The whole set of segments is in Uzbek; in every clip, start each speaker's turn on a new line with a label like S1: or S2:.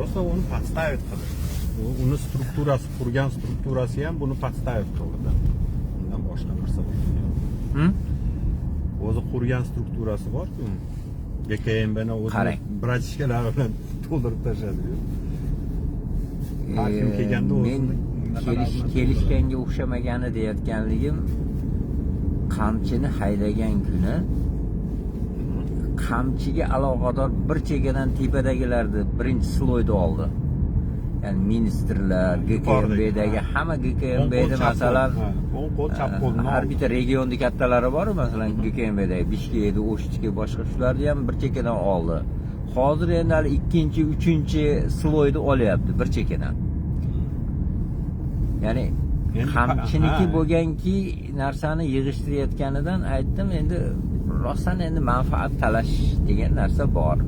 S1: Просто uni подставить qilish. Uni strukturasi, qurgan strukturasi ham buni podstavить qildi. Undan boshqa narsa bo'lmaydi. O'zi qurgan strukturasi bor-ku. GKMBni o'zi bratishkalar bilan to'ldirib tashladi. Har kim kelganda o'zini
S2: kelishganga o'xshamagani deyotganligim, qamchini haydagan kuni qamchiga aloqador bir chekkadan tepadagilarni birinchi sloyda oldi. Yani ministrlar, GKMBdagi hamma GKMBda masalan
S1: o'ng qo'l chap qo'lni
S2: har bitta regionda kattalari bor, masalan GKMBdagi Bishkekda, O'shchga, boshqa shularni ham bir chekkadan oldi. Hozir endi hali ikkinchi, uchinchi sloyda olyapti bir chekkadan. Ya'ni qamchiniki bo'lganki narsani yig'ishtirayotganidan aytdim, endi rostdan endi manfaat talash degan narsa bor.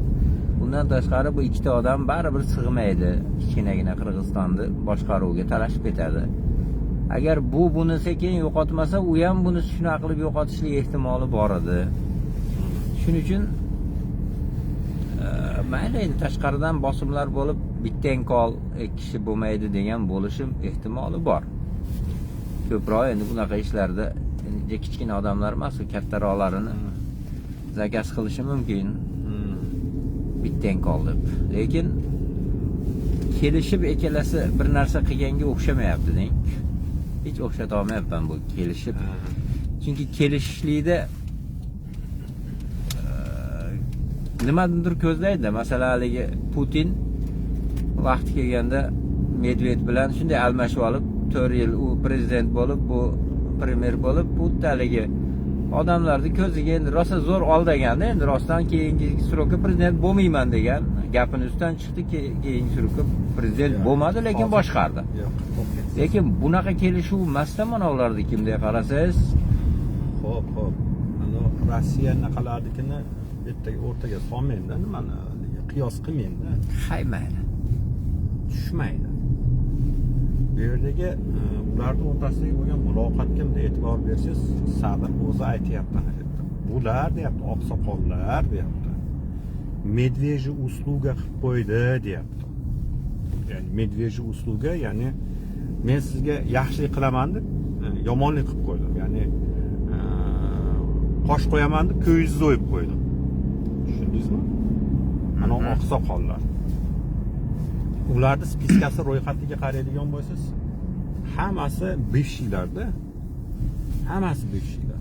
S2: Bundan tashqari bu ikkita odam baribir sig'maydi. Kichkinagina Qirg'izistonni boshqaruvga talashib ketadi. Agar buni sekin yo'qotmasa, u ham buni shunaqa qilib yo'qotishlik ehtimoli bor edi. Shuning uchun mayli endi tashqaridan bosimlar bo'lib, bittang qol, ikki kishi bo'lmaydi degan bo'lishim ehtimoli bor. Ko'proq endi bunaqa ishlarda kichkina odamlar emas, kattaroqlarini zakaz qilishi mumkin. Bittang qol deb. Lekin kelishib ikkalasi bir narsa qilganga o'xshamayapti deng. Hech o'xshata olmayapman bu kelishib. Chunki kelishishlikda nimadir ko'zlaydi. Masalan, haligi Putin vaqti kelganda Medved bilan shunday almashib olib, 4 yil u prezident bo'lib, bu premyer bo'lib, bu haligi odamlarni ko'ziga endi rosa zo'r oldaganda, endi rostdan keyingi sroka prezident bo'lmayman degan gapini ustidan chiqdi, keyingi sroka prezident bo'lmadi, lekin boshqardi. Lekin bunaqa kelishuv masda mana ularni kimday qarasangiz,
S1: xo'p. Ana Rossiya naqalardikini bittaga o'rtaga solmaydi, nimani qiyos qilmaydi.
S2: Haymaydi.
S1: Tushmaydi. Bu yerdagi ularning o'rtasidagi bo'lgan muloqotga bunday e'tibor bersangiz, Sadir o'zi aytayapti. Bular deyapti, oqsoqollar deyapti. Medveji usluga qilib qo'ydi deyapti. Ya'ni medveji usluga, ya'ni men sizga yaxshilik qilaman deb yomonlik qilib qo'ydim. Ya'ni qosh qo'yaman deb ko'zingizni o'yib qo'ydim. Tushundingizmi? Mana oqsoqollar. Ularning spiskasi ro'yxatiga qaraydigan bo'lsangiz, hammasi bivshiylarda. Hammasi bivshiylar.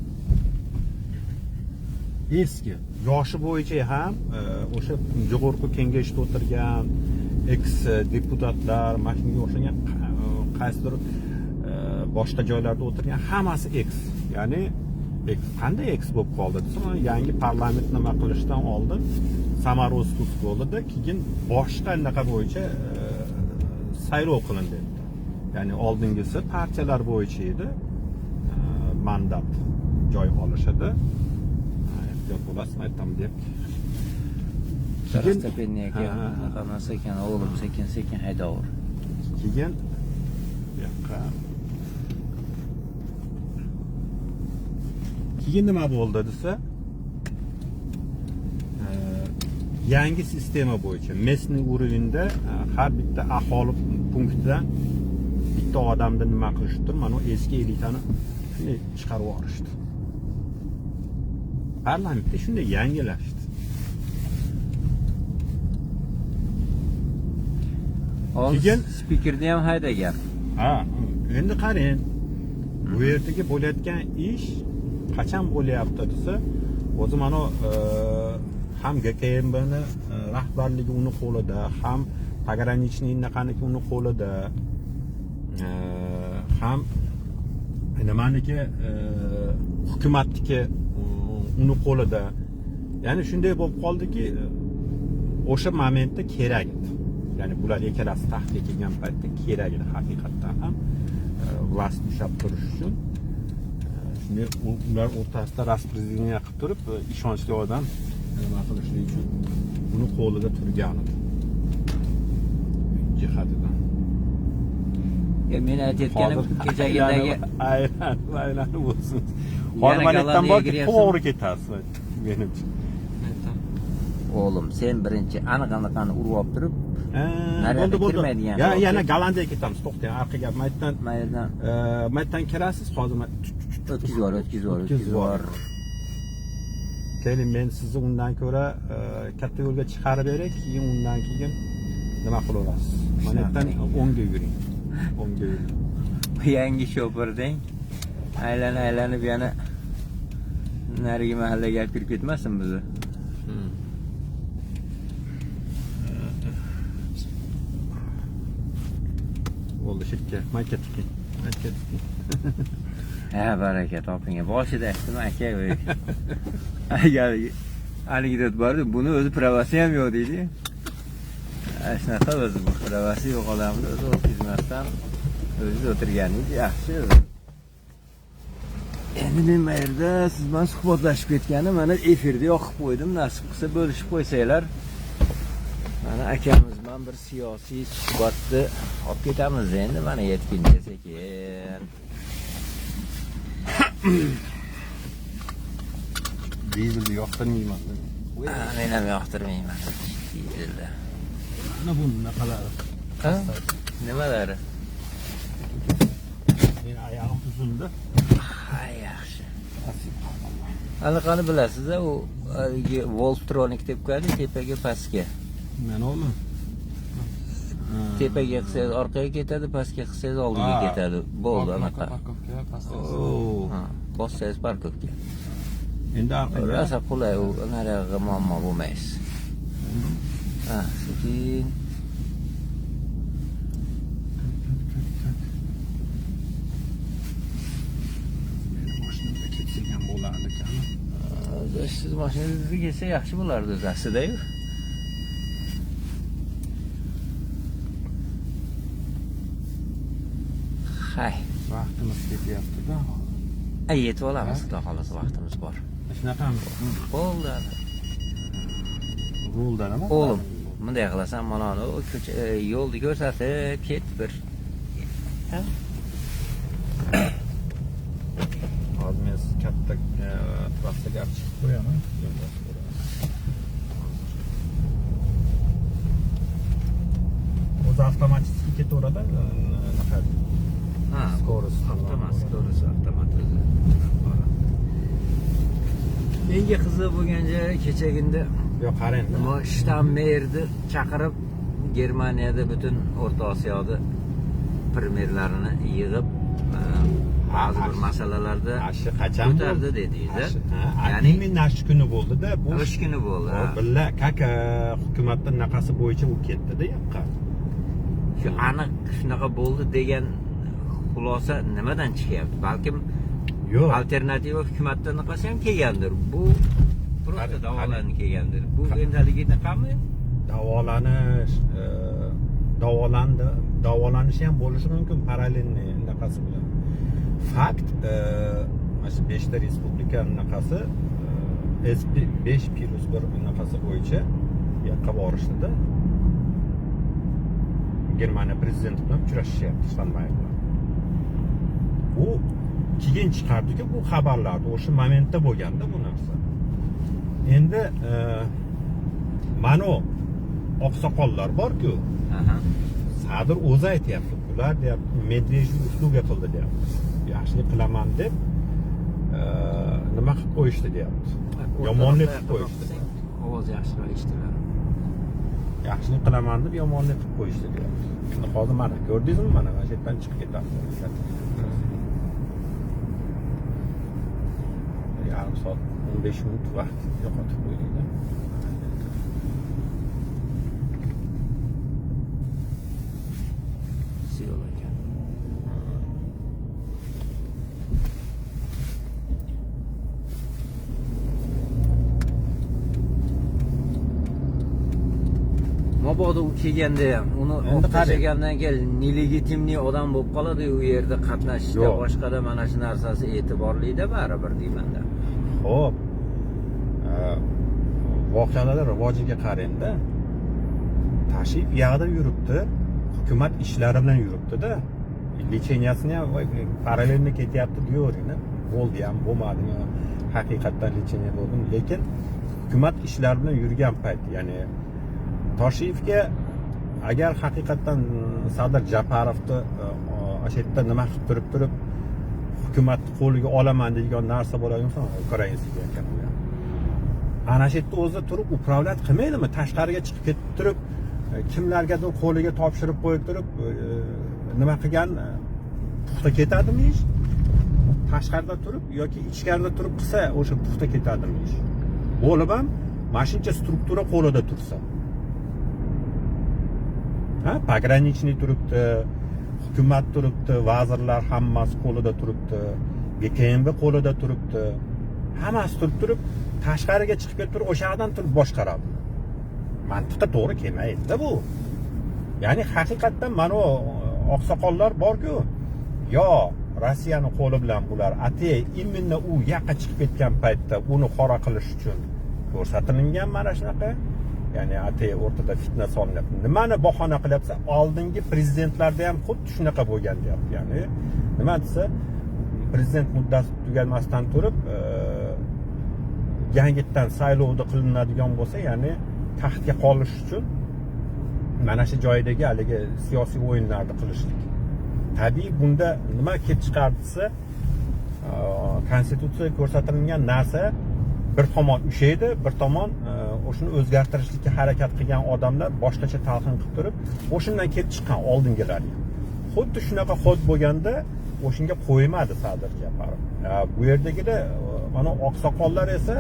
S1: Eski, yoshi bo'yicha ham o'sha Jog'orqu kengashda o'tirgan ex deputatlar, mashinaga o'xshagan qaysidir boshqa joylarda o'tirgan hammasi ex. Ya'ni qanday ex bo'lib qoldi desam, yangi parlament nima qilishdan oldin Samaroskus bo'ldi, keyin boshqa anaqa bo'yicha saylov qilindi. Ya'ni oldingisi partiyalar bo'yicha edi. Mandat joy olishadi. Ehtiyot bo'lasizmi aytdim deb.
S2: Starostepeniyaga qanaqa ekan, o'g'lim sekin haydavur.
S1: Keyin bu yoqqa keyin nima bo'ldi desa, yangi sistema bo'yicha местный уровеньda har bitta aholi punktidan bitta odamni nima qilishdi, mana eski elitani shunday chiqarib yuborishdi. Parlamentda shunday yangilashdi.
S2: Keyin spikerni ham haydagan.
S1: Endi qarang, bu yerdagi bo'layotgan ish qachon bo'lyapti desa, o'zi mana ham GKMBni rahbarligi uni qo'lida, ham pogranichniy naqaniki uni qo'lida, ham nimaniki hukumatniki uni qo'lida. Ya'ni shunday bo'lib qoldiki, o'sha momentda kerak edi. Ya'ni bular ikkalasi taxtga kelgan paytda kerak edi haqiqatdan ham vlast ushlab turish uchun. Shunday ular o'rtasida raspredeniya qilib turib, ishonchli odam nima qilishlik uchun uni qo'lida turgan edi. Jihatidan.
S2: Men aytayotganim kechagidagi
S1: aylanib bo'lsin. Hormonatdan borki to'g'ri ketasiz menimcha.
S2: O'g'lim, sen birinchi aniq-aniqani urib olib turib,
S1: Bo'ldi, bo'ldi.
S2: kirmaydigan.
S1: Ya, yana Gollandiyaga ketamiz. To'xtang, orqaga maytdan
S2: Maydan
S1: kirasiz, hozir
S2: o'tkizib yubor.
S1: Keling, men sizni undan ko'ra katta yo'lga chiqarib beray, keyin undan keyin nima qilaverasiz? Mana bu yerdan o'ngga yuring. O'ngga yuring.
S2: Yangi sho'pirding. Aylanib yana narigi mahallaga olib kirib ketmasin bizni.
S1: Bo'ldi, shirka. Mayka tiking.
S2: Ha, baraka topinga. Boshida aytdim, aka. Agar anekdot bor, buni o'zi pravasi ham yo'q deydi. Shunaqa o'zi bu pravasi yo'q odamni o'zi o'tkazmasdan o'zi o'tirganingiz yaxshi. Endi men bu yerda siz bilan suhbatlashib ketganim, mana efirda yoqib qo'ydim. Nasib qilsa bo'lishib qo'ysanglar. Mana akamiz bilan bir siyosiy suhbatni olib ketamiz endi, mana yetkincha sekin.
S1: Dizelni yoqtirmayman.
S2: Men ham yoqtirmayman dizelni.
S1: Mana bu naqalari.
S2: Ha? Nimalari?
S1: Men oyog'im uzunda.
S2: Ha, yaxshi. Anaqani bilasiz-a, u Voltronic deb qo'yadi tepaga pastga.
S1: Mana uni.
S2: Tepaga qilsangiz orqaga ketadi, pastga qilsangiz oldiga ketadi. Bo'ldi anaqa. Ha, bossangiz parkovga.
S1: Endi orqaga.
S2: Rosa qulay, u naryoqqa muammo bo'lmaysiz. Ha, sekin.
S1: Mashinada ketsak ham bo'lardi ekan.
S2: Siz mashinangizga kelsa yaxshi bo'lardi o'zi aslida-yu. Hay.
S1: Vaqtimiz ketyapti-da.
S2: Yetib olamiz, xudo xolasa vaqtimiz bor.
S1: Shunaqami?
S2: Bo'ldi.
S1: Yo'lda nima?
S2: O'g'lim, bunday qilasan, mana yo'lni ko'rsatib ket bir. Ha?
S1: Hozir men katta trassaga chiqib qo'yaman. O'zi avtomatik ketaveradi, naqad.
S2: Ha,
S1: Skorost
S2: avtomat o'zi. Menga qiziq bo'lgan joyi kechagunda
S1: Yo'q, qarang.
S2: Shtammerni chaqirib Germaniyada butun O'rta Osiyoda primerlarini yig'ib ba'zi bir masalalarda
S1: qachon
S2: ko'tardi dedingiz.
S1: Ya'ni men nash kuni bo'ldi-da, bu
S2: O'sh kuni bo'ldi.
S1: billa kaka hukumatning naqasi bo'yicha u ketdi-da yoqqa.
S2: Shu aniq shunaqa bo'ldi degan xulosa nimadan chiqyapti? Balkim
S1: Yo'q.
S2: alternativa hukumatdan naqasi ham kelgandir. Bu просто davolanib kelgandir. Bu endaligi naqami?
S1: Davolanishi ham bo'lishi mumkin parallelni naqasi bilan. Fakt, mana 5 ta respublika naqasi SP5+1 naqasi bo'yicha yoqqa borishdi-da. Germaniya prezidenti bilan uchrashishyapti Steinmeier bilan. U keyin chiqardi-ku bu xabarlarni, o'sha momentda bo'lganda bu narsa. Endi mana oqsoqollar bor-ku. Sadir o'zi aytyapti, ular deyapti, Medvedev usluga qildi deyapti. Yaxshilik qilaman deb nima qilib qo'yishdi deyapti. Yomonlik qilib qo'yishdi.
S2: Ovoz yaxshiroq eshitiladi.
S1: Yaxshilik qilaman deb yomonlik qilib qo'yishdi deyapti. Endi hozir mana ko'rdingizmi, mana shu yerdan chiqib ketadi. Yarim soat 15 minut vaqt yo'qotib qo'ydik-da.
S2: Mabodo u kelganda ham uni o'qitishgandan keyin nelegitimniy odam bo'lib qoladi u yerda qatnashishda boshqada mana shu narsasi e'tiborlida baribir deymanda.
S1: Xo'p. Voqealar rivojiga qarang-da. Tashrif yoqda yuribdi, hukumat ishlari bilan yuribdi-da. Licheniyasini ham parallelni ketyapti deyoringda. Bo'ldi ham, bo'lmadimi? Haqiqatdan licheniya bo'ldimi, lekin hukumat ishlari bilan yurgan payt, ya'ni Toshiyevga agar haqiqatdan Sadir Japarovni o'sha yerda nima qilib turib hukumatni qo'liga olaman degan narsa bo'ladigan bo'lsa, Ukrainaga ekan u. Ana shu yerda o'zi turib upravlat qilmaydimi? Tashqariga chiqib ketib turib, kimlargadir qo'liga topshirib qo'yib turib, nima qilgan puxta ketadimi ish? Tashqarida turib yoki ichkarida turib qilsa, o'sha puxta ketadimi ish? Bo'lib ham mashincha struktura qo'lida tursa. Ha, pogranichniy turibdi, hukumat turibdi, vazirlar hammasi qo'lida turibdi, BKMB qo'lida turibdi. Hammasi turib, tashqariga chiqib ketib turib, o'sha yerdan turib boshqaradi. Mantiqqa to'g'ri kelmaydi bu. Ya'ni haqiqatdan mana bu oqsoqollar bor-ku, yo Rossiyani qo'li bilan bular atay imенно u yoqqa chiqib ketgan paytda uni qora qilish uchun ko'rsatilgan mana shunaqa. Ya'ni atay o'rtada fitna solinyapti. Nimani bahona qilyapsa, oldingi prezidentlarda ham xuddi shunaqa bo'lgan deyapti. Ya'ni nima desa, prezident muddati tugalmasdan turib, yangitdan saylovda qilinadigan bo'lsa, ya'ni taxtga qolish uchun mana shu joydagi haligi siyosiy o'yinlarni qilishlik. Tabiiy bunda nima kelib chiqardi desa, konstitutsiyaga ko'rsatilgan narsa bir tomon ushaydi, bir tomon o'shani o'zgartirishlikka harakat qilgan odamlar boshqacha talqin qilib turib, o'shandan kelib chiqqan oldingilar. Xuddi shunaqa xod bo'lganda o'shunga qo'ymadi Sadir Japarov. Bu yerdagida mana oqsoqollar esa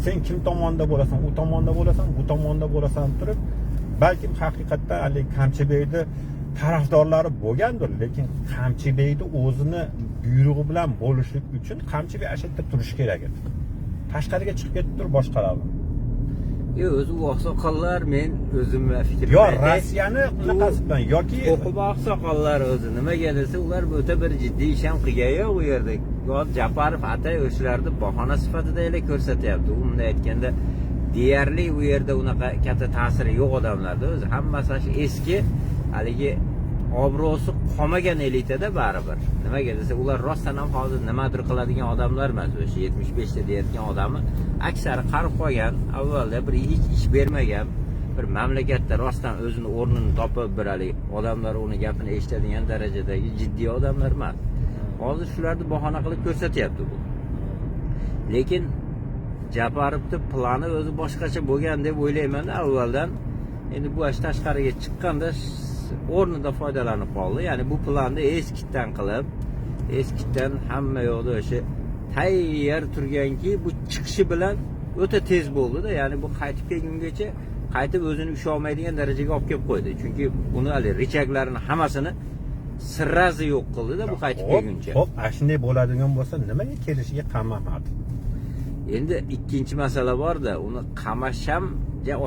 S1: sen kim tomonda bo'lasan, u tomonda bo'lasan, bu tomonda bo'lasan turib, balkim haqiqatdan haligi Qamchibeyni tarafdorlari bo'lgandir, lekin Qamchibeyni o'zini buyrug'i bilan bo'lishlik uchun Qamchibey ashadda turishi kerak edi. Tashqariga chiqib ketib turib boshqaradi.
S2: O'zi u oqsoqollar men o'zimga fikr
S1: yo Rossiyani qanaqasi bilan yoki
S2: o'qib oqsoqollar o'zi nimaga desa, ular o'ta bir jiddiy ish ham qilgan yo'q u yerda. Yo Japarov atay o'shalarni bahona sifatida ele ko'rsatyapti. Unda aytganda deyarli u yerda unaqa katta ta'siri yo'q odamlarda o'zi. Hammasi shu eski haligi obro'si qolmagan elitada baribir. Nimaga desa, ular rostdan ham hozir nimadir qiladigan odamlar emas. O'sha 75 ta deyotgan odamni aksari qarib qolgan, avvalda bir hech ish bermagan, bir mamlakatda rostdan o'zini o'rnini topib bir haligi odamlar uni gapini eshitadigan darajadagi jiddiy odamlar emas. Hozir shularni bahona qilib ko'rsatyapti bu. Lekin Japarovning plani o'zi boshqacha bo'lgan deb o'ylayman avvaldan. Endi bu ash tashqariga chiqqanda o'rnida foydalanib qoldi. Ya'ni bu planni eskitdan qilib, eskitdan hamma yo'lda o'sha tayyor turganki, bu chiqishi bilan o'ta tez bo'ldi-da. Ya'ni bu qaytib kelgungacha qaytib o'zini usha olmaydigan darajaga olib kelib qo'ydi. Chunki buni hali richaklarini hammasini sirrazi yo'q qildi-da bu qaytib kelguncha.
S1: Xo'p, shunday bo'ladigan bo'lsa, nimaga kelishiga qamamadi?
S2: Endi ikkinchi masala bor-da, uni qamash ham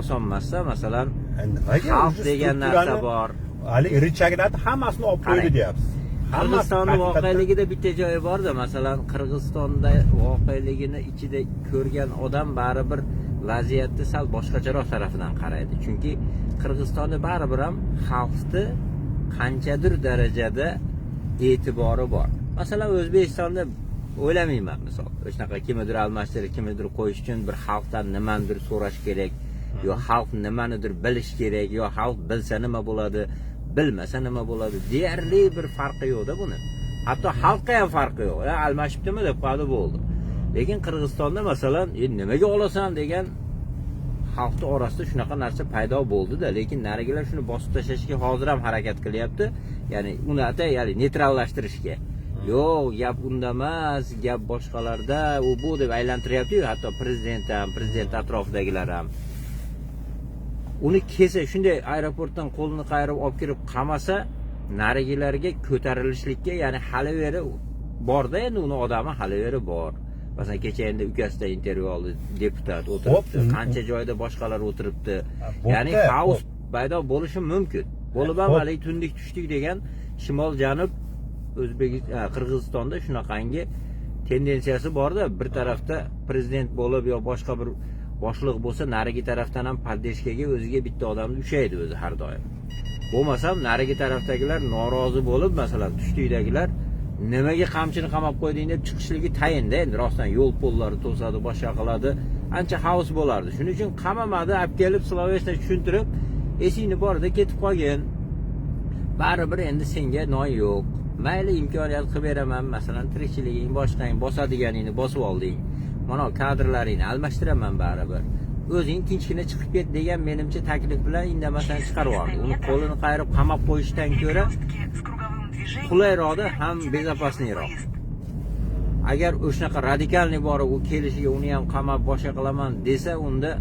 S2: oson emas-da. Masalan, xalq degan narsa bor.
S1: Hali richaglarni hammasini olib qo'ydi deyapsiz.
S2: Qirg'izistonning voqeligida bitta joyi bor-da, masalan, Qirg'izistonda voqeligini ichida ko'rgan odam baribir vaziyatni sal boshqacharoq tarafidan qaraydi. Chunki Qirg'izistonda baribir ham xalqni qanchadir darajada e'tibori bor. Masalan, O'zbekistonda o'ylamayman, misol, o'shanaqa kimnidir almashtirib, kimnidir qo'yish uchun bir xalqdan nimanidir so'rash kerak, yo xalq nimanidir bilish kerak, yo xalq bilsa nima bo'ladi, bilmasa nima bo'ladi. Deyarli bir farqi yo'q-da buni. Hatto xalqqa ham farqi yo'q. Almashibdimi deb qo'ydi bo'ldi. Lekin Qirg'izistonda masalan, nimaga olasan degan xalqning orasida shunaqa narsa paydo bo'ldi-da, lekin narigilar shuni bosib tashlashga hozir ham harakat qilyapti. Ya'ni uni atay, ya'ni neytrallashtirishga. Yo'q, gap unda emas, gap boshqalarda, u bu deb aylantiryapti-yu, hatto prezident ham, prezident atrofidagilar ham. Uni kelsa, shunday aeroportdan qo'lini qayirib olib kirib qamasa, narigilarga ko'tarilishlikka, ya'ni hali veri bor-da, endi uni odami hali veri bor. Masalan, kecha endi ukasida intervyu oldi deputat o'tiribdi, qancha joyda boshqalar o'tiribdi. Ya'ni xaos paydo bo'lishi mumkin. Bo'lib ham hali tundik tushdik degan shimol janub Qirg'izistonda shunaqangi tendensiyasi bor-da, bir tarafda prezident bo'lib yo boshqa bir boshliq bo'lsa, narigi tarafdan ham poddeshkaga o'ziga bitta odamni ushaydi o'zi har doim. Bo'lmasam, narigi tarafdagilar norozi bo'lib, masalan, tushdikdagilar nimaga qamchini qamab qo'yding deb chiqishligi tayinda, endi rostdan yo'l pollari to'sadi, boshqa qiladi, ancha xaos bo'lardi. Shuning uchun qamamadi, olib kelib Sloveniyaga tushuntirib, esingni borida ketib qolgin. Baribir endi senga noy yo'q. Mayli imkoniyat qilib beraman, masalan, tirikchiliging boshqang bosadiganingni bosib olding. Mana kadrlaringni almashtiraman baribir. O'zing tinchgina chiqib ket degan menimcha taklif bilan indamasdan chiqarib yubordi. Uni qo'lini qayirib qamab qo'yishdan ko'ra qulayroqda ham bezopasniyroq. Agar o'shanaqa radikalniy borib u kelishiga uni ham qamab boshqa qilaman desa, unda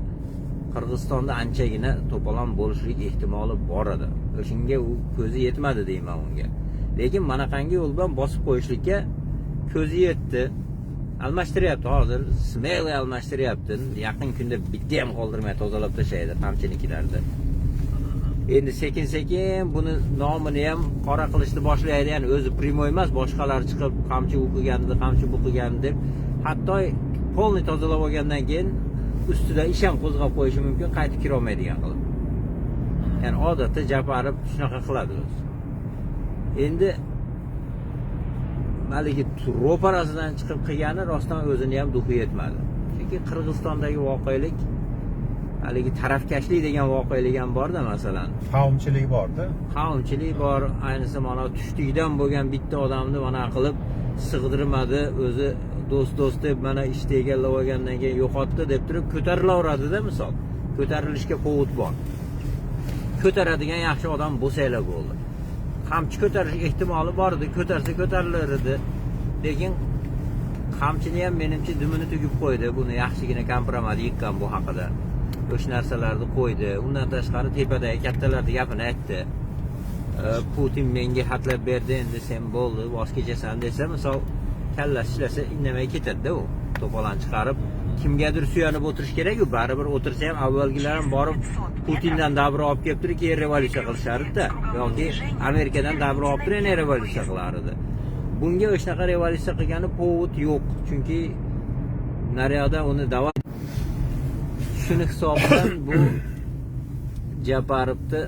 S2: Qirg'izistonda anchagina to'polon bo'lishlik ehtimoli bor edi. O'shunga u ko'zi yetmadi deyman unga. Lekin manaqangi yo'l bilan bosib qo'yishlikka ko'zi yetdi. Almashtiryapti hozir, smeli almashtiryapti. Yaqin kunda bitta ham qoldirmay tozalab tashlaydi qamchinikilarda. Endi sekin-sekin buni nomini ham qora qilishni boshlaydi, ya'ni o'zi primoy emas, boshqalar chiqib qamchi u qilgandi, qamchi bu qilgandi deb, hatto polni tozalab olgandan keyin ustida ish ham qo'zg'ab qo'yishi mumkin, qaytib kira olmaydigan qilib. Ya'ni odatda Japarov shunaqa qiladi o'zi. Endi maliki ro'parasidan chiqib qilgani rostdan o'zini ham duxi yetmadi. Chunki Qirg'izistondagi voqelik haligi tarafkashlik degan voqelik ham bor-da, masalan.
S1: Qavmchilik bor-da.
S2: Qavmchilik bor, ayniqsa mana tushlikdan bo'lgan bitta odamni mana qilib sig'dirmadi, o'zi do'st deb mana ishni egallab olgandan keyin yo'qotdi deb turib ko'tarilaveradi-da, misol. Ko'tarilishga povod bor. Ko'taradigan yaxshi odam bo'lsanglar bo'ldi. Qamchi ko'tarish ehtimoli bor edi, ko'tarsa ko'tarilar edi. Lekin qamchini ham menimcha dumini tugib qo'ydi. Buni yaxshigina kompromat yiqqan bu haqida. O'sha narsalarni qo'ydi. Undan tashqari tepadagi kattalarning gapini aytdi. Putin menga xatlab berdi, endi sen bo'ldi, voz kechasan desa, misol kallasi ishlasa indamay ketadi-da u. To'polon chiqarib kimgadir suyanib o'tirish kerak-ku, baribir o'tirsa ham avvalgilar ham borib Putindan dabra olib kelib turib, keyin revolyutsiya qilishardi-da, yoki Amerikadan dabra olib turib, yana revolyutsiya qilardi. Bunga o'shanaqa revolyutsiya qilgani povod yo'q, chunki naryoqda uni davom shuni hisobidan bu Japarovni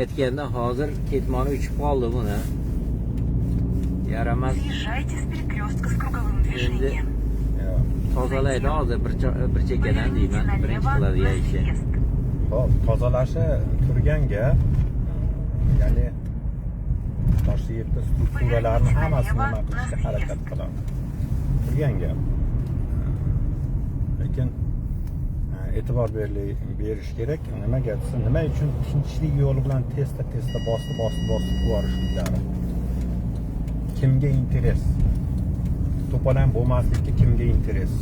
S2: aytganda hozir ketmoni uchib qoldi buni. Yaramas. Endi tozalaydi hozir bir chekkadan deyman, birinchi qiladigan ishi.
S1: Xo'p, tozalashi turgan gap. Ya'ni Toshkentda strukturalarni hammasini nima qilishga harakat qiladi. Turgan gap. Lekin e'tibor berish kerak. Nimaga desa, nima uchun tinchlik yo'li bilan tezda bosib yuborishliklari. Kimga interes? To'polon bo'lmaslikka kimga interes?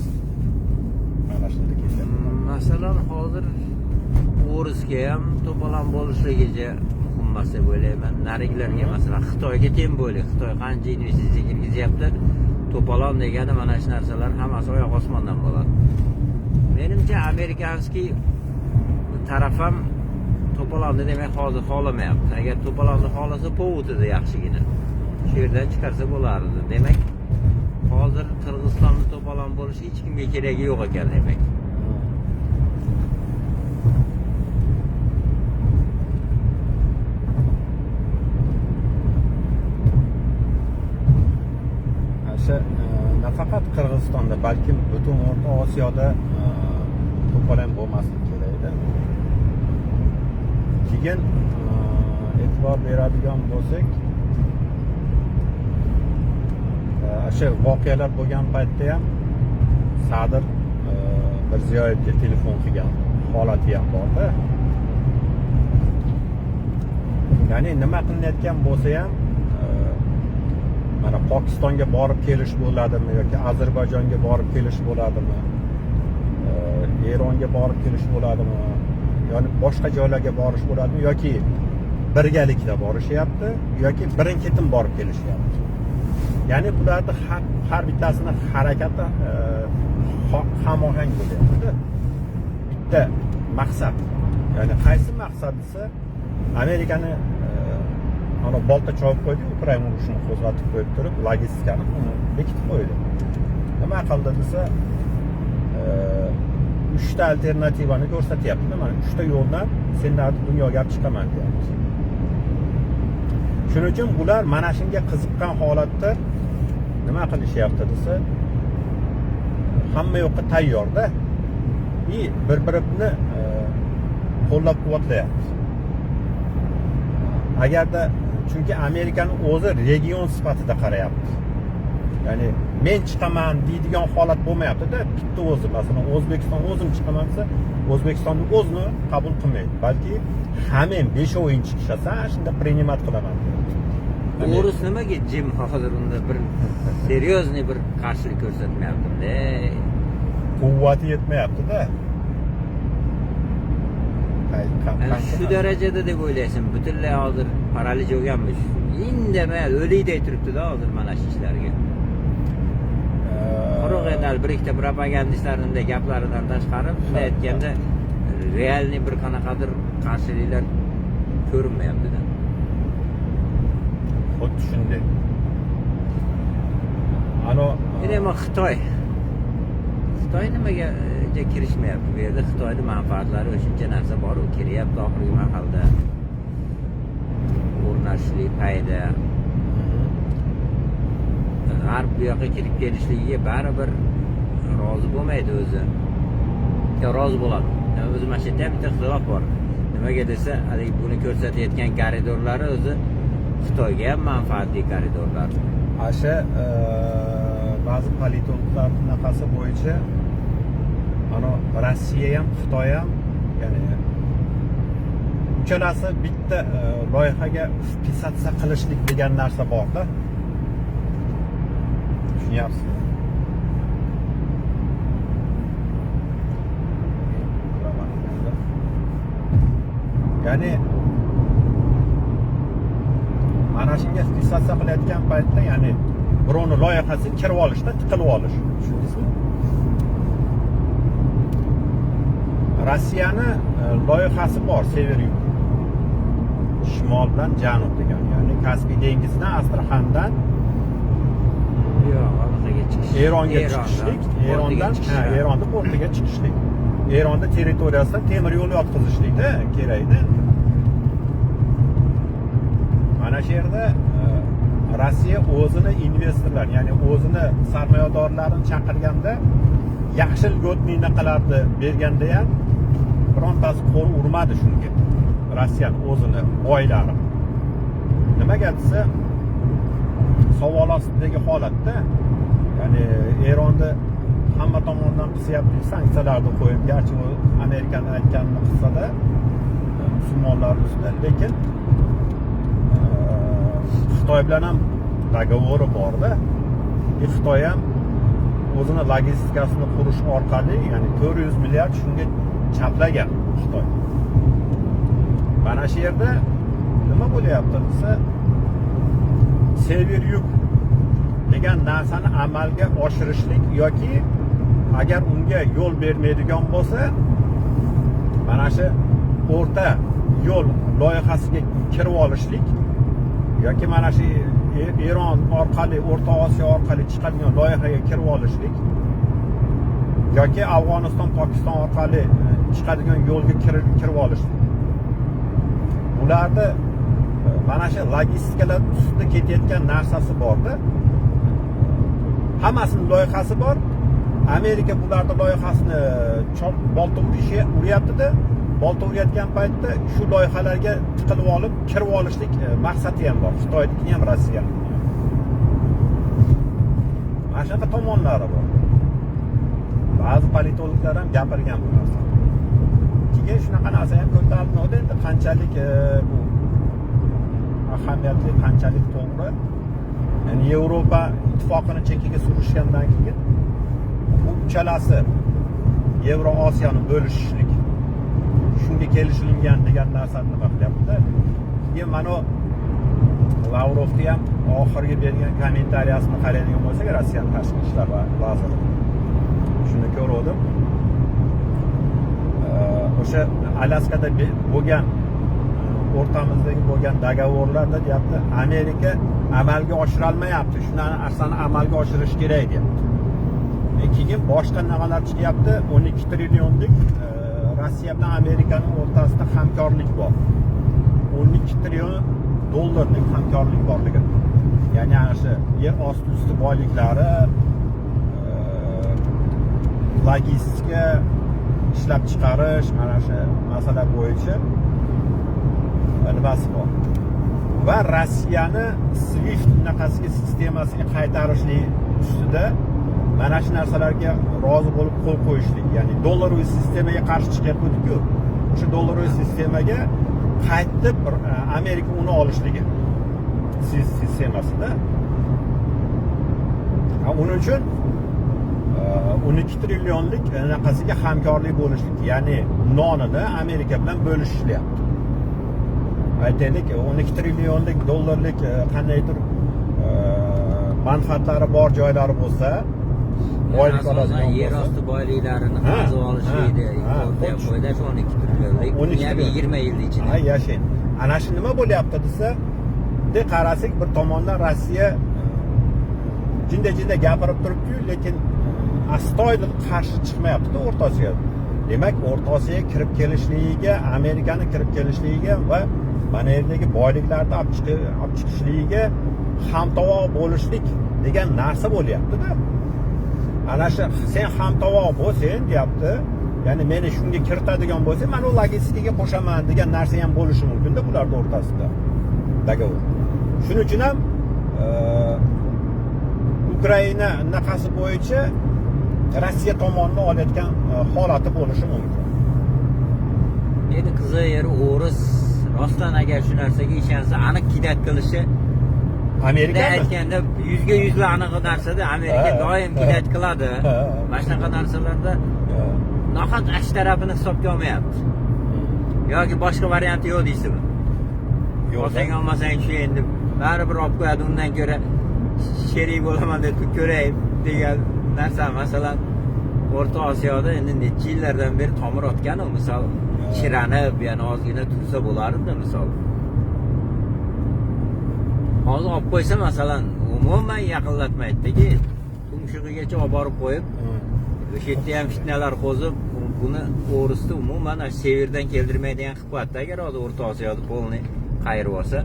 S1: Mana shunda ketadi.
S2: Masalan, hozir o'risga ham to'polon bo'lishligicha muhim deb o'ylayman. Nariglarga masalan Xitoyga teng bo'laylik. Xitoy qancha investitsiya kirgizyapti. To'polon degani mana shu narsalar hammasi oyoq osmondan bo'ladi. Menimcha amerikanskiy taraf ham to'polonni demak hozir xohlamayapti. Agar to'polonni xohlasa povotida yaxshigina. Shu yerdan chiqarsa bo'lardi. Demak, hozir Qirg'izistonda to'polon bo'lishi hech kimga keragi yo'q ekan demak.
S1: Nafaqat Qirg'izistonda, balkim butun O'rta Osiyoda to'polon bo'lmasligi kerak. Keyin e'tibor beradigan bo'lsak, o'sha voqealar bo'lgan paytda ham Sadir Mirziyoyevga telefon qilgan holati ham bor-da. Ya'ni nima qilinayotgan bo'lsa ham mana Pokistonga borib kelish bo'ladimi yoki Ozarbayjonga borib kelish bo'ladimi, Eronga borib kelish bo'ladimi, ya'ni boshqa joylarga borish bo'ladimi yoki birgalikda borishyapti yoki birin-ketin borib kelishyapti. Ya'ni bularning har bittasini harakati hamohang bo'lyapti. Bitta maqsad. Ya'ni qaysi maqsad desa, Amerikani ana bolta chopib qo'ydi, Ukraina urushini qo'zg'atib qo'yib turib, logistikani bekitib qo'ydi. Nima qildi desa, 3 ta alternativani ko'rsatyapti. Mana 3 ta yo'ldan sendan dunyoga olib chiqaman deyapti. Shuning uchun ular mana shunga qiziqqan holatda nima qilishyapti desa, hamma yoqqa tayyorda. Bir-birini qo'llab-quvvatlayapti. Agarda chunki Amerikani o'zi region sifatida qarayapti. Ya'ni men chiqaman deydigan holat bo'lmayapti-da. Bitta o'zi, masalan, O'zbekiston o'zim chiqaman desa, O'zbekistonni o'zini qabul qilmaydi. Balki hamma 5 o'yin chiqishsa, shunda primat qilaman.
S2: O'rus nimaga jim hozir unda bir seryozni bir qarshilik ko'rsatmayapti-da.
S1: Quvvati yetmayapti-da.
S2: Shu darajada deb o'ylaysan, butunlay hozir paraliz bo'lganmi? Indamay o'likday turibdi-da hozir mana shu ishlarga. Quruq endi bir ikkita propagandistlarning gaplaridan tashqari, bunday aytganda realniy bir qanaqadir qarshiliklar ko'rinmayapti-da.
S1: Xuddi shunday. Ano,
S2: endi Xitoy nimaga kirishmayapti bu yerda? Xitoyning manfaatlari o'shuncha narsa bor-ku, kiryapti oxirgi mahalda. O'rnashishlik payda. G'arb bu yoqqa kirib kelishligiga baribir rozi bo'lmaydi o'zi. Yo, rozi bo'ladi. O'zi mana shu yerda bitta ixtilof bor. Nimaga desa, hali buni ko'rsatayotgan koridorlari o'zi Xitoyga ham manfaatli koridorlar.
S1: Asha ba'zi politologlar bunaqasi bo'yicha ana Rossiya ham, Xitoy ham, ya'ni uchalasi bitta loyihaga fiskatsiya qilishlik degan narsa bor-da. Tushunyapsiz? Ya'ni mana shunga fiskatsiya qilayotgan paytda, ya'ni birovni loyihasi kirib olishda tiqilib olish. Tushundingizmi? Rossiyani loyihasi bor, sever-yug. Shimol bilan janub degan, ya'ni Kaspiy dengizidan Astraxandan Eronga chiqishlik, Eronda portiga chiqishlik. Eronda territoriyasidan temir yo'l yotqizishlikda kerakda. Mana shu yerda Rossiya o'zini investorlar, ya'ni o'zini sarmoyadorlarini chaqirganda yaxshi lьготныйni qilardi, berganda ham birontasi qo'l urmadi shunga. Rossiya o'zini boylari. Nimaga desa, savol ostidagi holatda, ya'ni Eronda hamma tomonidan qisyapti, sanksiyalarni qo'yib, garchi u Amerikani aytganini qilsa-da, musulmonlar ustida, lekin Xitoy bilan ham dogovori bor-da. Xitoy ham o'zini logistikasini qurish orqali, ya'ni 400 milliard shunga chaplagan Xitoy. Mana shu yerda nima bo'lyapti desa, sever-yug degan narsani amalga oshirishlik yoki agar unga yo'l bermaydigan bo'lsa, mana shu o'rta yo'l loyihasiga kirib olishlik yoki mana shu Eron orqali, O'rta Osiyo orqali chiqadigan loyihaga kirib olishlik yoki Afg'oniston, Pokiston orqali chiqadigan yo'lga kirib olishlik. Ularda mana shu logistikalar ustida ketayotgan narsasi bor-da. Hammasining loyihasi bor. Amerika bularning loyihasini bolta uryapti-da. Bolta urayotgan paytda shu loyihalarga tiqilib olib, kirib olishlik maqsadi ham bor. Xitoyning ham, Rossiyaning ham. Mana shunaqa tomonlari bor. Ba'zi politologlar ham gapirgan bu narsani. Keyin shunaqa narsa ham ko'tariladi. Endi qanchalik bu ahamiyatli, qanchalik to'g'ri. Ya'ni Yevropa ittifoqini chekkaga surishgandan keyin bu uchalasi Yevroosiyoni bo'lishishlik shunga kelishilgan degan narsani nima qilyapti. Keyin mana Lavrovga ham oxirgi bergan kommentariyasini qaraydigan bo'lsak, Rossiya tashqi ishlar vaziri. Shuni ko'rdim. O'sha Alaskada bo'lgan o'rtamizdagi bo'lgan dogovorlarda deyapti, Amerika amalga oshira olmayapti. Shuni narsani amalga oshirish kerak deyapti. Keyin boshqa nimalar chiqyapti? 12 trillionlik Rossiya bilan Amerikaning o'rtasida hamkorlik bor. 12 trillion dollarlik hamkorlik borligi. Ya'ni ana shu yer osti boyliklari, logistika, ishlab chiqarish mana shu masala bo'yicha nimasi bor va Rossiyani Swift bunaqasiga sistemasiga qaytarishlik ustida mana shu narsalarga rozi bo'lib qo'l qo'yishlik, ya'ni dollaroviy sistemaga qarshi chiqayotganku, o'sha dollaroviy sistemaga qaytib Amerika uni olishligi sistemasida. Uning uchun 12 trillionlik anaqasiga hamkorlik bo'lishlik, ya'ni nonini Amerika bilan bo'lishishlyapti. Aytaylik, 12 trillionlik dollarlik qandaydir manfaatlari bor joylari bo'lsa, boylik oladigan bo'lsa,
S2: yer osti boyliklarini qazib olishlikda qo'yda 12 trillionlik, ya'ni 20 yil ichida.
S1: Ha, yashang. Ana shu nima bo'lyapti desa, de qarasak bir tomondan Rossiya jinda gapirib turibdi, lekin astoydil qarshi chiqmayapti O'rta Osiyoga. Demak, O'rta Osiyoga kirib kelishligiga, Amerikani kirib kelishligiga va mana yerdagi boyliklarni olib chiqishligiga hamtovoq bo'lishlik degan narsa bo'lyapti-da. Ana shu sen hamtovoq bo'lsang, deyapti. Ya'ni meni shunga kiritadigan bo'lsa, men u logistikaga qo'shaman degan narsa ham bo'lishi mumkin-da bularning o'rtasida. Dogovor. Shuning uchun ham Ukraina naqasi bo'yicha Rossiya tomonidan olayotgan holati bo'lishi mumkin.
S2: Endi qiziq yeri o'ris rostdan agar shu narsaga ishonsa, aniq kiddat qilishi Amerika aytganda 100 ga 100 aniq narsada Amerika doim kiddat qiladi. Mana shunaqa narsalarda nahot ash tarafini hisobga olmayapti. Yoki boshqa varianti yo'q deysizmi? Olsang olmasang shu endi baribir olib qo'yadi, undan ko'ra sherik bo'laman deb ko'rayim degan narsa. Masalan, O'rta Osiyoda endi necha yillardan beri tomir otgan u, misol chiranib, yana ozgina tursa bo'lardi misol. Hozir olib qo'ysa masalan, umuman yaqinlatmaydiki, tumshug'igacha olib borib qo'yib, o'sha yerda ham fitnalar qo'zib, buni o'risda umuman severdan keldirmaydigan qilib qo'yadi. Agar hozir O'rta Osiyoda polni qayirib olsa,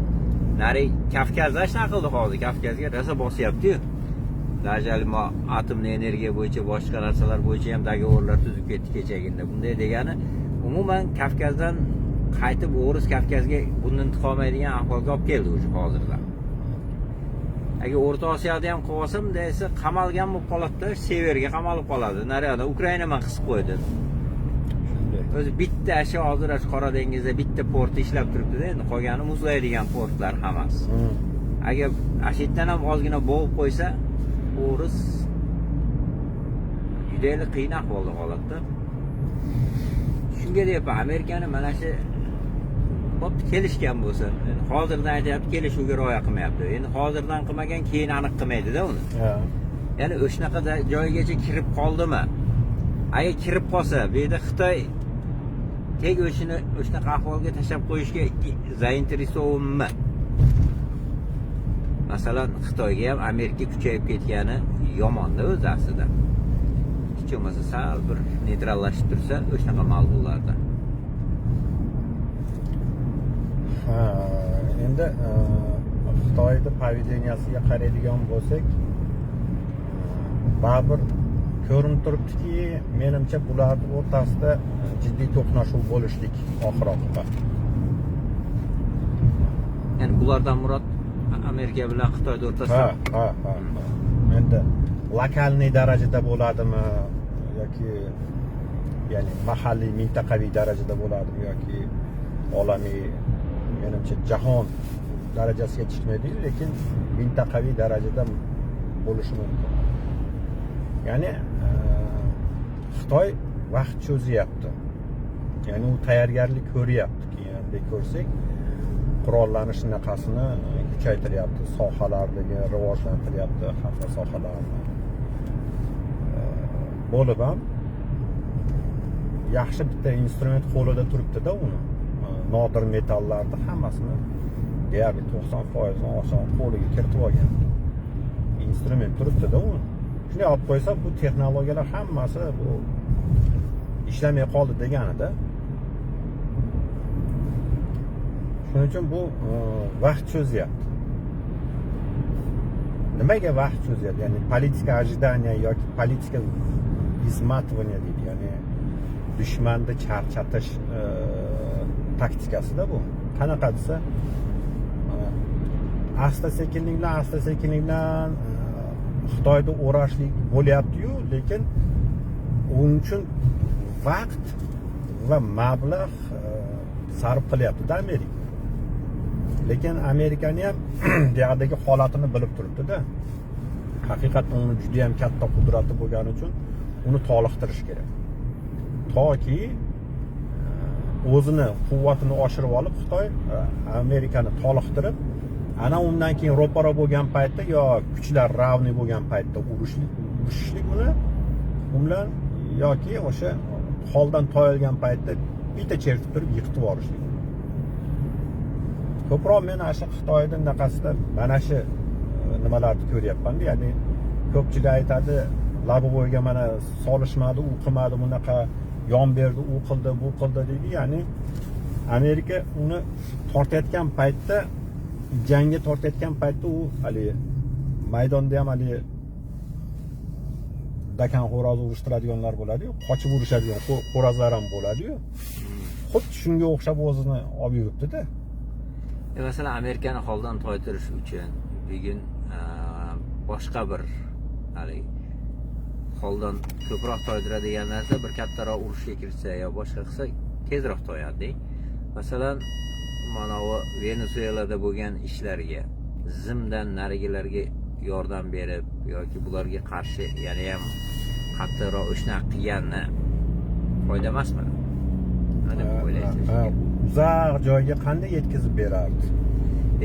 S2: nari Kavkazda shunaqa qildi hozir, Kavkazga rosa bosyapti-yu. Dajali atomli energiya bo'yicha, boshqa narsalar bo'yicha ham dogovorlar tuzib ketdi kechagina. Bunday degani, umuman Kavkazdan qaytib o'ris Kavkazga bundan tiqolmaydigan ahvolga olib keldi o'sha hozirda. Agar O'rta Osiyoda ham qilib olsam desa, qamalgan bo'lib qoladi-da, severga qamalib qoladi. Nariyada Ukraina ham qisib qo'ydi. O'zi bitta shu hozir Qora dengizda bitta port ishlab turibdi-da, endi qolgani muzlaydigan portlar hammasi. Agar ashitdan ham ozgina bo'g'ib qo'ysa, o'ris juda qiyin ahvolda qoladi-da. Shunga deb Amerikani mana shu bo'pti kelishgan bo'lsa, hozirdan aytyapti, kelishuvga rioya qilmayapti. Endi hozirdan qilmagan keyin aniq qilmaydi-da uni. Ya'ni o'shanaqa joygacha kirib qoldimi? Agar kirib qolsa, bu yerda Xitoy tek o'shanaqa ahvolga tashlab qo'yishga zainteresovmi? Masalan, Xitoyga ham Amerika kuchayib ketgani yomon-da o'zi aslida. Hech bo'lmasa sal bir neytrallashib tursa, o'shanaqa mavzularda.
S1: Endi Xitoyning pavideniyasiga qaraydigan bo'lsak, baribir ko'rinib turibdiki, menimcha bularning o'rtasida jiddiy to'qnashuv bo'lishlik oxir-oqibat.
S2: Ya'ni bulardan murod Amerika bilan Xitoy o'rtasida.
S1: Ha. Endi lokalniy darajada bo'ladimi yoki ya'ni mahalliy, mintaqaviy darajada bo'ladimi yoki olamiy, menimcha jahon darajasiga chiqmaydi, lekin mintaqaviy darajada bo'lishi mumkin. Ya'ni Xitoy vaqt cho'zyapti. Ya'ni u tayyorgarlik ko'ryapti. Endi ko'rsak, qurollanish naqasini kuchaytiryapti, sohalardagi rivojlantiryapti, hamma sohalarni. Bo'lib ham yaxshi bitta instrument qo'lida turibdi-da uni. Nodir metallarni hammasini deyarli 90% oson qo'liga kiritib olgan. Instrument turibdi-da uni. Shunday olib qo'ysa, bu texnologiyalar hammasi bu ishlamay qoldi deganida. Shuning uchun bu vaqt cho'zyapti. Nimaga vaqt cho'zyapti? Ya'ni politika ожидания yoki politika изматывания deydi. Ya'ni dushmanni charchatish taktikasida bu. Qanaqa desa, asta sekinlik bilan Xitoyda o'rashlik bo'lyapti-yu, lekin uning uchun vaqt va mablag' sarf qilyapti-da Amerika. Lekin Amerikani ham bu yerdagi holatini bilib turibdi-da. Haqiqatan uni juda ham katta qudrati bo'lgani uchun uni toliqtirish kerak. Toki o'zini quvvatini oshirib olib Xitoy Amerikani toliqtirib, ana undan keyin ro'para bo'lgan paytda yo kuchlar ravni bo'lgan paytda urushishlik uni bilan yoki o'sha holdan toyilgan paytda bitta chertib turib yiqitib yuborishlik. Ko'proq men shu Xitoyning naqasida mana shu nimalarni ko'ryapman. Ya'ni ko'pchilik aytadi, Labovoyga mana solishmadi, u qilmadi, bunaqa yon berdi, u qildi, bu qildi deydi. Ya'ni Amerika uni tortayotgan paytda, jangga tortayotgan paytda u hali maydonda ham hali dakan xo'roz urishtiradiganlar bo'ladi-yu, qochib urishadigan xo'rozlar ham bo'ladi-yu. Xuddi shunga o'xshab o'zini olib yuribdi-da.
S2: Masalan, Amerikani holdan toytirish uchun bugun boshqa bir hali holdan ko'proq toydiradigan narsa bir kattaroq urushga kirsa yo boshqa qilsa tezroq toyadi. Masalan, mana bu Venezuelada bo'lgan ishlarga zimdan narigilarga yordam berib yoki bularga qarshi yana ham qattiqroq ishni qilganni foyda emasmi? Nima deb o'ylaysiz?
S1: Uzoq joyga qanday yetkazib berardi?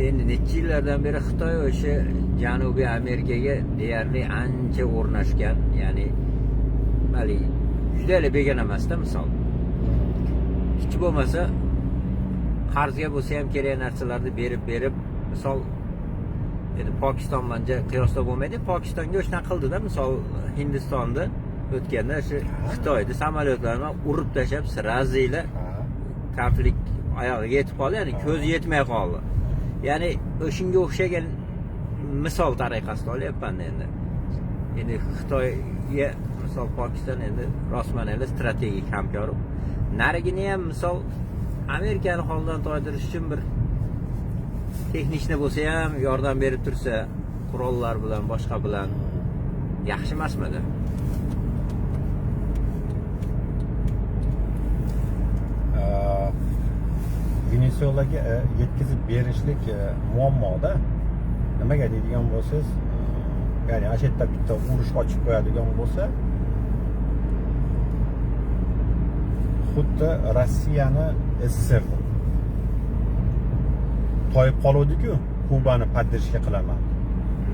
S2: Endi necha yillardan beri Xitoy o'sha Janubiy Amerikaga deyarli ancha o'rnashgan, ya'ni hali juda begona emasda, misol. Hech bo'lmasa qarzga bo'lsa ham kerak narsalarni berib, misol endi Pokiston bilan qiyoslab bo'lmaydi. Pokistonga o'shani qildi-da, misol Hindistonda o'tganda shu Xitoyda samolyotlarni urib tashlab, srazila konflikt oyog'iga yetib qoldi, ya'ni ko'zi yetmay qoldi. Ya'ni o'shunga o'xshagan misol tariqasida olyapman endi. Endi Xitoyga misol Pokiston endi rostmanali strategik hamkor. Narigini ham misol Amerikani holdan toydirish uchun bir texnikni bo'lsa ham yordam berib tursa, qurollar bilan, boshqa bilan yaxshi emasmidi?
S1: Venezuelaga yetkazib berishlik muammoda. Nimaga deydigan bo'lsangiz, ya'ni ana yerda bitta urush ochib qo'yadigan bo'lsa, xuddi Rossiyani SSR toyib qoluvdi-ku, Kubani podderishga qilaman.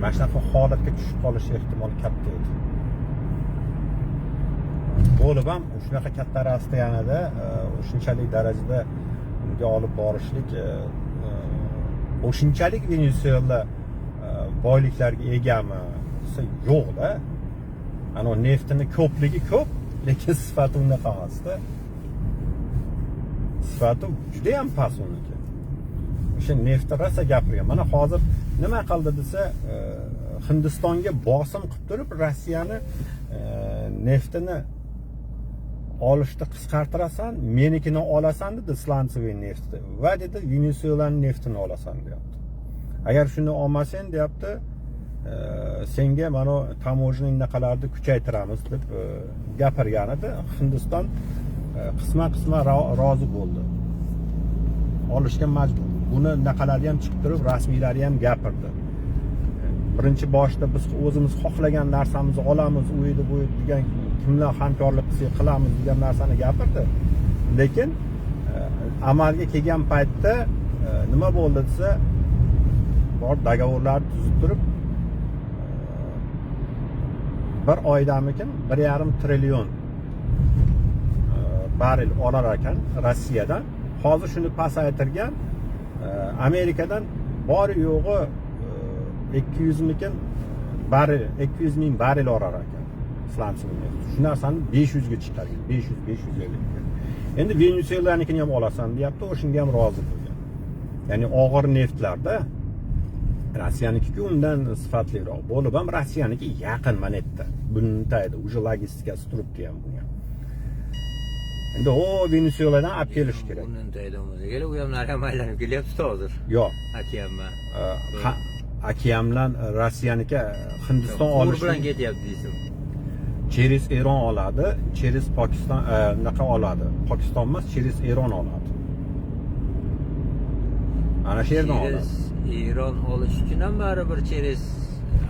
S1: Mana shunaqa holatga tushib qolish ehtimoli katta edi. Bo'lib ham shunaqa katta Rossiyanida shunchalik darajada unga olib borishlik, o'shunchalik Venezuela boyliklarga egami? Yo'q-da. Ana neftini ko'pligi ko'p, lekin sifati unaqa emas-da. Sifati juda ham past uniki. O'sha neftni rosa gapirgan. Mana hozir nima qildi desa, Hindistonga bosim qilib turib, Rossiyani neftini olishni qisqartirasan, menikini olasan dedi, Slantsiy neftni. Va dedi, Venezuelaning neftini olasan deyapti. Agar shuni olmasang deyapti, senga mana tamojniy naqalarni kuchaytiramiz deb gapirgan edi. Hindiston qisman rozi bo'ldi. Olishga majbur. Buni naqalari ham chiqib turib, rasmiylari ham gapirdi. Birinchi boshda biz o'zimiz xohlagan narsamizni olamiz, u edi bu degan, kimlar hamkorlik qilsa qilamiz degan narsani gapirdi. Lekin amalga kelgan paytda nima bo'ldi desa, bor dogovorlarni tuzib turib, bir oydamikin 1,5 trillion barrel olar ekan Rossiyadan. Hozir shuni pasaytirgan, Amerikadan bor yo'g'i 200 ming barrel orar ekan. Slantsiy. Shu narsani 500 ga chiqargan. 550 ga. Endi Venezuelanikini ham olasan deyapti, o'shunga ham rozi bo'lgan. Ya'ni og'ir neftlarda Rossiyaniki undan sifatliroq bo'lib ham Rossiyaniki yaqin manetda. Buni taydi, uje logistikasi turibdi ham bunga. Endi o Venesueladan olib kelish kerak.
S2: Bundan taydomizga kelib, u ham narxam aylanib kelyapti hozir.
S1: Yo'q.
S2: Akam bilan.
S1: Akam bilan Rossiyaniki Hindiston
S2: Qur
S1: olish
S2: bilan ketyapti deysiz.
S1: через Eron oladi, через Pokiston naqa oladi. Pokiston emas, через Eron oladi. Ana shu yerdan oladi.
S2: Eron olish uchun ham baribir через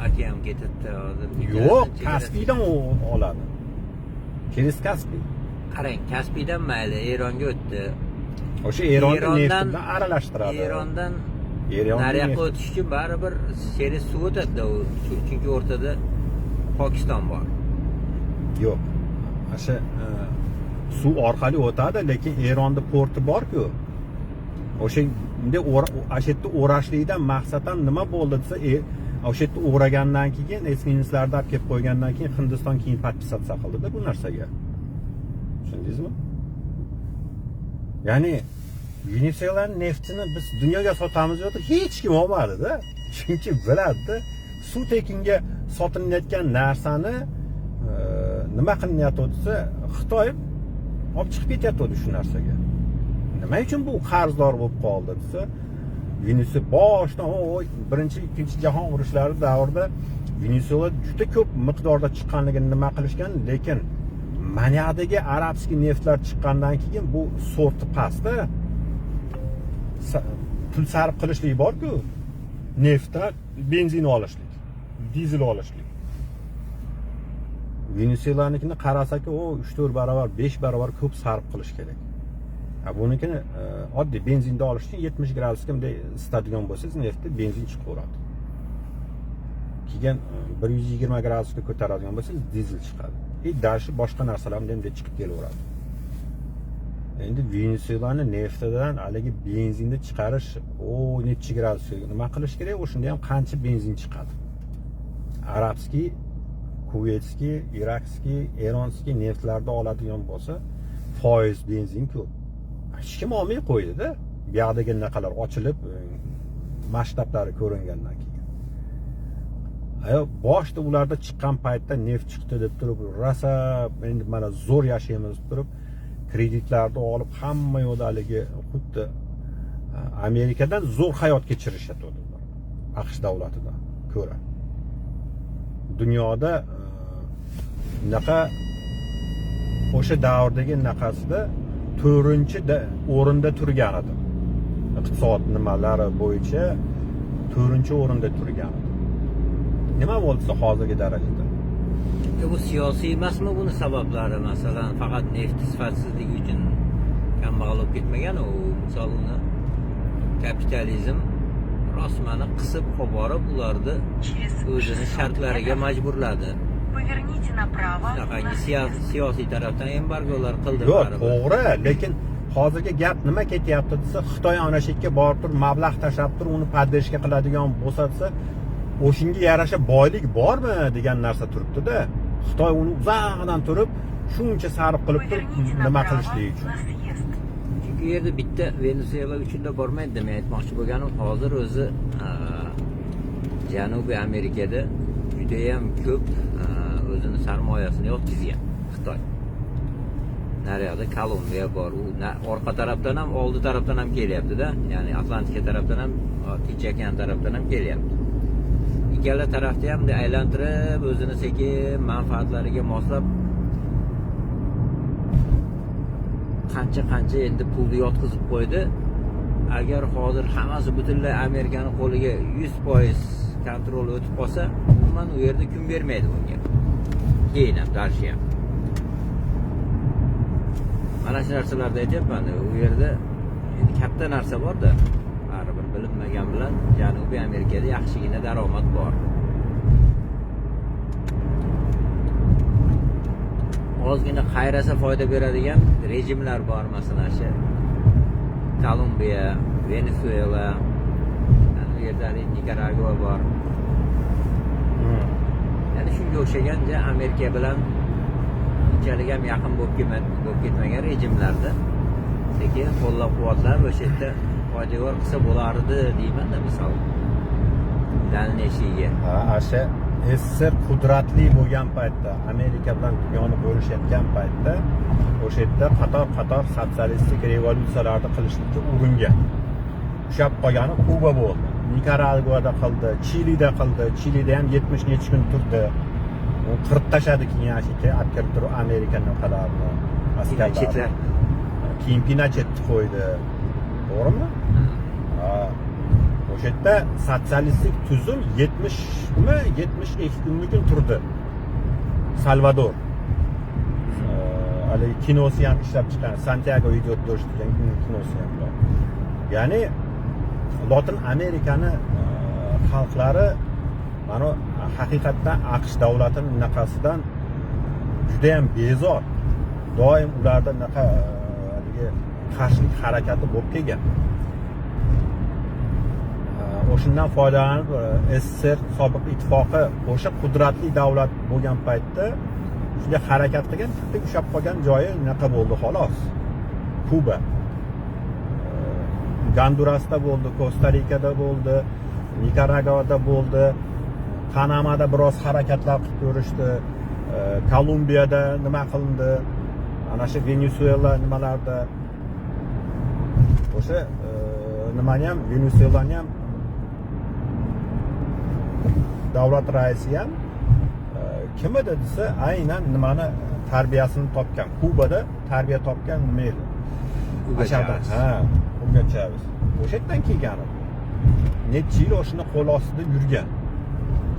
S2: okean ketadi hozir.
S1: Yo'q, Kaspiydan oladi. Через Kaspiy.
S2: Qarang, Kaspiydan mayli, Eronga o'tdi.
S1: O'sha Eronni neft bilan aralashtiradi.
S2: Erondan nariyoqqa o'tish uchun baribir через suv o'tadi u. Chunki o'rtada Pokiston bor.
S1: Yo'q. O'sha suv orqali o'tadi, lekin Eronda porti bor-ku. O'shanda o'sha yerda o'rashlikdan maqsadan nima bo'ldi desa, o'sha yerda o'ragandan keyin esminuslarni olib kelib qo'ygandan keyin Hindiston keyin podpisatsiya qildida bu narsaga. Tushundingizmi? Ya'ni Venesuela neftini biz dunyoga sotamiz yo'q, hech kim olmadi-da. Chunki biladi, suv tekinga sotilayotgan narsani nima qilyapti desa, Xitoy olib chiqib ketyapti shu narsaga. Nima uchun bu qarzdor bo'lib qoldi desa, Venesuela boshdan birinchi, ikkinchi jahon urushlari davrida Venesuela juda ko'p miqdorda chiqqanligini nima qilishgan, lekin Manyadagi arabskiy neftlar chiqqandan keyin bu sorti pastda pul sarf qilishlik bor-ku, neftdan benzin olishlik, dizel olishlik. Venesuelanikini qarasak-ku, 3-4 barobar, 5 barobar ko'p sarf qilish kerak. Bunikini oddiy benzinda olish uchun 70 gradusga bunday isitadigan bo'lsangiz, neftda benzin chiqaveradi. Keyin 120 gradusga ko'taradigan bo'lsangiz, dizel chiqadi. Dashi boshqa narsalar ham endi chiqib kelaveradi. Endi Venesuelani neftidan haligi benzinni chiqarish, necha gradusga nima qilish kerak? O'shunda ham qancha benzin chiqadi? Arabskiy, Kuveytskiy, Irakskiy, Eronskiy neftlarda oladigan bo'lsa, foiz benzin ko'p. Hech kim olmay qo'ydi-da. Bu yoqdagi naqalar ochilib, masshtablari ko'ringandan keyin. Boshda ularda chiqqan paytda neft chiqdi deb turib, rosa endi mana zo'r yashaymiz deb turib, kreditlarni olib hamma yo'lda haligi xuddi Amerikadan zo'r hayot kechirishyapti ular. AQSh davlatidan ko'ra. Dunyoda naqa o'sha davrdagi naqasida 4-o'rinda turgan edi. Iqtisod nimalari bo'yicha 4-o'rinda turgan edi. Nima bo'lsa hozirgi darajada?
S2: Bu siyosiy emasmi buni sabablari? Masalan, faqat neft sifatsizligi uchun kambag'al bo'lib ketmagan u. Misol uni kapitalizm rosmani qisib olib borib, ularni o'zini shartlariga majburladi. Siyosiy tarafdan embargolar qildi.
S1: Yo'q, to'g'ri, lekin hozirgi gap nima ketyapti desa, Xitoy ana shu yerga borib turib, mablag' tashlab turib, uni podдержка qiladigan bo'lsa desa, o'shinga yarasha boylik bormi degan narsa turibdi-da. Xitoy uni uzoqdan turib, shuncha sarf qilib turib, nima qilishligi uchun.
S2: Chunki u yerda bitta Venesuela uchunda bormaydi deb aytmoqchi bo'lganim, hozir o'zi Janubiy Amerikada juda ham ko'p o'zini sarmoyasini yo'tkazgan Xitoy. Naryoqda Kolumbiya bor, u orqa tarafdan ham, oldi tarafdan ham kelyapti-da, ya'ni Atlantika tarafdan ham, Tinch okean tarafdan ham kelyapti. Ikkala tarafda ham aylantirib, o'zini sekin manfaatlariga moslab qancha endi pulni yotqizib qo'ydi. Agar hozir hammasi butunlay Amerikaning qo'liga 100% kontrol o'tib qolsa, umuman u yerda kun bermaydi bunga. Keyin ham darshi ham. Mana shu narsalarda aytyapman, u yerda katta narsa bor-da. Baribir bilinmagan bilan Janubiy Amerikada yaxshigina daromad bor. Ozgina qayrasa foyda beradigan rejimlar bor, masalan, shu Kolumbiya, Venesuela, u yerda Nikaragua bor. Ya'ni shunga o'xshagan Amerika bilan unchalik ham yaqin bo'lib ketmagan rejimlarda sekin qo'llab-quvvatlab o'sha yerda foydagor qilsa bo'lardi deyman-da, misol. Dalneshiga.
S1: Asha SSR qudratli bo'lgan paytda, Amerika bilan dunyoni bo'lishayotgan paytda o'sha yerda qator sotsialistik revolyutsiyalarni qilishlikka uringan. Ushlab qolgani Kuba bo'ldi. Nikaraguada qildi, Chilida qildi. Chilida ham 70 necha kun turdi. U qirib tashladi keyin ashika olib kelib turib Amerika nuqalarini, askarlarni. Keyin Pinochetni qo'ydi. To'g'rimi? O'sha yerda sotsialistik tuzum 72 kunmikin turdi. Salvador. Hali kinosi ham ishlab chiqqan, Santiago idет дождь degan kinosi ham bor. Ya'ni Lotin Amerikani xalqlari mana haqiqatdan AQSh davlatining bunaqasidan juda ham bezor. Doim ularda bunaqa qarshilik harakati bo'lib kelgan. O'shundan foydalanib SSR sobiq ittifoqi o'sha qudratli davlat bo'lgan paytda shunday harakat qilgan, bitta ushlab qolgan joyi bunaqa bo'ldi xolos. Kuba, Gondurasda bo'ldi, Kosta-Rikada bo'ldi, Nikaraguada bo'ldi, Panamada biroz harakatlar qilib ko'rishdi, Kolumbiyada nima qilindi, ana shu Venesuela nimalarda o'sha nimani ham Venesuelani ham davlat raisi ham kim edi desa aynan nimani tarbiyasini topgan, Kubada tarbiya topgan nima edi? Hugo Chavez. O'sha yerdan kelgan. Necha yil o'shini qo'l ostida yurgan.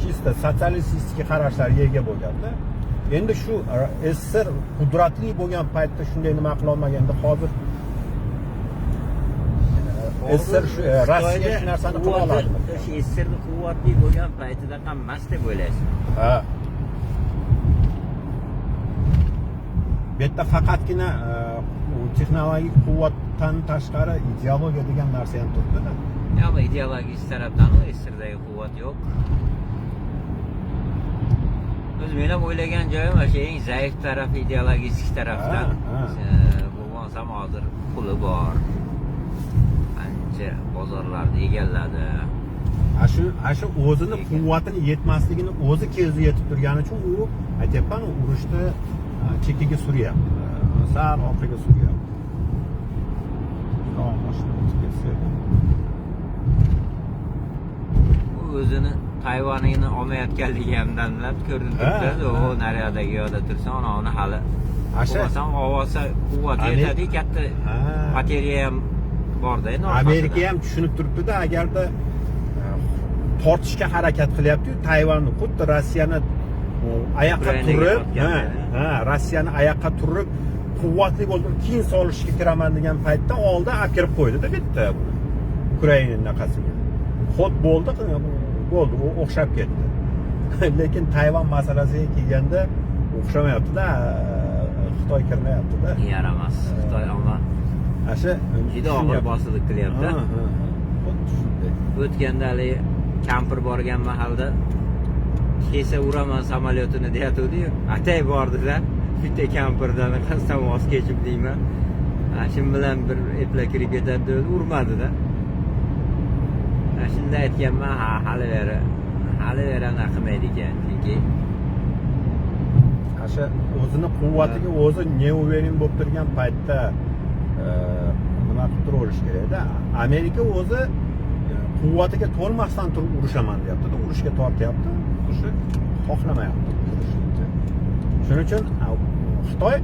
S1: Chista sotsialistik qarashlarga ega bo'lganda, endi shu SSR qudratli bo'lgan paytda shunday nima qila olmaganda hozir SSR shu Rossiya shu narsani qila oladi.
S2: SSR quvvatli bo'lgan paytida ham emas deb o'ylaysiz?
S1: Ha. Bu yerda faqatgina texnologik quvvatdan tashqari ideologiya degan narsa ham turibdi-da.
S2: Yo'q, ideologik tarafdan SSRdagi quvvat yo'q. O'z men ham o'ylagan joyim o'sha eng zaif taraf ideologik tarafdan. Bo'lmasam hozir puli bor. Ancha bozorlarni egalladi.
S1: Shu o'zini quvvatini yetmasligini o'zi kezdi yetib turgani uchun u aytyapman, urushda chekkaga suryapti. Sal orqaga suryapti.
S2: O'zini Tayvanini olmayotganligi ham damlab ko'rinib turibdi. O naryadagi yo'lda tursa, uni hali bo'lmasam ovoza quvvat yetadi, katta bateriya ham borda.
S1: Amerika ham tushunib turibdi-da, agarda tortishga harakat qilyapti, Tayvanni xuddi Rossiyani oyoqqa turib, Rossiyani oyoqqa turib quvvatli bo'lib keyin solishga kiraman degan paytda oldi olib kirib qo'ydi-da bitta Ukrainaning naqasiga. Xod bo'ldi, u o'xshab ketdi. Lekin Tayvan masalasiga kelganda o'xshamayapti-da, Xitoy kirmayapti-da.
S2: Yaramas Xitoy ammo
S1: asha
S2: juda og'ir bosilib qilyapti. O'tganda hali kampir borgan mahalda kesa uraman samolyotini deyatdi-yu. Atay bordi-da, bitta kampirdan qasam voz kechib deyman. Shu bilan bir epla kirib ketadi, urmadi-da. Shunda aytganman, hali vera qilmaydi ekan. Chunki
S1: asha o'zini quvvatiga o'zi neuverin bo'lib turgan paytda nima qilib turaverish kerak-da. Amerika o'zi quvvatiga to'lmasdan turib urushaman deyapti, urushga tortyapti, o'sha xohlamayapti. Shuning uchun Xitoy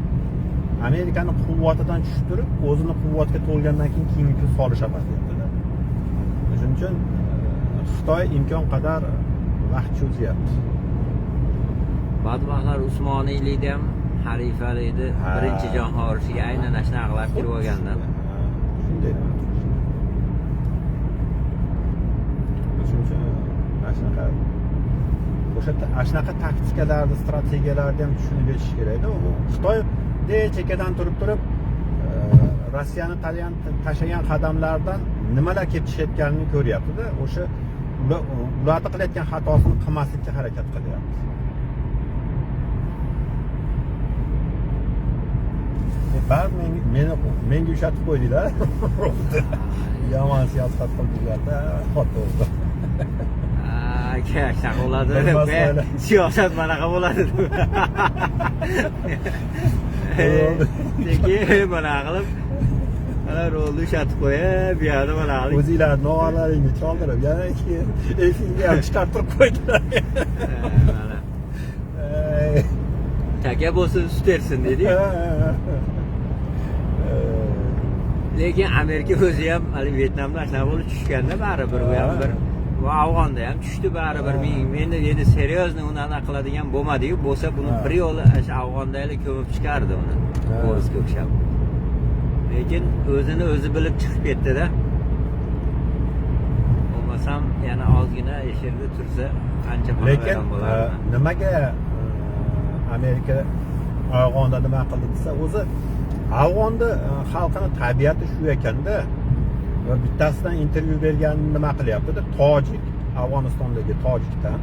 S1: Amerikani quvvatidan tushib turib, o'zini quvvatga to'lgandan keyin solishaman deyapti-da. Shuning uchun Xitoy imkon qadar vaqt cho'zyapti.
S2: Badbaxtlar Usmoniylikda ham xalifalikni birinchi jahon urushiga aynan shunaqa kirib olgandan.
S1: Shunday. Shunaqa taktikalarni, strategiyalarni ham tushunib yetish kerak-da. Xitoy chekkadan turib Rossiyani tashlagan qadamlardan nimalar kelib chiqayotganini ko'ryapti-da. O'sha ularni qilayotgan xatosini qilmaslikka harakat qilyapti. Menga ushatib qo'ydinglar. Yomon siyosat qildinglar-da, xato bo'ldi.
S2: aka shunaqa bo'ladi
S1: Bilmas
S2: deb
S1: mayli.
S2: siyosat manaqa bo'ladi deb lekin bunaqa qilib mana rolni ushatib qo'yib bu yoqda bunaqa qilib
S1: o'zinglar noalaringni choldirib yana keyin efirga ham chiqartirib qo'ydilar.
S2: mana taka bo'lsin sut bersin dedik. Lekin Amerika o'zi ham hali Vyetnamdan shunaqa bo'lib tushganda baribir u ham bir va Afg'onda ham tushdi baribir. Endi seryozni uni anaqa qiladigan bo'lmadi-yu, bo'lsa buni bir yo'li o'sha Afg'ondalik ko'mib chiqardi uni. O'ziga o'xshab. Lekin o'zini o'zi bilib chiqib ketdi-da. Bo'lmasam yana ozgina efirda tursa ancha
S1: Lekin
S2: bo'lardi.
S1: nimaga Amerika Afg'onda nima qildi desa, o'zi Afg'onda xalqini tabiati shu ekanda, va bittasidan intervyu berganini nima qilyapti-da, tojik, Afg'onistondagi tojikdan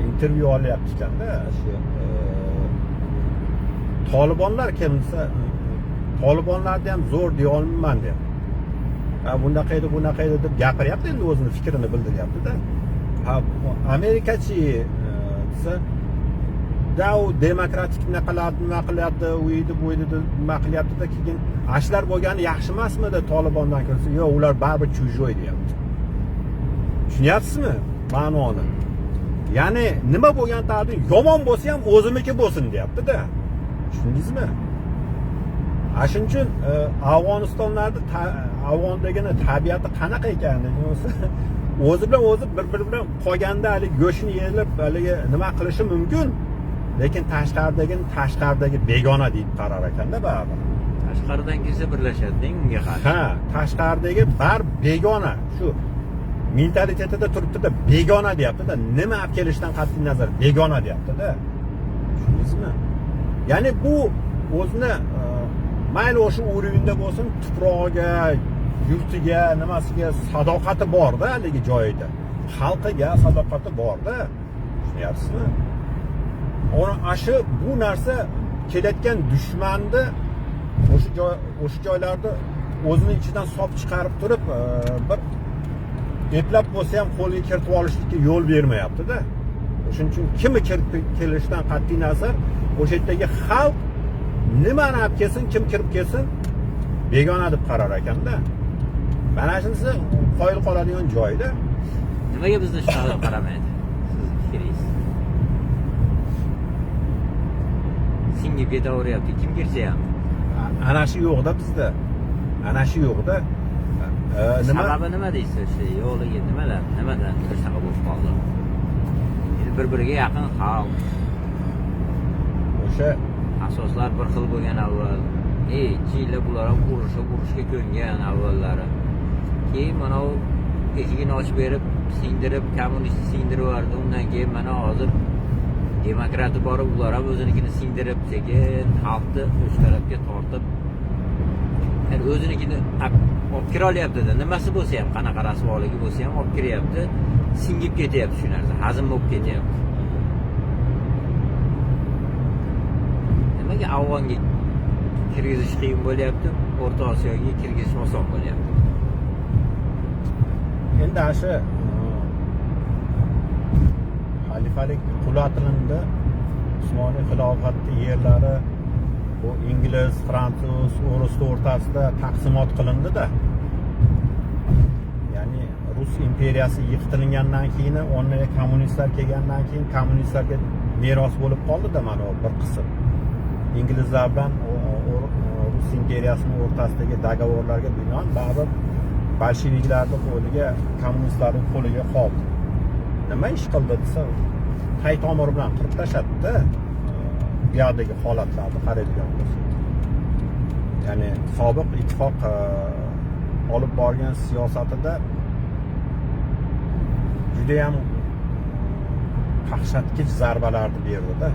S1: intervyu olyapti ekanda, shu Tolibonlar kelsa, Tolibonlarni ham zo'r deya olmayman deb. Bunaqa edi deb gapiryapti, endi o'zini fikrini bildiryapti-da. Amerikachi desa u demokratik nima qilyapti, u edi bu edi nima qilyapti-da, keyin ashlar bo'lgani yaxshi emasmidi Tolibondan kirsa? Yo'q, ular baribir chujoy deyapti. Tushunyapsizmi ma'noni? Ya'ni nima bo'lgan taqdirda yomon bo'lsa ham o'zimniki bo'lsin deyapti-da. Tushundingizmi? Shuning uchun Afg'onistonlarda Afg'ondagini tabiati qanaqa ekanini o'zi bilan o'zi bir-biri bilan qolganda hali go'shtni yeyilib, haligi nima qilishi mumkin. Lekin tashqaridagi begona deb qarar ekanda baribir.
S2: Tashqaridan kelsa birlashadi-deng unga qarshi.
S1: Ha, tashqaridagi bar begona. Shu mentalitetida turibdi-da, begona deyapti-da. Nima olib kelishdan qat'iy nazar begona deyapti-da. Tushundingizmi? Ya'ni bu o'zini mayli o'sha urinda bo'lsin, tuprog'iga, yurtiga, nimasiga sadoqati bor-da, haligi joyida. Xalqiga sadoqati bor-da. Tushunyapsizmi? Aşı bu narsa kelayotgan dushmanni o'sha joylarda o'zini ichidan sop chiqarib turib, bir eplab bo'lsa ham qo'lga kiritib olishlikka yo'l bermayapti-da. Shuning uchun kimi kirib kelishdan qat'iy nazar o'sha yerdagi xalq nimani olib kelsin, kim kirib kelsin begona deb qarar ekanda. Mana shunisi qoyil qoladigan joyda.
S2: Nimaga bizda shunaqa qaramaydi? Siz fikringiz? Singib ketaveryapti, kim kirsa ham.
S1: Ana shu yo'qda bizda. Ana shu yo'qda. Nima?
S2: Sababi nima deysiz? Shu yo'liga nimadan shunaqa bo'lib qoldi? Endi bir-biriga yaqin xalq.
S1: O'sha
S2: asoslar bir xil bo'lgan avval. Chiylar bular ham urushga ko'ngan avvallari. Keyin mana u eshigini ochib berib, singdirib, kommunist singdirib yubordi. Undan keyin mana hozir demokrati borib, ular ham o'zinikini singdirib, sekin xalqni o'sha tarafga tortib, yani o'zinikini olib kira olyapti-da. Nimasi bo'lsa ham, qanaqa rasvoligi bo'lsa ham olib kiryapti, singib ketyapti shu narsa, hazm bo'lib ketyapti. Nimaga Afg'onga kirgizish qiyin bo'lyapti, O'rta Osiyoga kirgizish oson bo'lyapti?
S1: Endi shu xalifalik qulatilindi, Usmoniy xilofatning yerlari bu ingliz, fransuz, o'rus o'rtasida taqsimot qilindi-da. Ya'ni Rus imperiyasi yiqitilgandan keyin, o'rniga kommunistlar kelgandan keyin kommunistlarga meros bo'lib qoldi-da mana bir qism. İngilizlar bilan Rus imperiyasining o'rtasidagi dogovorlarga binoan baribir bolsheviklarning qo'liga, kommunistlarning qo'liga qoldi. Nima ish qildi desa, tay tomir bilan qirib tashladi-da. Bu yerdagi holatlarni qaraydigan bo'lsak. Ya'ni sobiq ittifoq olib borgan siyosatida juda ham qaqshatkich zarbalarni berdi-da.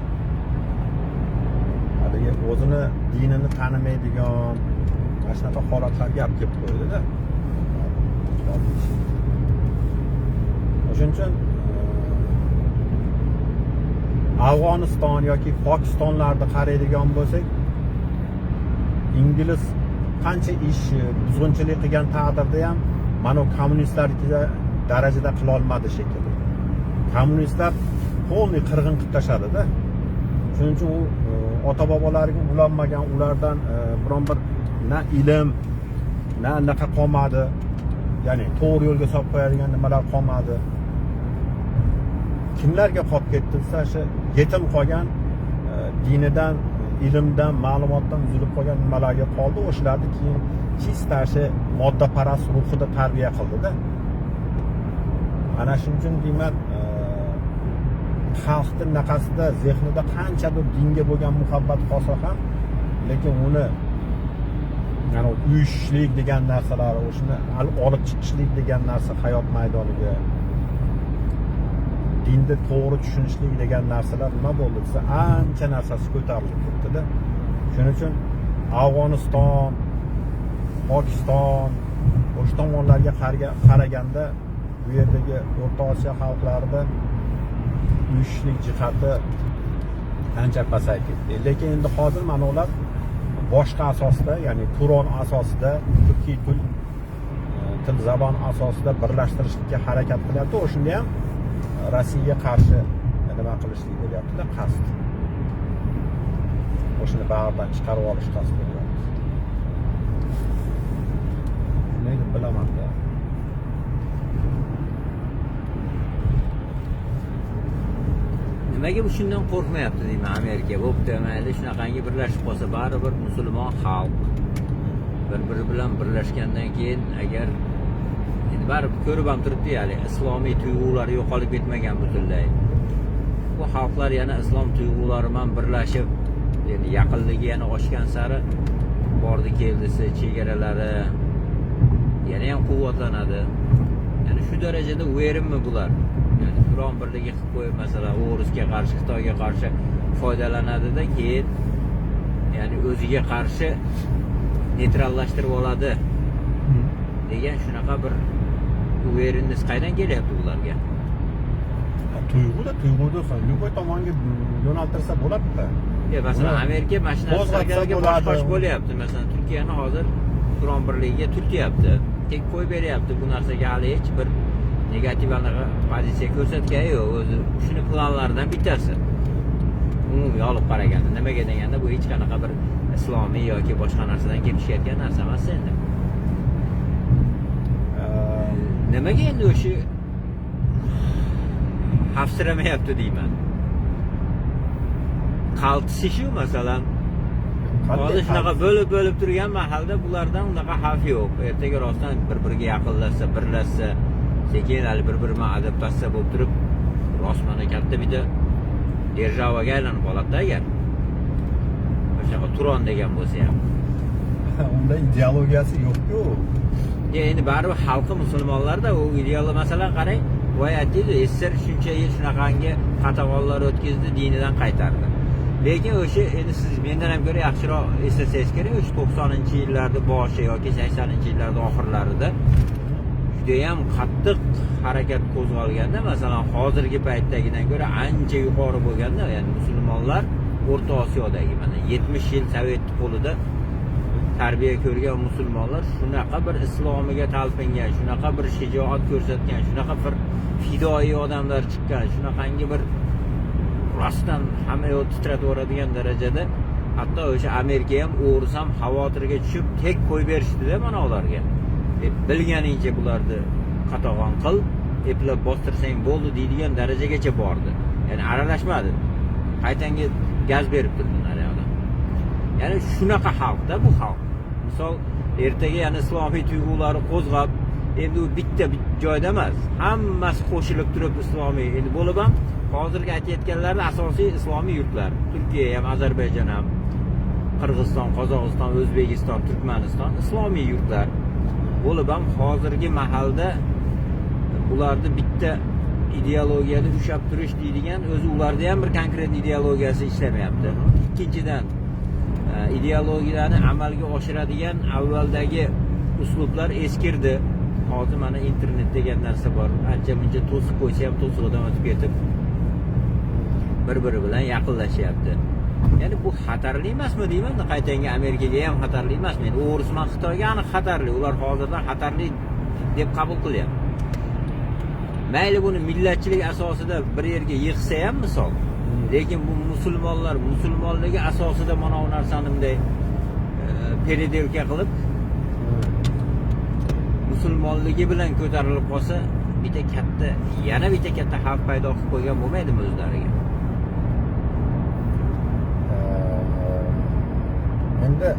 S1: Haligi o'zini dinini tanimaydigan mana shunaqa holatlarga olib kelib qo'ydi-da. O'shuning uchun Afg'oniston yoki Pokistonlarni qaraydigan bo'lsak, ingliz qancha ish buzg'unchilik qilgan taqdirda ham mana kommunistlarga darajada qila olmadi shekilli. kommunistlar polniy qirg'in qilib tashladi-da. Shuning uchun u ota bobolariga ulanmagan, ulardan biron bir na ilm, na anaqa qolmadi. Ya'ni to'g'ri yo'lga solib qo'yadigan nimalar qolmadi. Kimlarga qolib ketdi desa, o'sha yetim qolgan, dinidan, ilmdan, ma'lumotdan uzilib qolgan nimalarga qoldi. O'shalarni keyin chista o'sha moddaparast ruhida tarbiya qildi-da. Ana shuning uchun deyman, xalqning naqasida, zehnida qanchadir dinga bo'lgan muhabbat qolsa ham, lekin uni yani uyushlik degan narsalar, o'shani olib chiqishlik degan narsa hayot maydoniga, dinni to'g'ri tushunishlik degan narsalar nima bo'ldi desa, ancha narsasi ko'tarilib ketdi-da. Shuning uchun Afg'oniston, Pokiston, o'sha tomonlarga qaraganda bu yerdagi O'rta Osiyo xalqlarida uyushlik jihati ancha pasayib ketdi. Lekin endi hozir mana ular boshqa asosda, ya'ni Turon asosida, turkiy til zabon asosida birlashtirishga harakat qilyapti. O'shunda ham Rossiyaga qarshi nima qilishlik bo'lyapti-da, qasd. O'shani bag'ridan chiqarib olish qasd bo'lyapti. Shunday deb bilaman-da.
S2: Nimaga bu shundan qo'rqmayapti deyman Amerika. Bo'pti, mayli shunaqangi birlashib qolsa, baribir musulmon xalq bir-biri bilan birlashgandan keyin agar endi baribir ko'rib ham turibdi, ya'ni islomiy tuyg'ular yo'qolib ketmagan butunlay. Bu xalqlar yana islom tuyg'ulari bilan birlashib, endi yaqinligi yana oshgan sari bordi keldisi, chegaralari yana ham quvvatlanadi. Ya'ni shu darajada o'yrinmi bular? Yani biron birligi qilib qo'yib, masalan, O'rusga qarshi, Xitoyga qarshi foydalanadi-da, keyin ya'ni o'ziga qarshi neytrallashtirib oladi degan shunaqa bir o'yringiz qaydan kelyapti ularga?
S1: Tuyg'uda любой tomonga yo'naltirsa bo'ladi-da.
S2: Masalan, Amerika mashinasiga bosh bo'lyapti. Masalan, Turkiyani hozir biron birligiga turtyapti. Tek qo'yib beryapti. Bu narsaga hali hech bir negativ anaqa pozitsiya ko'rsatgani yo'q. O'zi shuni planlaridan bittasi. Umumiy olib qaraganda, nimaga deganda bu hech qanaqa bir islomiy yoki boshqa narsadan kelib chiqayotgan narsa emas endi. Nimaga endi o'sha xavfsiramayapti deyman. Qaltisi shu, masalan, hozir shunaqa bo'lib turgan mahalda bulardan unaqa xavf yo'q. Ertaga rostdan bir-biriga yaqinlashsa, birlashsa, sekin hali bir-biriga adaptatsiya bo'lib turib, rostmana katta bitta державаga aylanib qoladi agar. O'shaqa Turon degan bo'lsa ham.
S1: Unda ideologiyasi yo'q-ku.
S2: Endi baribir xalqi musulmonlarda u ideologiya, masalan, qarang, voyatdi, SSR shuncha yil shunaqangi qatag'onlar o'tkazdi, dinidan qaytardi. Lekin o'sha endi siz mendan ham ko'ra yaxshiroq eslasangiz kerak, o'sha 90-yillarda boshi yoki 80-yillarda oxirlarida juda ham qattiq harakat qo'zg'alganda, masalan, hozirgi paytdagidan ko'ra ancha yuqori bo'lganda, ya'ni musulmonlar O'rta Osiyodagi mana 70 yil Sovet qo'lida tarbiya ko'rgan musulmonlar shunaqa bir islomiga talpingan, shunaqa bir shijoat ko'rsatgan, shunaqa bir fidoyi odamlar chiqqan, shunaqangi bir rostdan hamma yo'l titratib yuboradigan darajada, hatto o'sha Amerika ham o'g'risi ham xavotirga tushib tek qo'yib berishdi-da mana ularga. Bilganingcha bularni qatag'on qil, eplab bostirsang bo'ldi deydigan darajagacha bordi. Ya'ni aralashmadi. Qaytanga gaz berib turdi naryoqda. Ya'ni shunaqa xalqda bu xalq. Misol, ertaga yana islomiy tuyg'ulari qo'zg'ab, endi u bitta joyda emas, hammasi qo'shilib turib islomiy. Endi bo'lib ham hozirgi aytayotganlarning asosiy islomiy yurtlar. Turkiya ham, Ozarbayjon ham, Qirg'iziston, Qozog'iston, O'zbekiston, Turkmaniston islomiy yurtlar. Bo'lib ham hozirgi mahalda ularni bitta ideologiyada ushlab turish deydigan, o'zi ularda ham bir konkret ideologiyasi ishlamayapti. Ikkinchidan, ideologiyani amalga oshiradigan avvaldagi uslublar eskirdi. Hozir mana internet degan narsa bor. Ancha-muncha to'sib qo'ysa ham to'sig'idan o'tib ketib bir-biri bilan yaqinlashyapti. Ya'ni bu xatarli emasmi deyman? Qaytanga Amerikaga ham xatarli emasmi? Endi O'risman Xitoyga aniq xatarli. Ular hozirdan xatarli deb qabul qilyapti. mayli buni millatchilik asosida bir yerga yig'sa ham misol, lekin bu musulmonligi asosida mana bu narsani bunday peredelka qilib musulmonligi bilan ko'tarilib qolsa, yana bitta katta xavf paydo qilib qo'ygan bo'lmaydimi o'zlariga?
S1: Endi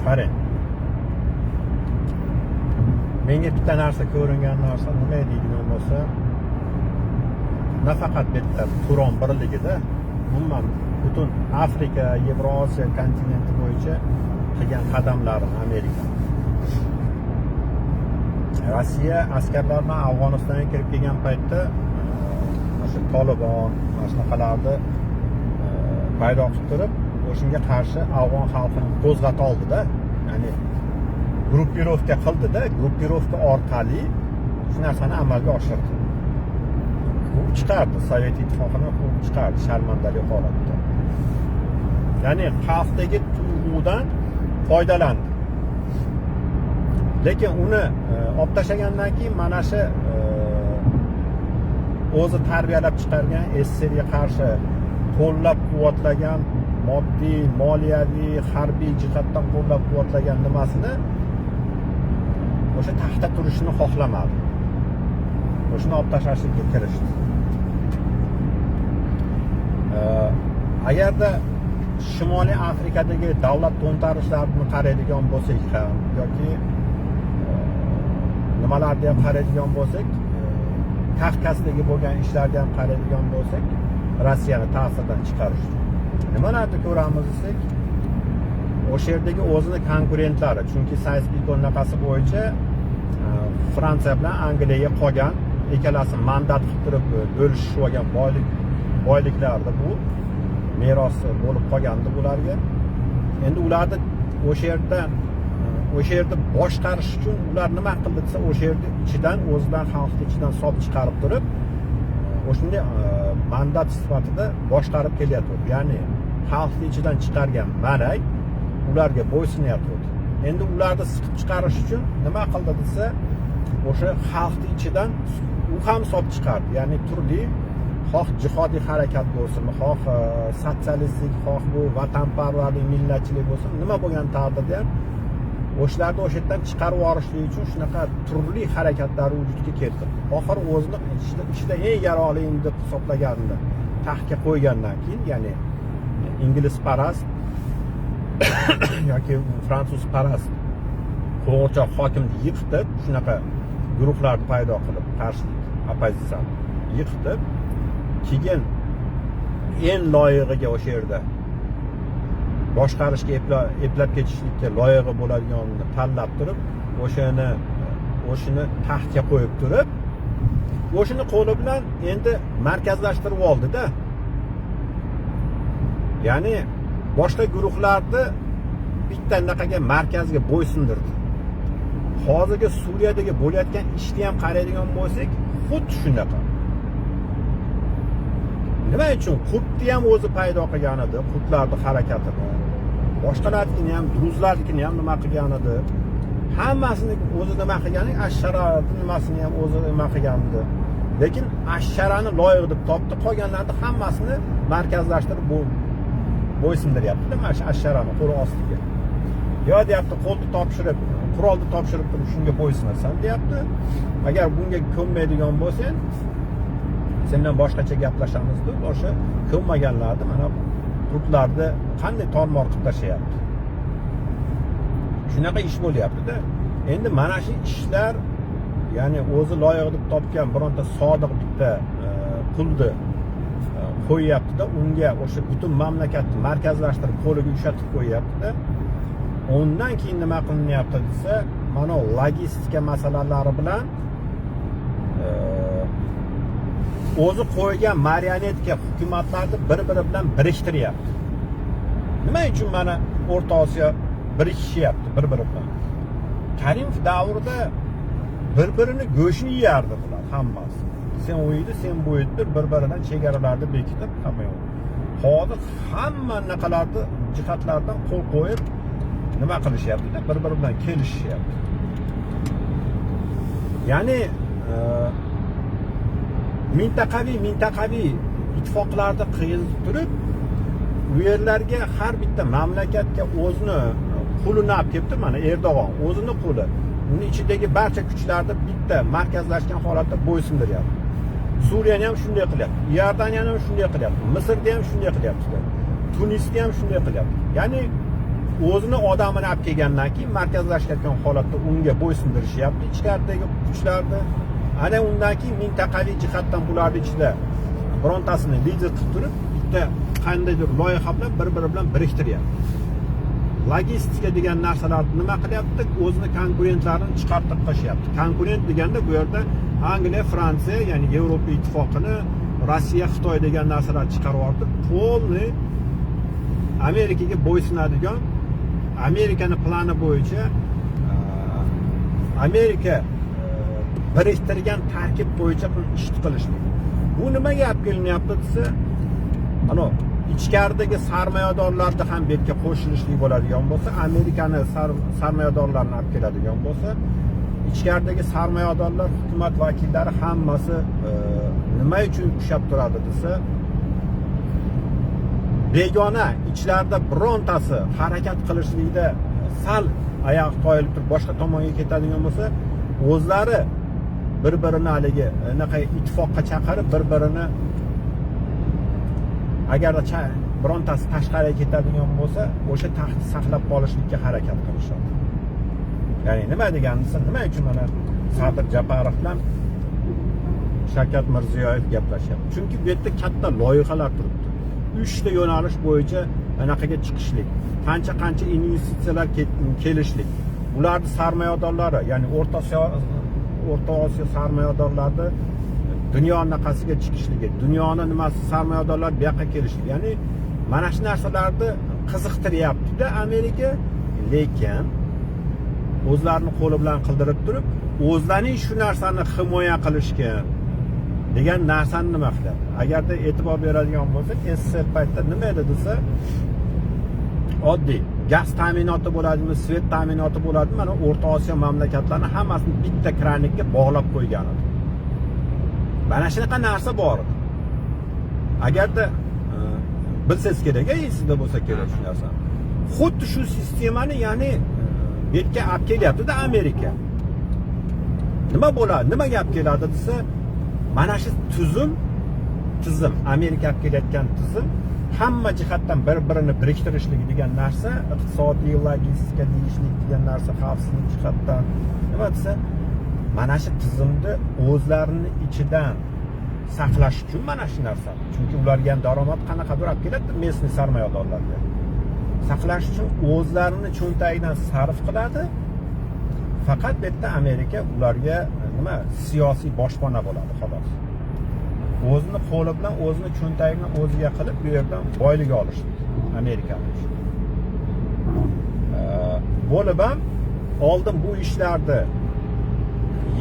S1: qarang, menga bitta narsa ko'ringan narsa nima deydigan bo'lsa, nafaqat bitta Turon birligida, umuman butun Afrika, Yevrosiyo kontinenti bo'yicha qilgan qadamlarini Amerika. Rossiya askarlarini Afg'onistonga kirib kelgan paytda o'sha Tolibon mashlaqalarni paydo qilib turib, o'shunga qarshi afg'on xalqini qo'zg'ata oldi-da, ya'ni gruppirovka qildi-da, gruppirovka orqali shu narsani amalga oshirdi. Bu chiqardi, Sovet ittifoqini quvib chiqardi sharmandali holatda. Ya'ni xalqdagi tuyg'udan foydalandi. Lekin uni olib tashlagandan keyin mana shu o'zi tarbiyalab chiqargan SSRga qarshi qo'llab-quvvatlagan moddiy, moliyaviy, harbiy jihatdan qo'llab-quvvatlagan nimasini o'sha taxtda turishini xohlamadi. O'shani olib tashlashga kirishdi. Agarda Shimoliy Afrikadagi davlat to'ntarishlarini qaraydigan bo'lsak ham yoki nimalarga ham qaraydigan bo'lsak, Kavkazdagi bo'lgan ishlarga ham qaraydigan bo'lsak, Rossiyani ta'sirdan chiqarishdi. Nimalarni ko'ramiz desak, o'sha yerdagi o'zini konkurentlari, chunki seysmik o'rnaqasi bo'yicha Fransiya bilan Angliyaga qolgan, ikkalasi mandat qilib turib bo'lishib olgan boyliklarni bu meros bo'lib qolgandi ularga. Endi ularni o'sha yerda boshqarish uchun ular nima qildi desa, o'sha yerda ichidan o'zidan xalqni ichidan solib chiqarib turib, o'shunday mandat sifatida boshqarib kelyapti. Ya'ni xalqni ichidan chiqargan malak ularga bo'ysunyapti. Endi ularni siqib chiqarish uchun nima qildi desa, o'sha xalqni ichidan u ham solib chiqardi. Ya'ni turli xoh jihodiy harakat bo'lsin, xoh sotsialistik, xoh bu vatanparvarlik, millatchilik bo'lsin, nima bo'lgan taqdirda ham o'shlarni o'sha yerdan chiqarib yuborishlik uchun shunaqa turli harakatlar vujudga keltirdi. Oxir o'zini ichida eng yaroqli deb hisoblaganini taxtga qo'ygandan keyin, ya'ni ingliz parast yoki fransuz parast qo'g'irchoq hokimni yiqitib, shunaqa guruhlarni paydo qilib, qarshilik, opozitsiyani yiqitib, keyin eng loyig'iga o'sha yerda boshqarishga eplab ketishlikka loyiqi bo'ladiganini tanlab turib, o'shani taxtga qo'yib turib, o'shani qo'li bilan endi markazlashtirib oldi-da. Ya'ni boshqa guruhlarni bitta anaqaga markazga bo'ysundirdi. Hozirgi Suriyadagi bo'layotgan ishni ham qaraydigan bo'lsak, xuddi shunaqa. Nima uchun? Qurtni ham o'zi paydo qilgan edi, qurtlarning harakatini. Boshqalarnikini ham, druzlarnikini ham nima qilgan edi. Hammasini o'zi nima qilgani, Ashsharani nimasini ham o'zi nima qilgan edi. Lekin Ashsharani loyiq deb topdi, qolganlarni hammasini markazlashtirib bo'ysundiryapti. Mana shu Ashsharani qo'l ostiga. Yo deyapti, qo'lni topshirib, qurolni topshirib turib shunga bo'ysunasan deyapti. Agar bunga ko'nmaydigan bo'lsang, sendan boshqacha gaplashamiz deb o'sha ko'nmaganlarni mana turklarni qanday tormor qilib tashlayapti. Shunaqa ish bo'lyapti-da. Endi mana shu ishlar, ya'ni o'zi loyiq deb topgan bironta sodiq bitta pulni qo'yyapti-da, unga o'sha butun mamlakatni markazlashtirib qo'liga ushatib qo'yyapti-da. Undan keyin nima qilinyapti desa, mana logistika masalalari bilan o'zi qo'ygan marionetka hukumatlarni bir-biri bilan biriktiryapti. Nima uchun mana O'rta Osiyo birikishyapti bir-biri bilan? Karimov davrida bir-birini go'shini yeyardi bular hammasi. Sen o'ydi, sen bu yeddi, bir-biridan chegaralarni bekitib hamma. Hozir hamma naqalarni jihatlardan qo'l qo'yib nima qilishyapti-da, bir-biri bilan kelishyapti. Ya'ni mintaqaviy ittifoqlarni qiyilib turib, u yerlarga har bitta mamlakatga o'zini qo'lini olib kelibdi. Mana Erdo'g'on o'zini qo'li, uni ichidagi barcha kuchlarni bitta markazlashgan holatda bo'ysundiryapti. Suriyani ham shunday qilyapti, Iordaniyani ham shunday qilyapti, Misrni ham shunday qilyapti, Tunisni ham shunday qilyapti. Ya'ni o'zini odamini olib kelgandan keyin markazlashgan holatda unga bo'ysundirishyapti ichkaridagi kuchlarni. Ana undan keyin mintaqaviy jihatdan bularni ichida birontasini lider qilib turib, bitta qandaydir loyiha bilan bir-biri bilan biriktiryapti. Logistika degan narsalarni nima qilyapti? O'zini konkurentlarini chiqarib tashyapti. Konkurent deganda bu yerda Angliya, Fransiya, ya'ni Yevropa ittifoqini, Rossiya, Xitoy degan narsalar chiqaryapti. Polni Amerikaga bo'ysunadigan, Amerikani plani bo'yicha Amerika biriktirgan tarkib bo'yicha ish qilishlik. Bu nimaga olib kelinyapti desa, ana ichkaridagi sarmoyadorlarni ham betga qo'shilishlik bo'ladigan bo'lsa, Amerikani sarmoyadorlarini olib keladigan bo'lsa, ichkaridagi sarmoyadorlar, hukumat vakillari hammasi nima uchun kuchab turadi desa, begona ichlarida birontasi harakat qilishlikda sal oyoq qoyilib turib boshqa tomonga ketadigan bo'lsa, o'zlari bir-birini haligi anaqa ittifoqqa chaqirib, bir-birini agar birontasi tashqariga ketadigan bo'lsa, o'sha taxtni saqlab qolishlikka harakat qilishadi. Ya'ni nima deganimiz, nima uchun mana Sadir Japarov bilan Shavkat Mirziyoyev gaplashyapti? Chunki bu yerda katta loyihalar turibdi. 3 ta yo'nalish bo'yicha anaqaga chiqishlik, qancha investitsiyalar kelishlik. Ularning sarmoyadorlari, ya'ni O'rta Osiyo sarmoyadorlari dunyo anaqasiga chiqishligi, dunyoni nimasi sarmoyadorlar bu yoqqa kelishligi. Ya'ni mana shu narsalarni qiziqtiryapti-da Amerika, lekin o'zlarini qo'li bilan qildirib turib, o'zlarining shu narsani himoya qilishga degan narsani nima qilyapti? Agarda e'tibor beradigan bo'lsak, SSR paytda nima edi desa, oddiy gaz ta'minoti bo'ladimi, svet ta'minoti bo'ladimi, mana O'rta Osiyo mamlakatlarini hammasini bitta kranikka bog'lab qo'ygan edi. Mana shunaqa narsa bor edi. Agarda bilsangiz kerak, esingizda bo'lsa kerak shu narsa. Xuddi shu sistemani, ya'ni betga olib kelyapti-da Amerika. Nima bo'ladi? Nimaga olib keladi desa, mana shu tizim Amerika olib kelayotgan tizim hamma jihatdan bir-birini biriktirishlik degan narsa, iqtisodiy, logistika deyishlik degan narsa, xavfsizlik jihatdan nima desa, mana shu tizimni o'zlarini ichidan saqlash uchun mana shu narsa. Chunki ularga ham daromad qanaqadir olib keladi местный sarmoyadorlarga. Saqlash uchun o'zlarini cho'ntagidan sarf qiladi. Faqat bu yerda Amerika ularga nima siyosiy boshpana bo'ladi, xolos. O'zini qo'li bilan, o'zini cho'ntagidan o'ziga qilib, bu yerdan boylik olish Amerikalik. Bo'lib ham oldin bu ishlarni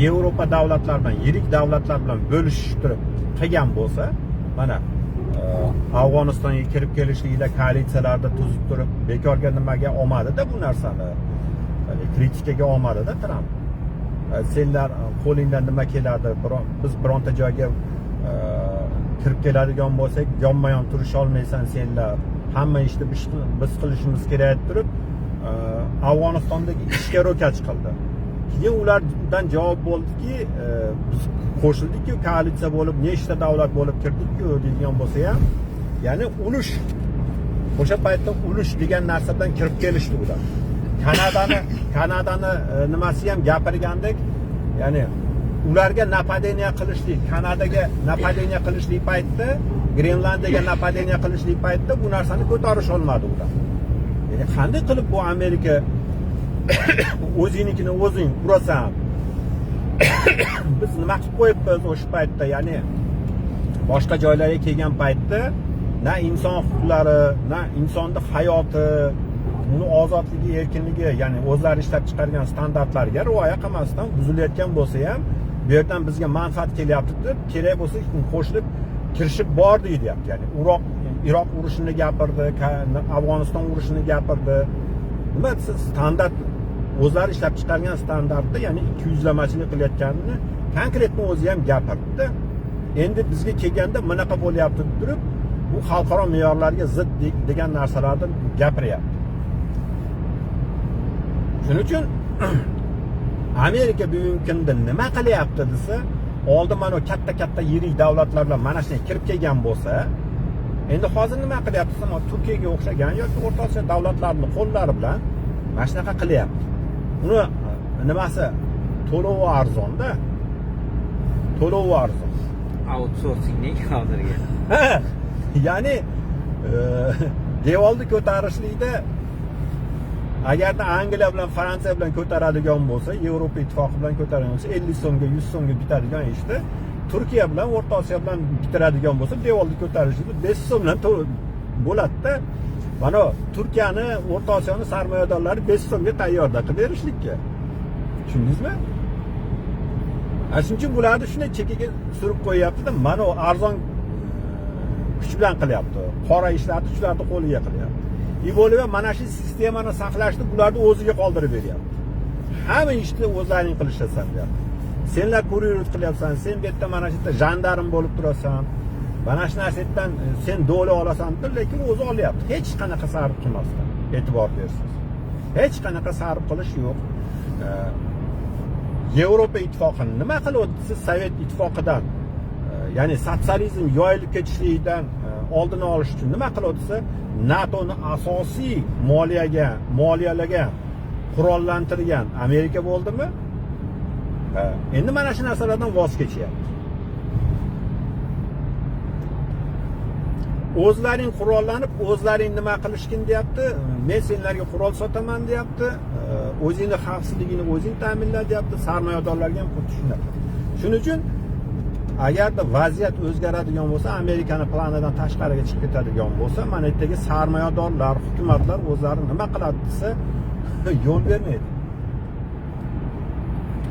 S1: Yevropa davlatlari bilan, yirik davlatlar bilan bo'lishtirib qilgan bo'lsa, mana Afg'onistonga kirib kelishlikda koalitsiyalarda tuzib turib, bekorga nimaga olmadi-da bu narsani. Kritikaga olmadi-da Tramp. Senlar qo'lingdan nima keladi? Biz bironta joyga kirib keladigan bo'lsak, yonma-yon turisha olmaysan senlar. Hamma ishni biz qilishimiz kerak deb turib, Afg'onistondagi ishga ro'kach qildi. Keyin ulardan javob bo'ldiki, biz qo'shildik-ku, koalitsiya bo'lib, nechta davlat bo'lib kirdik-ku degan bo'lsa ham, ya'ni ulush. O'sha paytda ulush degan narsa bilan kirib kelishdi ular. Kanadani nimasi ham gapirgandek, ya'ni ularga napadeniya qilishlik, Kanadaga napadeniya qilishlik paytda, Grenlandiyaga napadeniya qilishlik paytda bu narsani ko'tarish olmadi ular. Ya'ni qanday qilib bu Amerika o'zingnikini o'zing urasan. Biz nima qilib qo'yibmiz o'sha paytda, ya'ni boshqa joylarga kelgan paytda na inson huquqlari, na insonning hayoti, uni ozodligi, erkinligi, ya'ni o'zlari ishlab chiqargan standartlarga rioya qilmasdan buzilayotgan bo'lsa ham, bu yerdan bizga manfaat kelyapti deb, kerak bo'lsa qo'shilib kirishib bordi deyapti. Ya'ni Iroq urushini gapirdi, Afg'oniston urushini gapirdi. Nima desa, standart o'zlari ishlab chiqargan standartda, ya'ni 200lamachilik qilayotganini konkretni o'zi ham gapirdi. endi bizga kelganda bunaqa bo'lyapti deb turib, bu xalqaro me'yorlarga zid degan narsalarni gapiryapti. Shuning uchun Amerika bugungi kunda nima qilyapti desa, oldin mana katta yirik davlatlar bilan mana shunday kirib kelgan bo'lsa, endi hozir nima qilyapti desa, Turkiyaga o'xshagan yoki O'rta Osiyo davlatlarining qo'llari bilan mana shunaqa qilyapti. Uni nimasi to'lovi arzonda. To'lovi arzon.
S2: Outsourcingning hozirgi.
S1: Ya'ni devorni ko'tarishlikda agarda Angliya bilan Fransiya bilan ko'taradigan bo'lsa, Yevropa ittifoqi bilan ko'taradigan bo'lsa, 50 so'mga, 100 so'mga bitadigan ishni Turkiya bilan O'rta Osiyo bilan bitiradigan bo'lsa, devorni ko'tarishlikda 5 so'm bilan bo'ladi-da. Mana Turkiyani, O'rta Osiyoni sarmoyadorlari 5 so'mga tayyorda qilib berishlikka. Tushundingizmi? Shuning uchun bularni shunday chekkaga surib qo'yapti-da, mana o arzon kuch bilan qilyapti. Qora ishlarni shularni qo'liga qilyapti. Bo'lib mana shu sistemani saqlashni bularni o'ziga qoldirib beryapti. Hamma ishni o'zlaring qilishasan deyapti. Senlar kuryerlik qilyapsan, sen bu yerda mana shu yerda jandarm bo'lib turasan. Mana shu narsadan sen do'li olasan, lekin o'zi olyapti. Hech qanaqa sarf qilmasdan, e'tibor bersiz. Hech qanaqa sarf qilish yo'q. Yevropa ittifoqini nima qilyapti? Siz Sovet ittifoqidan, ya'ni sotsializm yoyilib ketishligidan oldini olish uchun nima qilyapti? NATOni asosiy moliyalagan, qurollantirgan Amerika bo'ldimi? Endi mana shu narsalardan voz kechyapti. O'zlaring qurollanib, o'zlaring nima qilishkin deyapti? Men senlarga qurol sotaman deyapti. O'zingni xavfsizligini o'zing ta'minla deyapti. Sarmoyadorlarga ham xuddi shunaqa. Shuning uchun agarda vaziyat o'zgaradigan bo'lsa, Amerikani planidan tashqariga chiqib ketadigan bo'lsa, mana bu yerdagi sarmoyadorlar, hukumatlar o'zlari nima qiladi desa, yo'l bermaydi.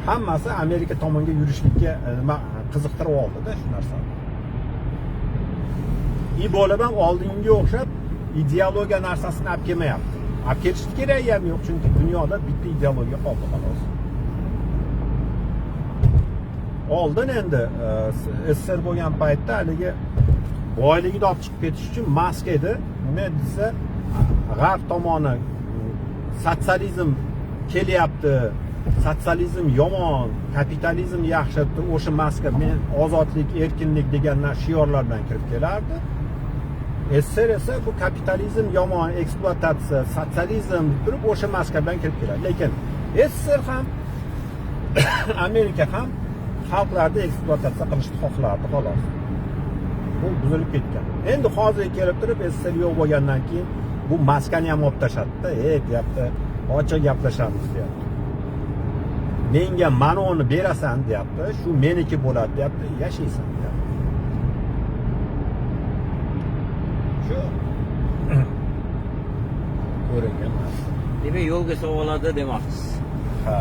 S1: Hammasi Amerika tomonga yurishlikka nima qiziqtirib oldi-da shu narsani. Bo'lib ham oldingiga o'xshab ideologiya narsasini olib kelmayapti. Olib kelish kerak ham yo'q, chunki dunyoda bitta ideologiya qoldi xolos. Oldin endi SSR bo'lgan paytda haligi boyligini olib chiqib ketish uchun maska edi. Nima desa, g'arb tomoni sotsializm kelyapti, sotsializm yomon, kapitalizm yaxshi deb o'sha maska men ozodlik, erkinlik degan shiorlar bilan kirib kelardi. SSR esa bu kapitalizm yomon, ekspluatatsiya, sotsializm deb turib o'sha maska bilan kirib keladi. Lekin SSR ham Amerika ham xalqlarni ekspluatatsiya qilishni xohlardi xolos. Bu buzilib ketgan. Endi hozir kelib turib SSR yo'q bo'lgandan keyin bu maskani ham olib tashladida, deyapti, ochiq gaplashamiz deyapti. Menga mana uni berasan deyapti, shu meniki bo'ladi deyapti, yashaysan deyapti. Shu ko'ringan narsa.
S2: Demak, yo'lga so'g'iladi demoqchisiz.
S1: Ha.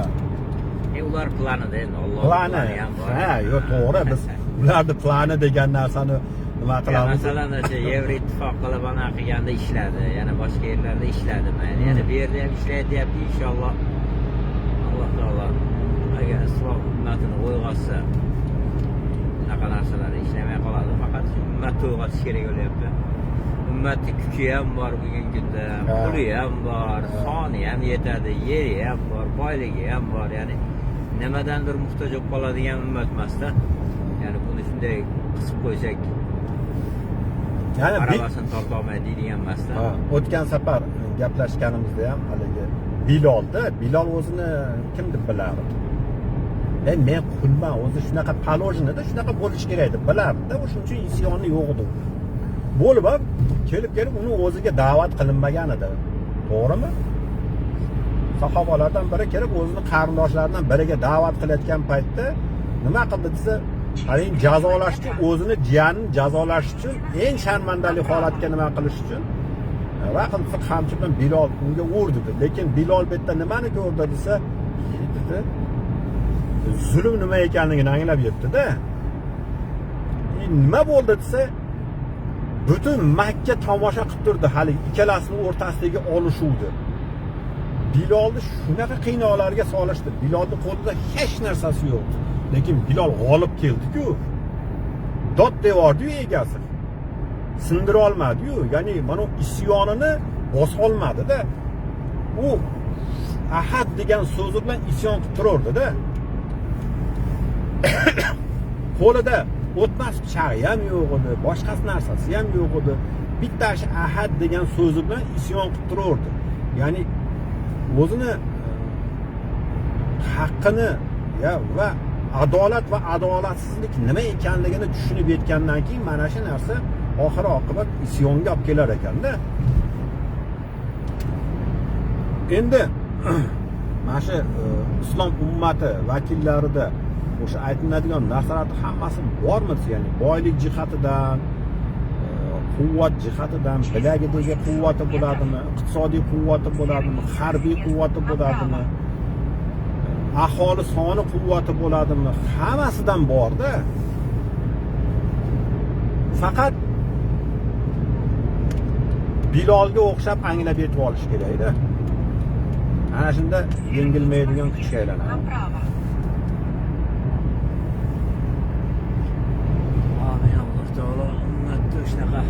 S2: Ular planida endi Alloh
S1: plani ham bor. Ha, yo'q, to'g'ri. Biz ularni plani degan narsani nima qilamiz?
S2: Masalan, o'sha Yevroittifoq qilib ana qilganda ishladi, yana boshqa yerlarda ishladimi? Yana bu yerda ham ishlayapti inshaalloh. Alloh taolo agar islom ummatini qo'yg'atsa, bunaqa narsalar ishlamay qoladi. Faqat ummat to'yg'atish kerak bo'lyapti. Ummatning kuchi ham bor bugungi kunda, puli ham bor, soni ham yetadi, yeri ham bor, boyligi ham bor. Ya'ni nimadandir muhtoj bo'lib qoladigan ummat emasda. Ya'ni buni shunday qisib qo'ysak,
S1: ya'ni
S2: arabasini torta olmaydi deydigan emasda.
S1: O'tgan safar gaplashganimizda ham haligi Bilol o'zini kim deb bilardi? Men qulman, o'zi shunaqa palojnida shunaqa bo'lish kerak deb bilardi-da, o'shuning uchun isyoni yo'q edi. Bo'lib ham kelib uni o'ziga da'vat qilinmagan edi. To'g'rimi? Sahobalardan biri kelib o'zini qarindoshlaridan biriga da'vat qilayotgan paytda nima qildi desa, haling jazolash uchun, o'zini jiyanini jazolash uchun, eng sharmandali holatga nima qilish uchun raqam qamchi bilan Bilol unga urdi. Lekin Bilol bu yerda nimani ko'rdi desa, zulm nima ekanligini anglab yetdi-da. Nima bo'ldi desa, butun Makka tomosha qilib turdi hali ikkalasining o'rtasidagi olishuvdi. Bilolni shunaqa qiynoqlarga solishdi. Bilolning qo'lida hech narsasi yo'q. Lekin Bilol g'olib keldi-ku. dod devordi-yu egasi. Sindira olmadi-yu, ya'ni mana isyonini bosolmadi-da. U ahad degan so'zi bilan isyon qilib turardi-da. Qo'lida o'tmas pichog'i ham yo'q edi, boshqa narsasi ham yo'q edi. Bittasi ahad degan so'zi bilan isyon qilib turardi. Ya'ni o'zini haqqini va adolat va adolatsizlik nima ekanligini tushunib yetgandan keyin mana shu narsa oxiri oqibat isyonga olib kelar ekanda. Endi mana shu islom ummati vakillarida o'sha aytiladigan narsalarning hammasi bormi? Ya'ni boylik jihatidan, quvvat jihatidan, bilagidagi quvvati bo'ladimi, iqtisodiy quvvati bo'ladimi, harbiy quvvati bo'ladimi, aholi soni quvvati bo'ladimi, hammasidan borda. Faqat Bilolga o'xshab anglab yetib olish kerak-da. Ana shunda yengilmaydigan kuchga aylanadi.
S2: Amin Alloh taolo ummatni shunaqa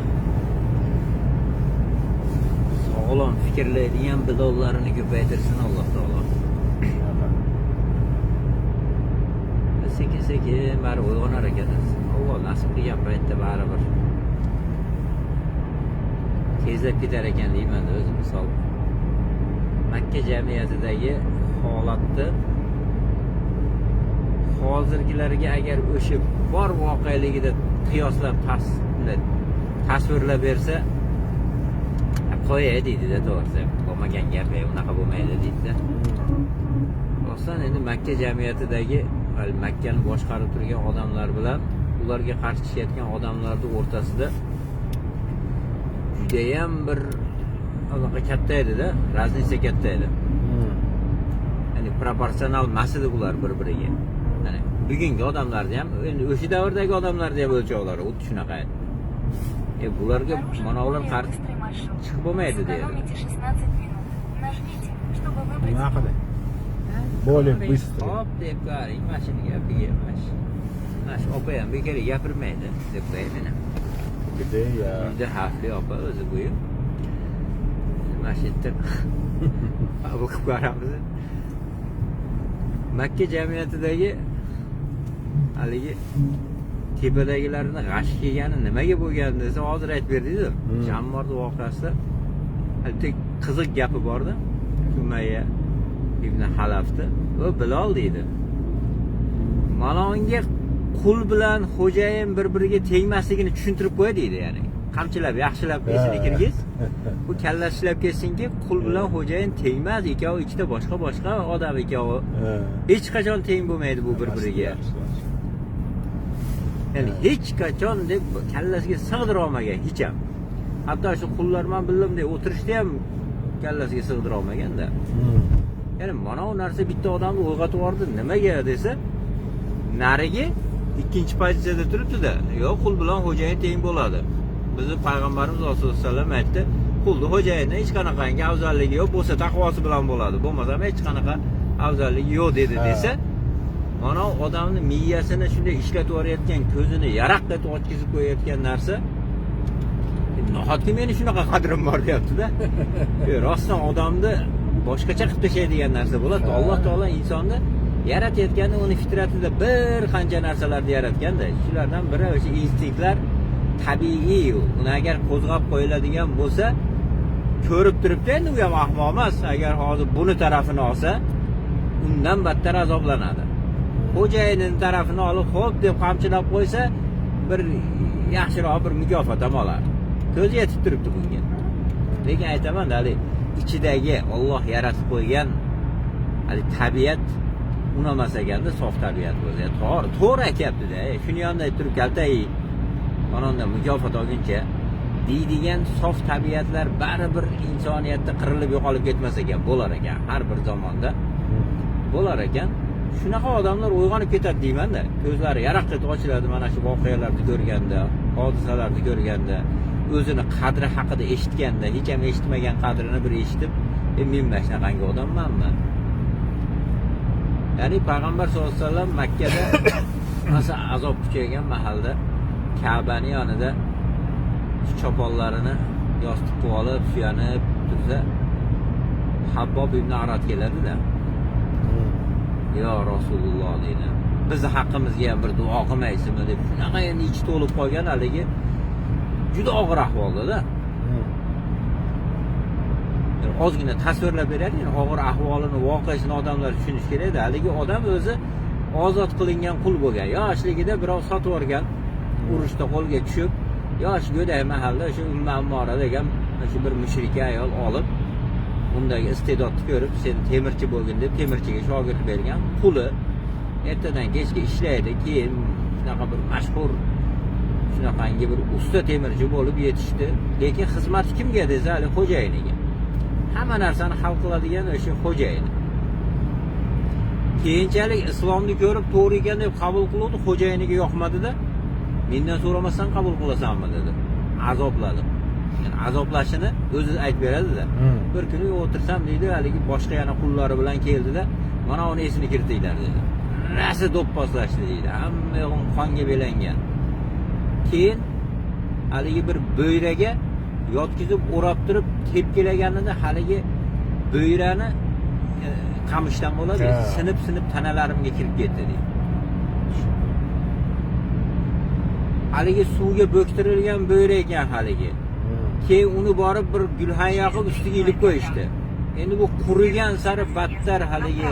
S2: sog'lom fikrlaydigan bidollarini ko'paytirsin Alloh taolo. Sekin bari uyg'onar ekanmiz. Alloh nasib qilgan paytda baribir tezlab ketar ekan deyman o'zim. Misol Makka jamiyatidagi holatni hozirgilariga agar o'sha bor voqeligida qiyoslab tasvirlab bersa qo'yay deydi-da, to'g'risi. Bo'lmagan gap, unaqa bo'lmaydi deydi-da. Aslida endi Makka jamiyatidagi Makkani boshqarib turgan odamlar bilan ularga qarshi chiqayotgan odamlarning o'rtasida judayam bir anaqa katta edi-da, razlika katta edi. Ya'ni proporsional emas edi bular bir-biriga. Ya'ni bugungi odamlarni ham, endi o'sha davrdagi odamlarni ham o'lchovlari xuddi shunaqa edi. Bularga mana ular qarshi chiqib bo'lmaydi deydi.
S1: Nima qildi? Более быстро.
S2: Hop deb qaring, mashina gapiga mash opa ham bekor gapirmaydi deb qo'yaman. Juda xavfli opa o'zi bu. Mashina bu qaramiz. Makka jamiyatidagi haligi tepadagilarni g'ash kelgani nimaga bo'lgan desa hozir aytib berdingiz. Jammorning voqeasida haligi qiziq gapi bordi. Umayya ibn Halafda o Bilol deydi. Malonga qul bilan xo'jayin bir-biriga tegmasligini tushuntirib qo'y deydi, ya'ni. Qamchilab, yaxshilab esini kirgiz. Bu kallashilab ketsinki, qul bilan xo'jayin tegmas, ikkovi ikkita boshqa odam ikkovi. Hech qachon teng bo'lmaydi bu bir-biriga. Ya'ni hech qachon deb kallasiga sig'dira olmagan hech ham. Hatto shu qullar men bildim deb o'tirishda ham kallasiga sig'dira olmagan-da. Ya'ni mana bu narsa bitta odamni uyg'otib yubordi. Nimaga desa, narigi ikkinchi pozitsiyada turibdi-da. Yo'q, qul bilan xo'jayin teng bo'ladi. Bizning payg'ambarimiz sollallohu alayhi vasallam aytdi, qulni xo'jayindan hech qanaqangi afzalligi yo'q, bo'lsa taqvosi bilan bo'ladi. Bo'lmasa hech qanaqa afzalligi yo'q dedi desa, mana odamning miyasini shunday ishlatib yuborayotgan, ko'zini yaraqqa ochkizib qo'yayotgan narsa nahotki meni shunaqa qadrim bor deyapti-da. Rostdan odamni boshqacha qilib tashlaydigan narsa bo'ladi. Alloh taolo insonni yaratayotganda uni fitratida bir qancha narsalarni yaratganda, shulardan biri o'sha instinktlar tabiiy. Uni agar qo'zg'ab qo'yiladigan bo'lsa, ko'rib turibdi, endi u ham ahmoq emas. Agar hozir buni tarafini olsa, undan battar azoblanadi. Xo'jayinining tarafini olib, xo'p deb qamchilab qo'ysa, bir yaxshiroq bir mukofot ham oladi. Ko'zi yetib turibdi bunga. Lekin aytaman, hali ichidagi Alloh yaratib qo'ygan hali tabiat unamas ekanda, sof tabiat bo'lsa, to'g'ri aytibdi-da. Shuni yonda turib kaltay, ononda mukofot olguncha deydigan sof tabiatlar baribir insoniyatda qirilib yo'qolib ketmas ekan, bo'lar ekan, har bir zamonda bo'lar ekan. Shunaqa odamlar uyg'onib ketadi deyman-da. Ko'zlari yaraqqa ochiladi mana shu voqealarni ko'rganda, hodisalarni ko'rganda, o'zini qadri haqida eshitganda, hech ham eshitmagan qadrini bir eshitib, men mana shunaqangi odammanmi? Ya'ni payg'ambar sollallohu alayhi vasallam Makkada azob kuchaygan mahalda Ka'bani yonida choponlarini yostiq qilib olib, suyanib tursa, Habbob ibn Arad keladi-da. Yo Rasululloh deydi. Bizni haqqimizga ham bir duo qilmaysizmi deb shunaqa endi ichi to'lib qolgan haligi juda og'ir ahvolda-da. Ozgina tasvirlab beradi, og'ir ahvolini, voqeasini odamlar tushunish kerak-da. Haligi odam o'zi ozod qilingan qul bo'lgan. Yoshligida birov sotib olgan, urushda qo'lga tushib, yosh go'dak mahalla o'sha Umma Ammora degan o'sha bir mushrika ayol olib, undagi iste'dodni ko'rib, sen temirchi bo'lgin deb temirchiga shogird bergan quli ertadan kechga ishlaydi, keyin shunaqa bir mashhur shunaqangi bir usta temirchi bo'lib yetishdi. Lekin xizmat kimga desa, hali xo'jayiniga. Hamma narsani hal qiladigan o'sha xo'jayin. Keyinchalik islomni ko'rib to'g'ri ekan deb qabul qildi, xo'jayiniga yoqmadi-da. Mendan so'ramasdan qabul qilasanmi dedi. Azobladi. Yani azoblashini o'zi aytib beradi-da. Bir kuni o'tirsam deydi, haligi boshqa yana qullari bilan keldi-da, mana uni esini kiritinglar dedi. Rasi do'pposlashdi deydi. Hamma yo'g'im qonga belangan. Keyin haligi bir bo'yraga yotkizib o'rab turib tepkilaganida haligi bo'yrani qamishdan bo'ladi, sinib tanalarimga kirib ketdi deydi. Haligi suvga bo'ktirilgan bo'yra ekan haligi. Keyin uni borib bir gulxan yoqib ustiga ilib qo'yishdi. Endi bu qurigan sari battar haligi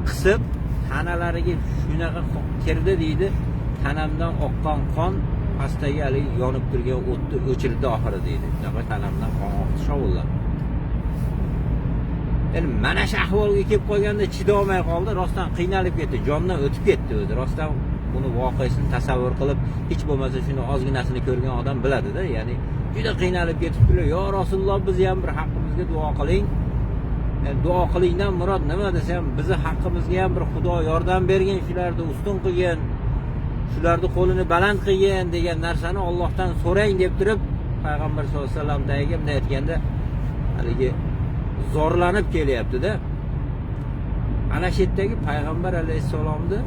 S2: qisib tanalariga shunaqa kirdi deydi. Tanamdan oqqan qon pastdagi haligi yonib turgan o'tni o'chirdi oxiri deydi. Shunaqa tanamdan qon oqdi shovullab. Endi mana shu ahvolga kelib qolganda chidolmay qoldi, rostdan qiynalib ketdi, jondan o'tib ketdi o'zi. Rostdan buni voqeasini tasavvur qilib, hech bo'lmasa shuni ozginasini ko'rgan odam biladi-da, ya'ni juda qiynalib ketibdilar. Yo Rasululloh, bizni ham bir haqqimizga duo qiling. Duo qilingdan murod nima desam, bizni haqqimizga ham bir Xudo yordam bergin, shularni ustun qilgin, shularni qo'lini baland qilgin degan narsani Allohdan so'rang deb turib, payg'ambar sollallohu alayhi vasallam tagiga bunday aytganda haligi zorlanib kelyapti-da. Ana shu yerdagi payg'ambar alayhissalomning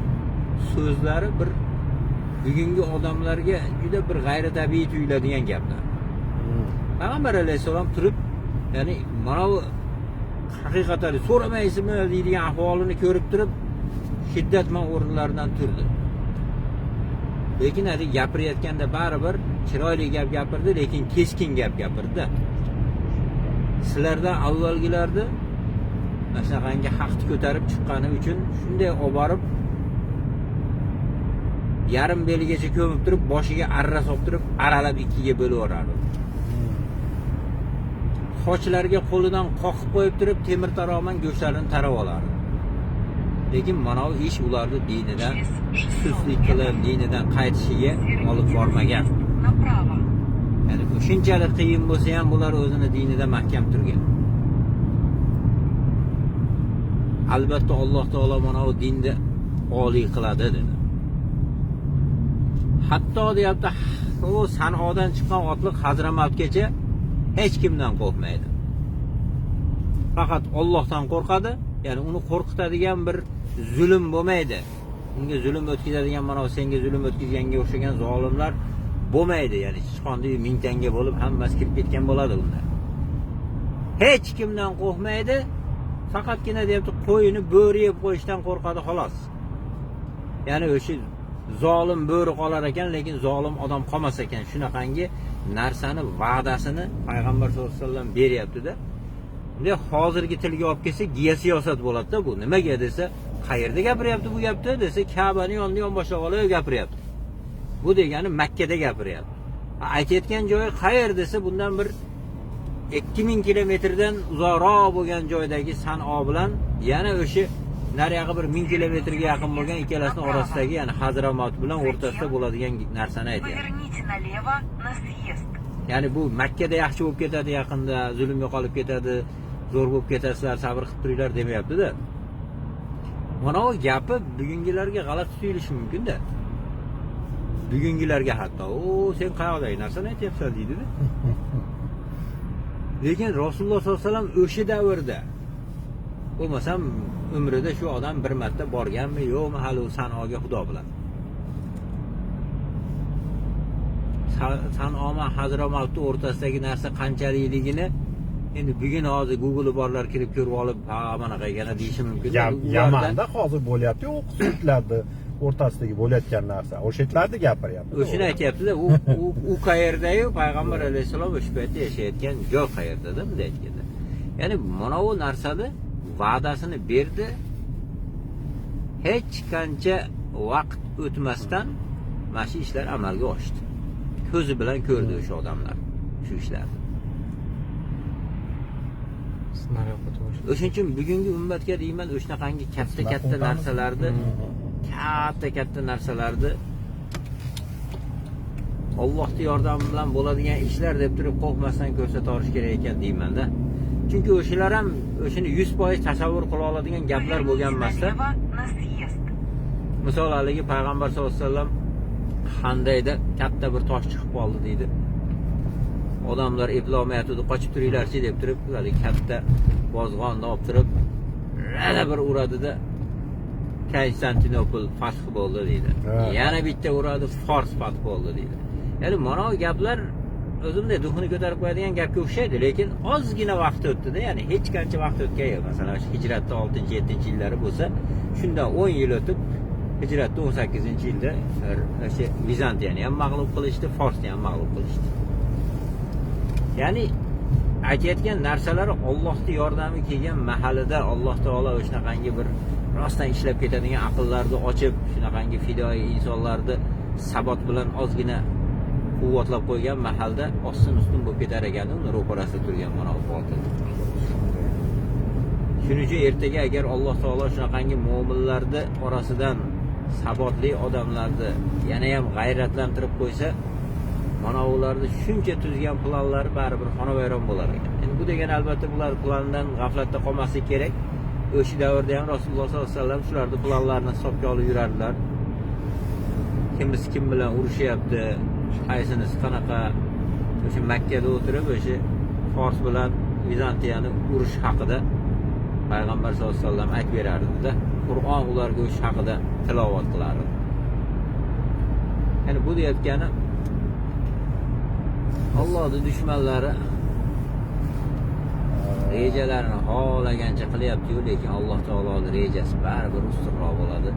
S2: so'zlari bir bugungi odamlarga juda bir g'ayritabiiy tuyuladigan gaplar. Payg'ambar alayhissalom turib, ya'ni mana bu haqiqatni so'ramaysizmi deydigan ahvolini ko'rib turib, shiddatman o'rinlaridan turdi. Lekin hali gapirayotganda baribir chiroyli gap gapirdi, lekin keskin gap gapirdi. Sizlardan avvalgilarni masalanga haqni ko'tarib chiqqani uchun shunday olib borib yarim beligacha ko'mib turib, boshiga arra solib turib, aralab ikkiga bo'lib yuborardi. Xochlarga qo'lidan qoqib qo'yib turib, temir taroqman go'shtlarini tarab olardi. Lekin mana bu ish ularni dinidan suslik qilib, dinidan qaytishiga olib bormagan. Yani bu shunchalik qiyin bo'lsa ham bular o'zini dinida mahkam turgan. Albatta Alloh taolo mana bu dinni oliy qiladi dedi. Hatto deyapti, u Sanodan chiqqan otliq Hazramatgacha hech kimdan qo'rqmaydi. Faqat Allohdan qo'rqadi. Ya'ni uni qo'rqitadigan bir zulm bo'lmaydi. Unga zulm o'tkazadigan, mana senga zulm o'tkazganga o'xshagan zolimlar bo'lmaydi. Ya'ni chiqondiy mingtanga bo'lib hammasi kirib ketgan bo'ladi unda. Hech kimdan qo'rqmaydi. Faqatgina deyapti, qo'yini bo'ri yeb qo'yishdan qo'rqadi xolos. Ya'ni o'sha zolim bo'ri qolar ekan, lekin zolim odam qolmas ekan. Shunaqangi narsani va'dasini payg'ambar sollallohu alayhi vasallam beryapti-da. Bunday hozirgi tilga olib kelsa, geosiyosat bo'ladi-da bu. Nimaga desa, qayerda gapiryapti bu gapni desa, Ka'bani yon boshlab olib gapiryapti. Bu degani Makka da gapiryapti. Aytayotgan joyi qayer desa, bundan bir 2000 kilometrdan uzoqroq bo'lgan joydagi Sano bilan yana o'sha nariyog'i bir 1000 kilometrga yaqin bo'lgan ikkalasining orasidagi, ya'ni Hazramat bilan o'rtasida bo'ladigan narsani aytyapti. Ya'ni bu Makka da yaxshi bo'lib ketadi, yaqinda zulm yo'qolib ketadi, zo'r bo'lib ketasizlar, sabr qilib turinglar demayapti-da. Mana bu gapi bugungilarga g'alati tuyulishi mumkin-da. Bugungilarga hatto, sen qayoqdagi narsani aytyapsan deydi-da. Lekin Rasululloh sollallohu alayhi vasallam o'sha davrda bo'lmasam umrida shu odam bir marta borganmi, yo'qmi hali Sanoga Xudo bilan. Sanoman Hadramaut o'rtasidagi narsa qanchalikligini endi bugun hozir Google borlar kirib ko'rib olib, ha manaqa yana deyishi mumkin.
S1: Yamanda hozir bo'lyapti, u qutblarni o'rtasidagi bo'layotgan narsa. O'sha yerlarni gapiryapti.
S2: O'shini aytyapti-da, u qayerda-yu payg'ambar alayhisalom o'sha paytda yashayotgan joy qayerda-da bunday aytganda. Ya'ni mana bu narsani va'dasini berdi. Hech qancha vaqt o'tmasdan mana shu ishlar amalga oshdi. Ko'zi bilan ko'rdi o'sha odamlar shu ishlarni. O'shuning uchun bugungi ummatga deyman, o'shanaqangi katta narsalarni, katta narsalarni Allohning yordami bilan bo'ladigan ishlar deb turib qo'rqmasdan ko'rsata olish kerak ekan deyman-da. Chunki o'shalar ham o'shini 100% tasavvur qila oladigan gaplar bo'lgan emas-da. Misol haligi payg'ambar sollallohu alayhi vasallam Handayda katta bir tosh chiqib qoldi deydi. Odamlar eplolmayotdi, qochib turinglarchi deb turib, haligi katta bozg'onni olib turib, yana bir uradida Konstantinopol fath bo'ldi deydi. Yana bitta uradi, Fors fath bo'ldi deydi. Ya'ni mana bu gaplar o'zimda duxini ko'tarib qo'yadigan gapga o'xshaydi, lekin ozgina vaqt o'tdi-da, ya'ni hech qancha vaqt o'tgan yo'q. Masalan, hijratda 6-7-yillari bo'lsa, shundan 10 yil o'tib, hijratda 18-yilda o'sha Vizantiyani ham mag'lub qilishdi, Forsni ham mag'lub qilishdi. Ya'ni aytayotgan narsalari Allohning yordami kelgan mahalida Alloh taolo o'shanaqangi bir rostdan ishlab ketadigan aqllarni ochib, shunaqangi fidoi insonlarni sabot bilan ozgina quvvatlab qo'ygan mahalda ostin-ustun bo'lib ketar ekan, uni ro'parasida turgan mana bu botil. Shuning uchun ertaga agar Alloh taolo shunaqangi mo'minlarni orasidan sabotli odamlarni yana ham g'ayratlantirib qo'ysa, mana ularni shuncha tuzgan planlari baribir xonavayron bo'lar ekan. Endi bu degani albatta bular plandan g'aflatda qolmaslik kerak. O'sha davrda ham Rasululloh sollallohu alayhi vasallam shularni planlarini hisobga olib yurardilar. Kimisi kim bilan urushyapti, qaysinisi qanaqa, o'sha Makkada o'tirib o'sha Fors bilan Vizantiyani urush haqida payg'ambar sollallohu alayhi vasallam aytib berardi-da. Qur'on ularga o'sha haqida tilovat qilardi. Ya'ni bu deyotgani Allohning dushmanlari rejalarini xohlagancha qilyapti-yu, lekin Alloh taoloning rejasi baribir ustunroq bo'ladi.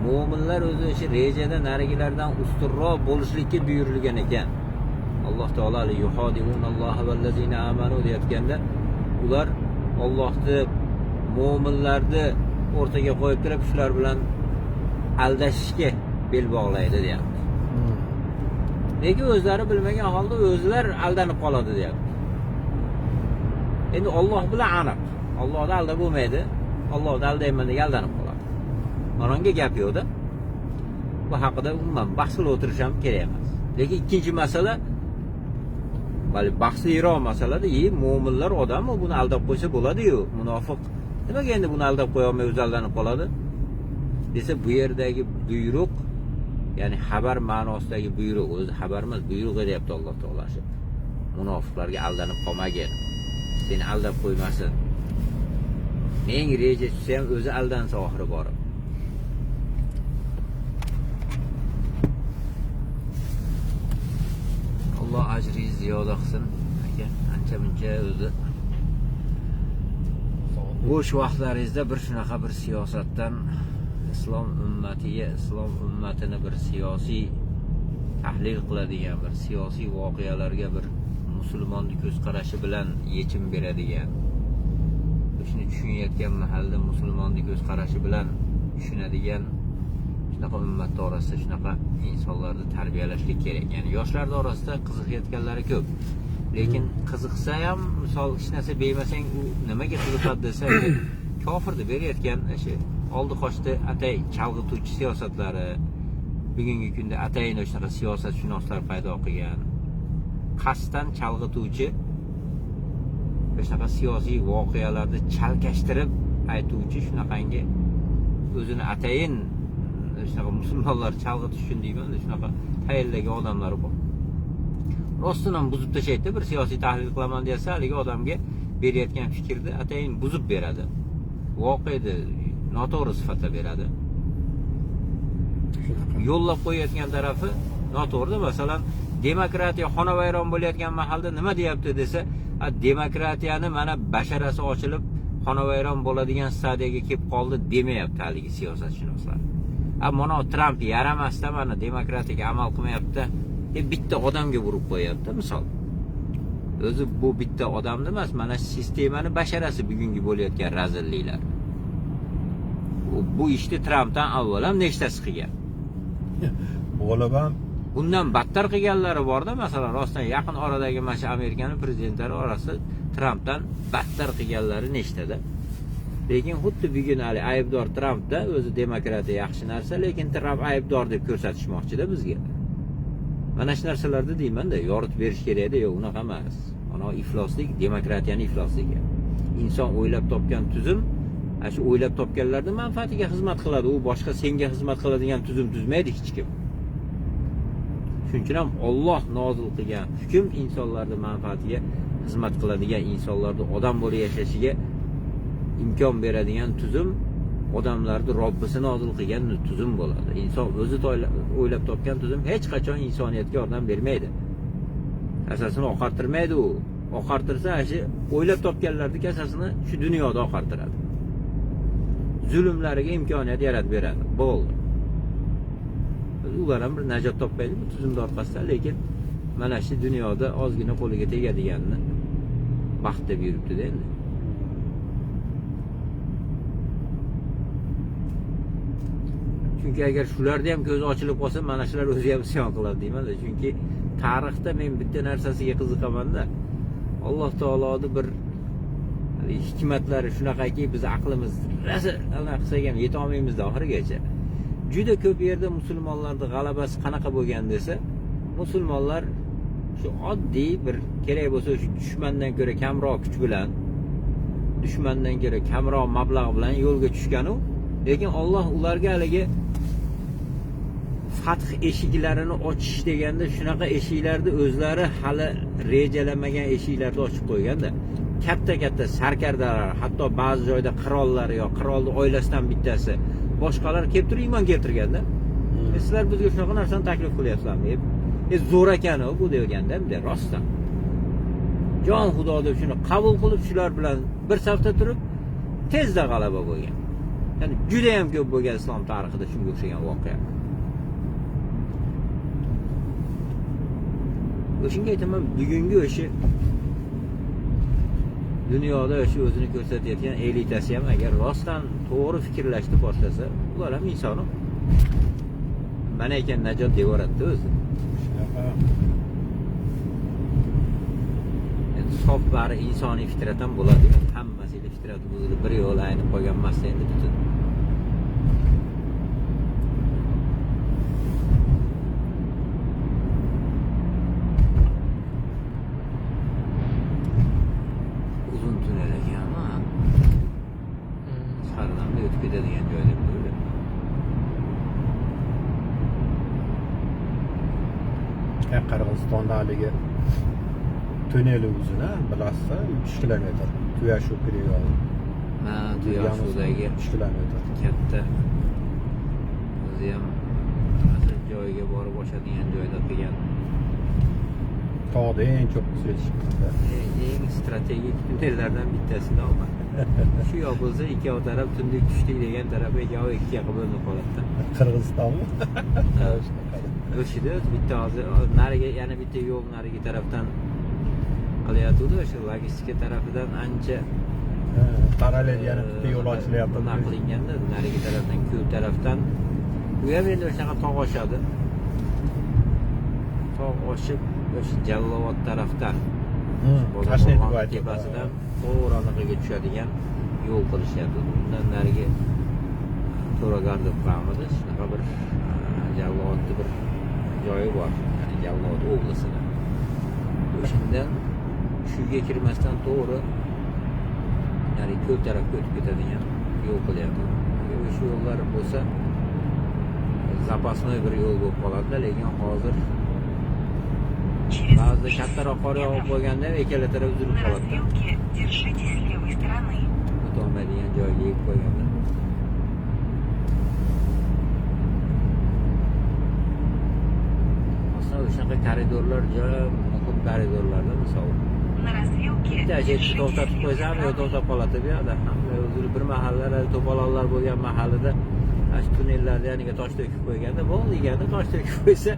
S2: Mo'minlar o'zi o'sha rejada narigilardan ustunroq bo'lishlikka buyurilgan ekan. Alloh taolo yuhodiunalloha vallazina amanu deyotganda, ular Allohni mo'minlarni o'rtaga qo'yib turib, shular bilan aldashishga bel bog'laydi deyapti. Lekin o'zlari bilmagan holda o'zlar aldanib qoladi deyapti. Endi Alloh bilan aniq. Allohni aldab bo'lmaydi. Allohni aldayman deb aldanib qoladi. Manonga gap yo'q-da. Bu haqida umuman bahs qilib o'tirish ham kerak emas. Lekin ikkinchi masala, bali bahsliroq masalada, mo'minlar odam buni aldab qo'ysa bo'ladi-yu, munofiq. Nimaga endi buni aldab qo'ya olmay o'zi aldanib qoladi? Desa, bu yerdagi buyruq, ya'ni xabar ma'nosidagi buyruq, o'zi xabar emas, buyruq deyapti Alloh taolo. Munofiqlarga aldanib qolmagin. Seni aldab qo'ymasin. Meng reja tushsa ham o'zi aldansa oxiri borib. Alloh ajringizni ziyoda qilsin. Aka, ancha-muncha o'zi bo'sh vaqtlaringizda bir shunaqa bir siyosatdan islom ummatiga, islom ummatini bir siyosiy tahlil qiladigan, bir siyosiy voqealarga bir musulmonning ko'z qarashi bilan yechim beradigan, shuni tushunayotgan mahalda musulmonning ko'z qarashi bilan tushunadigan shunaqa ummat orasida shunaqa insonlarni tarbiyalashlik kerak. Ya'ni yoshlar orasida qiziqayotganlari ko'p. Lekin qiziqsa ham, misol hech narsa bermasang, u nimaga qiziqadi desa, kofirni berayotgan o'sha oldi qochdi atay chalg'ituvchi siyosatlari, bugungi kunda atayin o'sha siyosatshunoslar paydo qilgan, qasddan chalg'ituvchi o'sha siyosiy voqealarni chalkashtirib aytuvchi shunaqangi o'zini atayin shunaqa musulmonlar chalg'itish uchun deyman, shunaqa tayinlagan odamlar bor. Rostdan ham buzib tashlaydi, bir siyosiy tahlil qilaman desa, haligi odamga berayotgan fikrni atayin buzib beradi. Voqeani noto'g'ri sifatda beradi. Yo'llab qo'yayotgan tarafi noto'g'ri. Masalan, demokratiya xonavayron bo'layotgan mahalda nima deyapti desa, demokratiyani mana basharasi ochilib xonavayron bo'ladigan stadiyaga kelib qoldi demayapti haligi siyosatshunoslar. Mana Tramp yaramasda mana demokratiyaga amal qilmayapti deb bitta odamga urib qo'yapti misol. O'zi bu bitta odamni emas, mana sistemani basharasi bugungi bo'layotgan razilliklar. Bu ishni Trampdan avval ham nechtasi qilgan.
S1: Bo'lib ham
S2: bundan battar qilganlari borda, masalan, rostdan yaqin oradagi mana shu Amerikaning prezidentlari orasida Trampdan battar qilganlari nechtada. Lekin xuddi bugun hali aybdor Trampda, o'zi demokratiya yaxshi narsa, lekin Tramp aybdor deb ko'rsatishmoqchi-da bizga. Mana shu narsalarda deyman-da, yoritib berish kerak-da, yo'q, unaqa emas. Mana ifloslik, demokratiyaning iflosligi. Inson o'ylab topgan tuzum, shu o'ylab topganlarning manfaatiga xizmat qiladi. U boshqa senga xizmat qiladigan tuzum tuzmaydi hech kim. Shuning uchun ham Alloh nozil qilgan hukm insonlarning manfaatiga xizmat qiladigan, insonlarning odam bo'lib yashashiga imkon beradigan tuzum, odamlarning Robbisi nozil qilgan tuzum bo'ladi. Inson o'zi o'ylab topgan tuzum hech qachon insoniyatga yordam bermaydi. Asosini oqartirmaydi u. Oqartirsa, shu o'ylab topganlarning asosini shu dunyoda oqartiradi. Zulmlariga imkoniyat yaratib beradi. Bo'ldi. Ular ham bir najot topmaydi bu tuzumda orqasidan, lekin mana shu dunyoda ozgina qo'liga tegadiganini baxt deb yuribdi-da endi. Chunki agar shularda ham ko'zi ochilib qolsa, mana shular o'zi ham isyon qiladi deyman-da. Chunki tarixda men bitta narsasiga qiziqaman-da. Alloh taoloning bir hikmatlari shunaqaki, biz aqlimiz rosa anaqa qilsak ham yeta olmaymiz-da oxirigacha. Juda ko'p yerda musulmonlarning g'alabasi qanaqa bo'lgan desa, musulmonlar shu oddiy bir kerak bo'lsa shu dushmandan ko'ra kamroq kuch bilan, dushmandan ko'ra kamroq mablag' bilan yo'lga tushgan-u, lekin Alloh ularga haligi fath eshiklarini ochish deganda shunaqa eshiklarni o'zlari hali rejalamagan eshiklarni ochib qo'yganda, katta-katta sarkardalar, hatto ba'zi joyda qirollar yo qirolning oilasidan bittasi boshqalar kelib turib iymon keltirganda, sizlar bizga shunaqa narsani taklif qilyapsizlarmi? Zo'r ekan bu deganda, bunday rostdan. Jon Xudo deb shuni qabul qilib, shular bilan bir safda turib, tezda g'alaba bo'lgan. Ya'ni juda ham ko'p bo'lgan islom tarixida shunga o'xshagan voqea. O'shunga aytaman, bugungi o'sha dunyoda o'sha o'zini ko'rsatayotgan elitasi ham agar rostdan to'g'ri fikrlashni boshlasa, ular ham insonni mana ekan najot devoradi o'zi. Sof bari insoniy fitrat ham bo'ladi. Hammasiga fitrat buzilib bir yo'l aynib qolgan emas endi butun. Uzun tunnel ekanmi? Sarlanib o'tib ketadigan joylar bo'ldi.
S1: Qirg'izistonda haligi tunneli uzuni bilasiz, 3 kilometr. Tuyashuv yo'li.
S2: Ha, Tuyashuvdagi
S1: 3 kilometr.
S2: Katta. O'zi ham joyiga borib o'xshadigan joyda qilgan.
S1: Tog'da eng ko'p uchrashibdi.
S2: Eng strategik tunnellardan bittasini olgan. Shu yopilsa ikkov taraf tunlik tushdik degan taraf ikkiga bo'linib qoladi.
S1: Qirg'izistonmi?
S2: O'shida bitta hozir nariga yana bitta yo'l narigi tarafdan qilyapti, o'sha logistika tarafidan ancha
S1: parallel yana bitta yo'l ochilyapti.
S2: Nima qilinganda narigi tarafdan, ko'l tarafdan u ham endi o'shaqa tog' oshadi. Tog' oshib o'sha Jallovod tarafdan Toshkent tepasidan to'g'ri tushadigan yo'l qilishyapti. Undan narigi To'ragar deb qo'yamiz. Shunaqa bir Jallovodda bir joyi bor, ya'ni Jallovod oblasida. O'shandan shuga kirmasdan to'g'ri ya'ni ko'l tarafga o'tib ketadigan yo'l qilyapti. O'sha yo'llar bo'lsa zapasnoy bir yo'l bo'lib qoladi, lekin hozir ba'zida kattaroq qor yog'ib qo'yganda ikkala taraf uzilib qoladi. O'tolmaydigan joyga yeb qo'yganda. o'shaqa koridorlar juda muhim koridorlarda misol. Bitta chetda to'xtatib qo'ysam, yo to'xtab qoladi bu yoqda. Hamma o'zini bir mahallalar, to'polonlar bo'lgan mahallada ash tunnellarga yaniga tosh to'kib qo'yganda, bo'ldi deganda tosh to'kib qo'ysa,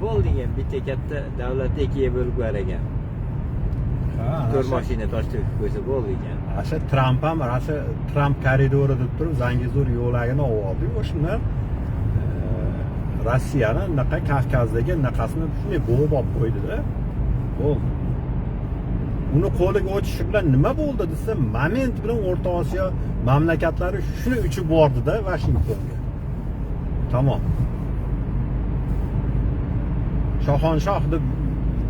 S2: bo'ldi degan bitta katta davlat ikkiga bo'lib qo'yar ekan. To'rt mashina tosh to'kib qo'ysa bo'ldi ekan.
S1: Asha Tramp ham, asha Tramp koridori deb turib, Zangezur yo'lagini oldi. O'shandan Rossiyani naqa Kavkazdagi naqasini shunday bo'g'ib olib qo'ydi-da. Bo'ldi. Uni qo'liga o'tishi bilan nima bo'ldi desa, moment bilan O'rta Osiyo mamlakatlari shuni uchib bordi-da Vashingtonga. Tamom. Shohonshoh deb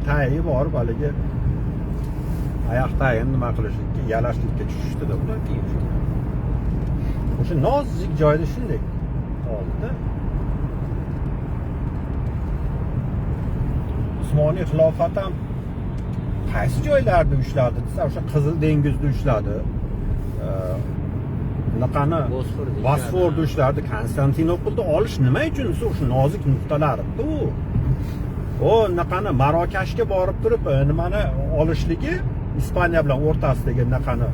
S1: tayi borib haligi oyoq tayin nima qilishlikka, yalashlikka tushishdi-da ular keyin. O'sha nozik joyda shunday qoldi-da. Usmoniy xilofat ham qaysi joylarda ushladi desa, o'sha Qizil dengizda ushladi. Bunaqani Bosforda ushladi, Konstantinopolda olish nima uchun desa, o'sha nozik nuqtalarida u. O naqani Marokashga borib turib, nimani olishligi, Ispaniya bilan o'rtasidagi naqani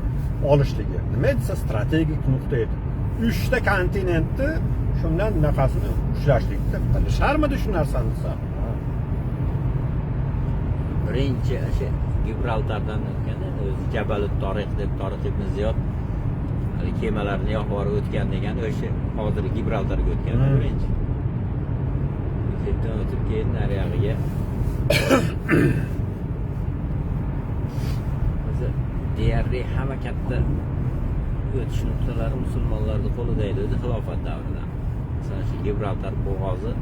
S1: olishligi. Nima desa, strategik nuqta edi. 3 ta kontinentni shundan naqasini ushlashlikda qilisharmidi shu narsani desa.
S2: Birinchi o'sha Gibraltardan o'tganda o'zi Jabalut Tariq deb Tariq ibn Ziyod kemalarni yoqib o'tgan degan o'sha hozir Gibraltarga o'tgan birinchi. O'sha o'tib keyin nariyog'iga o'zi deyarli hamma katta o'tish nuqtalari musulmonlarning qo'lida edi xilofat davrida. Masalan, shu Gibraltar bo'g'ozi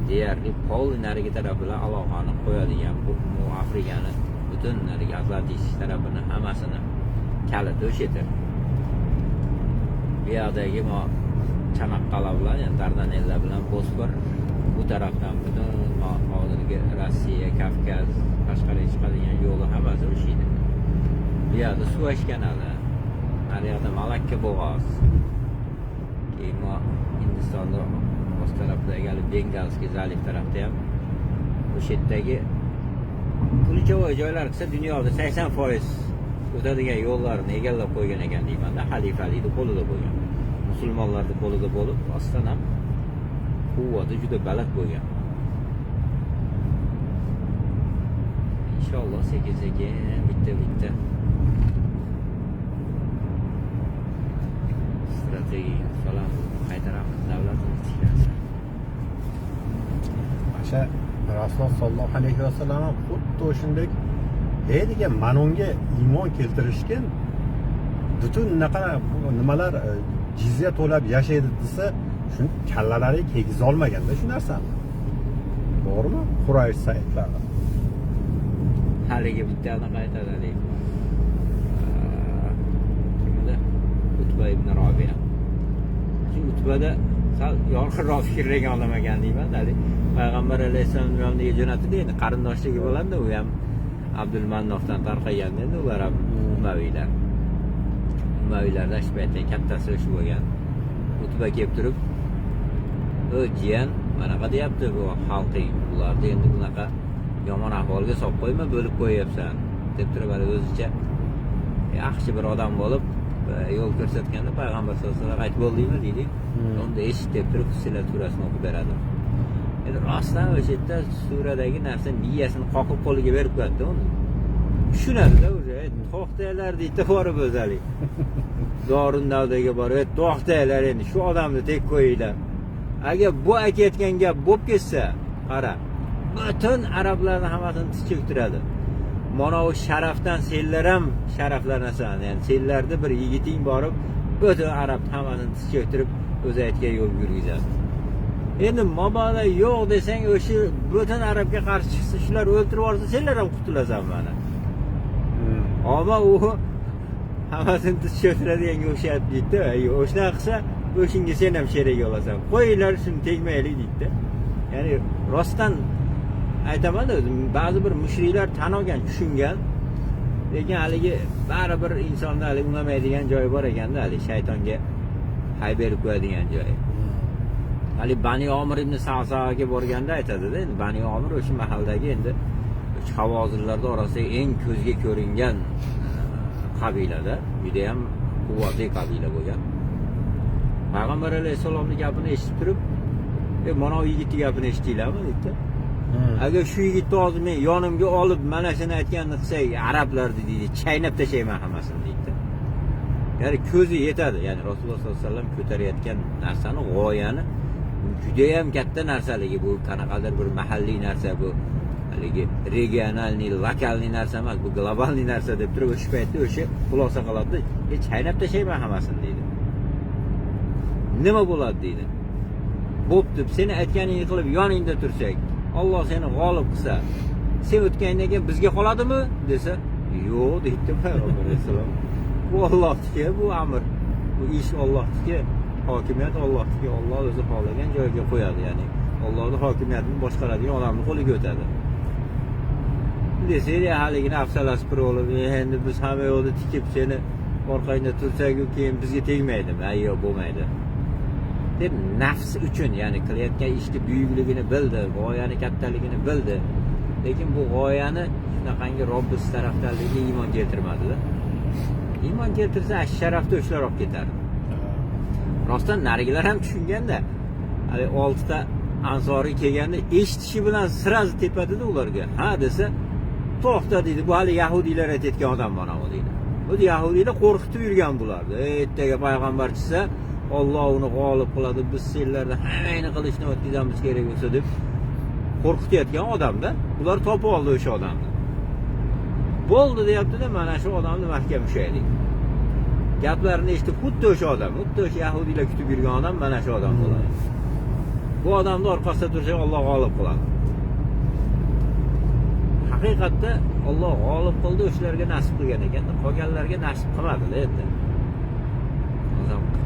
S2: deyarli pol narigi taraf bilan aloqani qo'yadigan bu Afrikani butun narigi Atlantik tarafini hammasini kaliti o'sha edi. Bu yoqdagi Chanaqqala bilan, ya'ni Dardanellar bilan Bosfor, bu tarafdan butun hozirgi Rossiya, Kavkaz, Qashqarga chiqadigan yo'li hammasi o'sha edi. Bu yoqda Suvash kanali, naryoqda Malakka bo'g'ozi. Keyin Hindistonda o'z tarafdagi Bengalskiy zaliv tarafda ham o'sha yerdagi pulchovoy joylar qilsa dunyoda 80% o'tadigan yo'llarni egallab qo'ygan ekan deyman-da, xalifalikni qo'lida bo'lgan. Musulmonlarning qo'lida bo'lib, ostdan ham quvvati juda baland bo'lgan. Inshaalloh sekin-sekin bitta strategik falan qaytaramiz davlatimiz tiklasa.
S1: Asha Rasululloh sollallohu alayhi vasallam ham xuddi o'shunday degan manonga iymon keltirishgan butun nimalar jizya to'lab yashaydi desa, shuni kallalariga tegiza olmaganda shu narsani. To'g'rimi? Quraysh saytlari.
S2: Haligi bittani qaytadi. Kimda? Utba ibn Robiya. Shu Utbada sal yorqinroq fikrlagan odam ekan deyman, Payg'ambar alayhisalom yoniga jo'natdi endi, qarindoshligi bo'ladi, u ham Abdulmannofdan tarqagan endi, ular ham Umaviylar. Umaviylarda shu paytda kattasi o'sha bo'lgan. Utba kelib turib, "O jiyan, manaqa deyapti bu xalqing, ularni endi bunaqa yomon ahvolga solib qo'yma, bo'lib qo'yapsan" deb turib, o'zicha yaxshi bir odam bo'lib yo'l ko'rsatganda Payg'ambar sollallohu alayhi vasallam aytib bo'ldingmi deydi. Unda eshit deb turib Fussilat surasini o'qib beradi. Endi rostdan o'sha yerda suradagi narsa miyasini qoqib qo'liga berib qo'yadi uni. Tushunadi-da o'sha, to'xtanglar deydi borib o'zalik. Dorundavdaga borib, to'xtanglar endi shu odamni tek qo'yinglar. Agar bu aytayotgan gap bo'lib ketsa, qara, butun arablarni hammasini tiz cho'ktiradi. Mana o sharafdan senlar ham sharaflanasan. Ya'ni senlarda bir yigiting borib, butun arab hammasini tiz cho'ktirib o'zi aytgan yo'l yurgizadi. Endi mabodo yo'q desang, o'sha butun arabga qarshi chiqsa, shular o'ltirib yuborsa, senlar ham qutulasan mana. Ammo u hammasini tiz cho'ktiradigan o'xshayapti deydi. O'shana qilsa, o'shinga sen ham sherik olasan. Qo'yinglar shuni tegmaylik deydi. Ya'ni rostdan aytaman o'zim, ba'zi bir mushriklar tan olgan, tushungan, lekin haligi baribir insonda hali unamaydigan joyi bor ekanda, hali shaytonga hay berib qo'yadigan joyi. hali Bani Omir ibn Sa'saga borganda aytadi-da, endi Bani Omir o'sha mahaldagi endi havozirlar orasidagi eng ko'zga ko'ringan qabilada, juda ham quvvatli qabila bo'lgan. Payg'ambar alayhisolamning gapini eshitib turib, mana bu yigitning gapini eshitdinglarmi dedi. Agar shu yigitni hozir men yonimga olib mana shuni aytganini qilsak, arablarni deydi, chaynab tashlayman hammasini deydi. Ya'ni ko'zi yetadi, ya'ni Rasululloh sollallohu alayhi vasallam ko'tarayotgan narsani, g'oyani juda ham katta narsaligi, bu qanaqadir bir mahalliy narsa, bu haligi regionalniy, lokalniy narsa emas, bu globalniy narsa deb turib o'sha paytda o'sha xulosa qiladi, chaynab tashlayman hammasini deydi. Nima bo'ladi deydi. Bo'pti, seni aytganingni qilib yoningda tursak, Alloh seni g'olib qilsa, sen o'tgandan keyin bizga qoladimi desa, yo'q deydi Payg'ambar alayhisalom. Bu Allohniki, bu amr. Bu ish Allohniki, hokimiyat Allohniki. Alloh o'zi xohlagan joyga qo'yadi, ya'ni Allohning hokimiyatini boshqaradigan odamning qo'liga o'tadi. Desa, haligini afsalasi bir olib, endi biz hamma yo'lda tikib seni orqangda tursak-ku, keyin bizga tegmaydimi? Yo'q, bo'lmaydi. Deb nafs uchun, ya'ni qilayotgan ishning buyukligini bildi, g'oyani kattaligini bildi. Lekin bu g'oyani shunaqangi Robbis tarafdorligiga iymon keltirmadi-da. Iymon keltirsa, sharafni o'shlar olib ketardi. Rostdan narigilar ham tushunganda, hali 6 ta ansoriy kelganda eshitishi bilan siraz tepadida ularga. Ha desa, to'xta deydi, bu hali yahudiylar aytayotgan odam mana bu deydi. Bu yahudiylar qo'rqitib yurgan bularni. Ertaga payg'ambar chiqsa, Alloh uni g'olib qiladi, biz senlarda hammani qilishni o'tkazamiz kerak bo'lsa deb qo'rqitayotgan odamda. Ular topib oldi o'sha odamni. Bo'ldi deyapti-da, mana shu odamni mahkam ushlaylik. Gaplarini eshitib, xuddi o'sha odam, xuddi o'sha yahudiylar kutib yurgan odam mana shu odam bo'ladi. Bu odamning orqasida tursa Alloh g'olib qiladi. Haqiqatda Alloh g'olib qildi, o'shalarga nasib qilgan ekan, qolganlarga nasib qilmadi endi.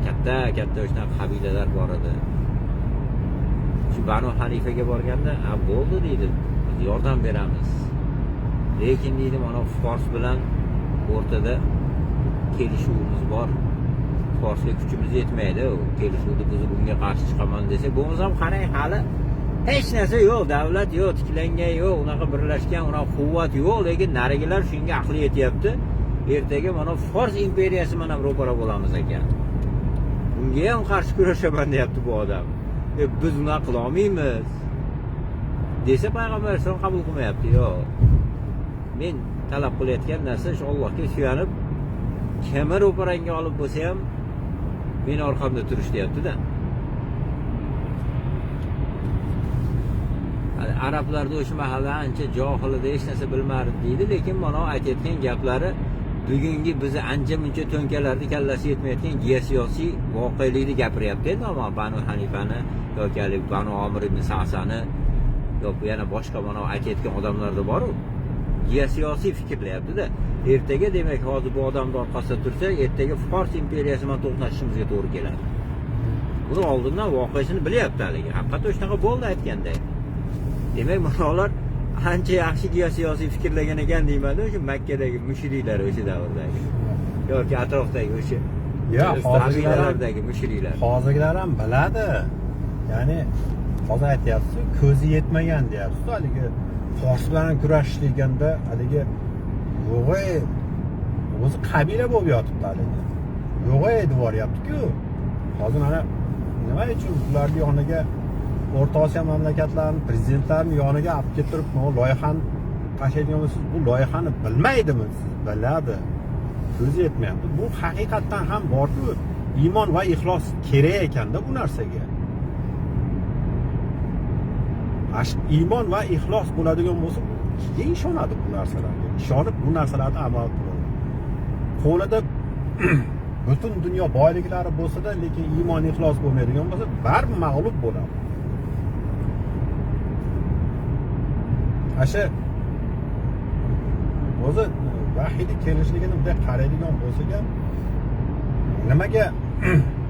S2: Katta o'shanaqa qabilalar bor edi. Shu Banu Hanifaga borganda, bo'ldi deydi, yordam beramiz. Lekin deydi, mana Fors bilan o'rtada kelishuvimiz bor. Forsga kuchimiz yetmaydi, kelishuvni buzib bunga qarshi chiqaman desa, bo'lmasa ham qarang, hali hech narsa yo'q, davlat yo'q, tiklangan yo'q, unaqa birlashgan, unaqa quvvat yo'q, lekin narigilar shunga aqli yetyapti. Ertaga mana Fors imperiyasi bilan ro'para bo'lamiz ekan. Bunga ham qarshi kurashaman deyapti bu odam. Biz uni qila olmaymiz desa, payg'ambar alayhisalom qabul qilmayapti. Yo'q. Men talab qilayotgan narsa shu Allohga suyanib, kimni ro'paranga olib bo'lsa ham meni orqamda turish deyapti-da. Arablarda o'sha mahalla ancha johilida, hech narsa bilmardi deydi, lekin mana aytayotgan gaplari bugungi bizni ancha-muncha to'nkalarni kallasi yetmayotgan geosiyosiy voqelikni gapiryapti endi, ammo Banu Hanifani yoki Banu Omir ibn Sa'sani yoki yana boshqa mana aytayotgan odamlarda bor-ku, geosiyosiy fikrlayapti-da. Ertaga demak, hozir bu odamning orqasida tursa, ertaga Fors imperiyasi bilan to'qnashishimizga to'g'ri keladi. Buni oldindan voqeasini bilyapti haligi. Haqiqatda shunaqa bo'ldi aytganda. Demak, mana ular ancha yaxshi geosiyosiy fikrlagan ekan deyman-da, o'sha Makkadagi mushriklar o'sha davrdagi. Yoki atrofdagi o'sha hozirlardagi mushriklar.
S1: Hozirgilar ham biladi. Ya'ni hozir aytyapsiz, ko'zi yetmagan deyapsiz. Haligi Fors bilan kurashish deganda haligi yo'g'e o'zi qabila bo'lib yotibdi haligi. Yo'g'e deb boryapti-ku. Hozir mana nima uchun ularning yoniga O'rta Osiyo mamlakatlarining prezidentlarini yoniga olib keltirib, bu loyihani tashlaydigan bo'lsangiz, bu loyihani bilmaydimi? Biladi. Ko'zi yetmayapti. Bu haqiqatdan ham bor-ku, iymon va ixlos kerak ekanda bu narsaga. Iymon va ixlos bo'ladigan bo'lsa, keyin ishonadi bu narsalarga. Ishonib bu narsalarni amal qiladi. Qo'lida butun dunyo boyliklari bo'lsa-da, lekin iymon ixlos bo'lmaydigan bo'lsa, baribir mag'lub bo'ladi. Asha o'zi vahiylik kelishligini bunday qaraydigan bo'lsak ham, nimaga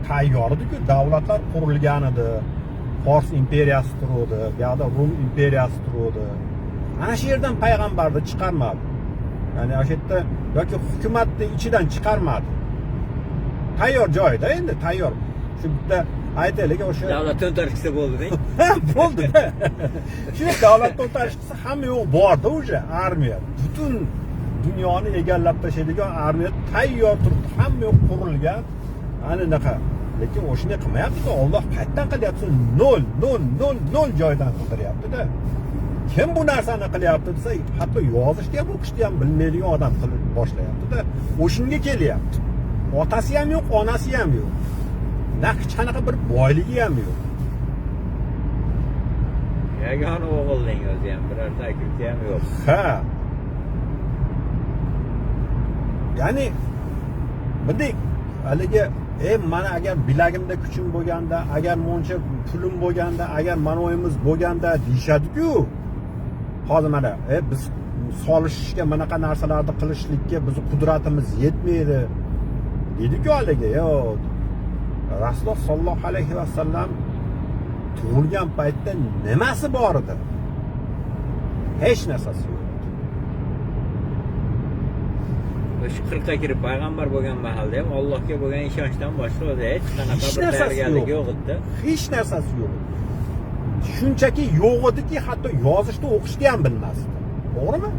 S1: tayyor edi-ku, davlatlar qurilgan edi. Fors imperiyasi turuvdi, bu yoqda Rum imperiyasi turuvdi. Ana shu yerdan payg'ambarni chiqarmadi. Ya'ni o'sha yerda yoki hukumatning ichidan chiqarmadi. Tayyor joyda endi, tayyor. Shu bitta aytaylik o'sha
S2: davlat to'ntarishsa bo'ldi-da.
S1: bo'ldi-da. Shunday davlat to'ntarishsa hamma yo'q borda o'sha armiya. Butun dunyoni egallab tashlaydigan armiya tayyor turibdi. Hamma yo'q qurilgan. Ana naqa. Lekin o'shani qilmayapti. Alloh qayerdan qilyapti? 0 joydan qildiryapti-da. Kim bu narsani qilyapti desa, hatto yozishni ham, o'qishni ham bilmaydigan odam qilib boshlayapti-da. O'shunga kelyapti. Otasi ham yo'q, onasi ham yo'q. Hech qanaqa bir boyligi ham yo'q.
S2: Yagona o'g'ilning o'zi ham birorta aktiviti ham yo'q.
S1: Ha. Ya'ni bunday haligi mana agar bilagimda kuchim bo'lganda, agar moncha pulim bo'lganda, agar manoyimiz bo'lganda deyishadi-ku. Hozir mana biz solishishga manaqa narsalarni qilishlikka bizni qudratimiz yetmaydi. Dedi-ku haligi, yo'q. Rasululloh sollallohu alayhi vasallam tug'ilgan paytda nimasi bor edi? Hech narsasi yo'q.
S2: O'sha 40 ga kirib payg'ambar bo'lgan mahalda ham Allohga bo'lgan ishonchdan boshqa o'zi hech qanaqa bir
S1: narsasi
S2: tayyorgarlik
S1: yo'q
S2: yo'q edi.
S1: Hech narsasi yo'q. Shunchaki yo'q ediki, hatto yozishni, o'qishni ham bilmasdi. To'g'rimi?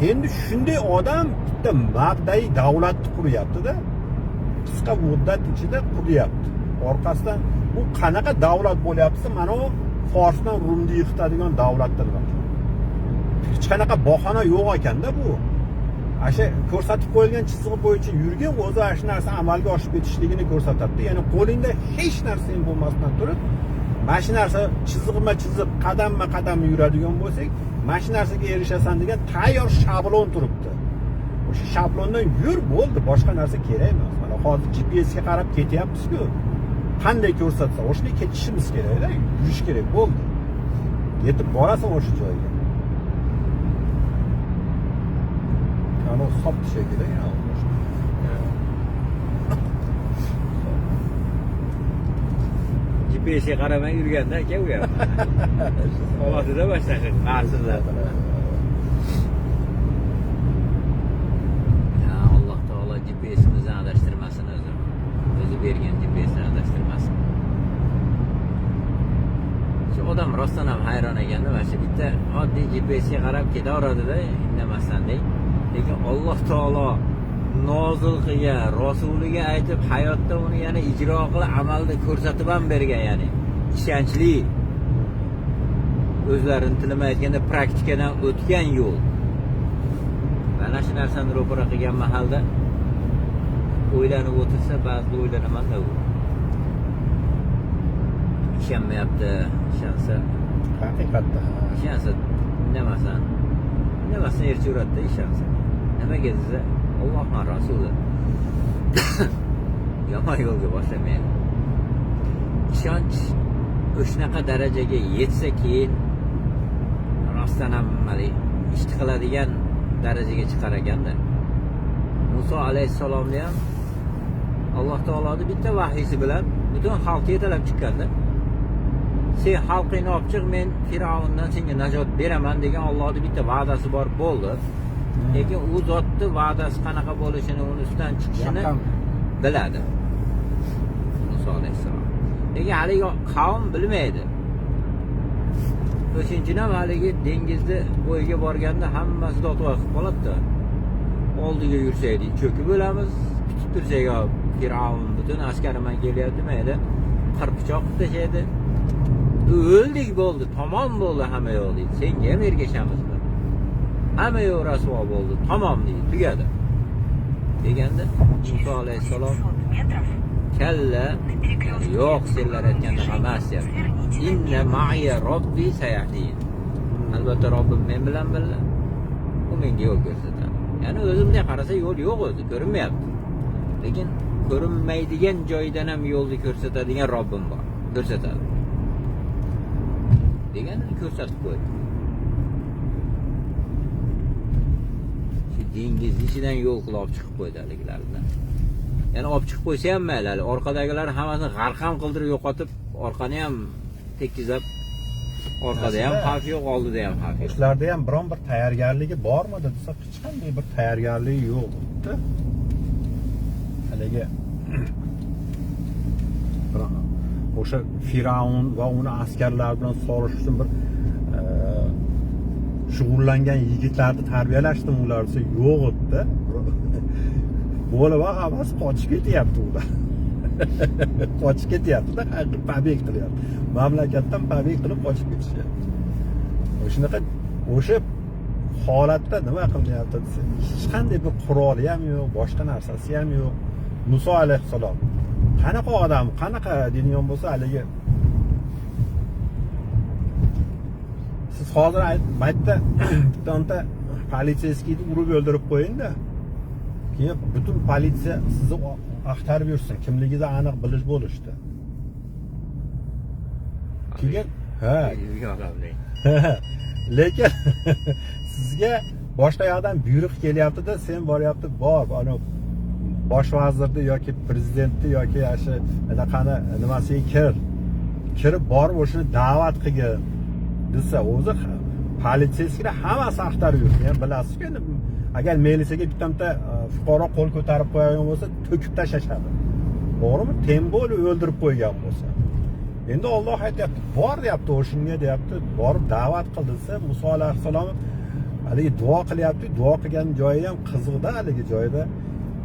S1: Endi shunday odam bitta mabda'iy davlatni quryapti-da. Qisqa muddat ichida quryapti. Orqasidan bu qanaqa davlat bo'lyapti? Mana u Forsdan Rumni yiqitadigan davlatdir. Hech qanaqa bahona yo'q ekanda bu. Asha ko'rsatib qo'yilgan chizig'i bo'yicha yurgan o'zi shu narsa amalga oshib ketishligini ko'rsatadi. Ya'ni qo'lingda hech narsang bo'lmasdan turib, mana shu narsa chizib, qadamma-qadam yuradigan bo'lsak, mana shu narsaga erishasan degan tayyor shablon turibdi. O'sha shablondan yur bo'ldi, boshqa narsa kerak emas. Mana hozir GPSga qarab ketyapmiz-ku. Qanday ko'rsatsa, o'shunday ketishimiz kerak-da, yurish kerak bo'ldi. Yetib borasan o'sha joyga. Ana sop shekilda yana
S2: GPSga qaramay yurganda aka u ham. Ovozidan boshqa qarsizlar. Ya Alloh taolo GPSimizni adashtirmasin o'zi. O'zi bergan GPSni adashtirmasin. Shu odam rostdan ham hayron ekanda, mana shu bitta oddiy GPSga qarab ketaveradi-da, indamasdan deng. Lekin Alloh taolo nozil qilgan, rasuliga aytib hayotda uni yana ijro qilib amalda ko'rsatib ham bergan, ya'ni ishonchli, o'zlarini tilima aytganda praktikadan o'tgan yo'l. Mana shu narsani ro'para qilgan mahalda o'ylanib o'tirsa, ba'zida o'ylanaman-da u. Ishonmayapti, ishonsa
S1: haqiqatda.
S2: Ishonsa indamasdan erchiradida ishonsa. Nimaga desa, Allohning rasuli yomon yo'lga boshlamaydi. Ishonch o'shanaqa darajaga yetsa keyin rostdan ham ish qiladigan darajaga chiqar ekanda. Muso alayhissalomni ham Alloh taoloning bitta vahiysi bilan butun xalqqa yetalab chiqqanda, sen xalqingni olib chiq, men Firavundan senga najot beraman degan Allohning bitta va'dasi bor bo'ldi. Lekin u zotni va'dasi qanaqa bo'lishini, uni ustidan chiqishini biladi Muso alayhissalom. Lekin haligi qavm bilmaydi. O'shanchun ham haligi dengizni bo'yiga borganda hammasi dotvoy qilib qoladi. Oldiga yursaydik cho'kib o'lamiz, tutib tursak ham Firavun butun askariman kelyapti demaydi. Qirpichoq qilib tashlaydi. O'ldik bo'ldi, tamom bo'ldi hamma yo'q deydi. Senga ham ergashamizmi? Hamma yo'q rasvo bo'ldi, tamom deydi, tugadi. Deganda Muso alayhissalom kalla, yo'q senlar aytganda emas deyapti. Inna ma'iya robbi sayahdin. Albatta Robbim men bilan birga. U menga yo'l ko'rsatadi. Ya'ni o'zimga qarasa yo'l yo'q o'zi, ko'rinmayapti. Lekin ko'rinmaydigan joydan ham yo'lni ko'rsatadigan Robbim bor, ko'rsatadi. Deganini ko'rsatib qo'ydi. Shu dengiz ichidan yo'l qilib olib chiqib qo'ydi haligilardan. Ya'ni olib chiqib qo'ysa ham mayli, orqadagilar hammasini g'arq ham qildirib yo'qotib, orqani ham tekizlab, orqada ham xavf yo'q, oldida ham xavf yo'q.
S1: Ishlarda ham biron bir tayyorgarligi bormidi desa, hech qanday bir tayyorgarligi yo'q. Haligi o'sha Firavun va uni askarlari bilan solish uchun bir shug'ullangan yigitlarni tarbiyalashdimi ular desa yo'q edi. Bola va hammasi qochib ketyapti ular. Qochib ketyapti-da, pobeg qilyapti. Mamlakatdan pobeg qilib qochib ketishyapti. O'shanaqa o'sha holatda nima qilyapti desa, hech qanday bir quroli ham yo'q, boshqa narsasi ham yo'q. Muso alayhissalom qanaqa odam, qanaqa deydigan bo'lsa, haligi siz hozir maytda bitta politsiyskiyni urib o'ldirib qo'ying-da. Keyin butun politsiya sizni axtarib yursin, kimligingizni aniq bilish bo'lishdi. Keyin lekin sizga boshqa yoqdan buyruq kelyapti-da, sen boryapti, bor, ana bosh vazirni yoki prezidentni yoki shu anaqani nimasiga kirib borib o'shani da'vat qilgin desa, o'zi politsiyskilar hammasi axtarib yurdi. Yani bilasizki, agar militsiyaga bitta fuqaro qo'l ko'tarib qo'ygan bo'lsa, to'kib tashlashadi. To'g'rimi? Tembol o'ldirib qo'ygan bo'lsa. Endi Alloh aytayapti, bor deyapti, o'shunga deyapti, borib da'vat qil desa, Muso alayhissalom haligi duo qilyapti, duo qilgan joyi ham qiziqda, haligi joyda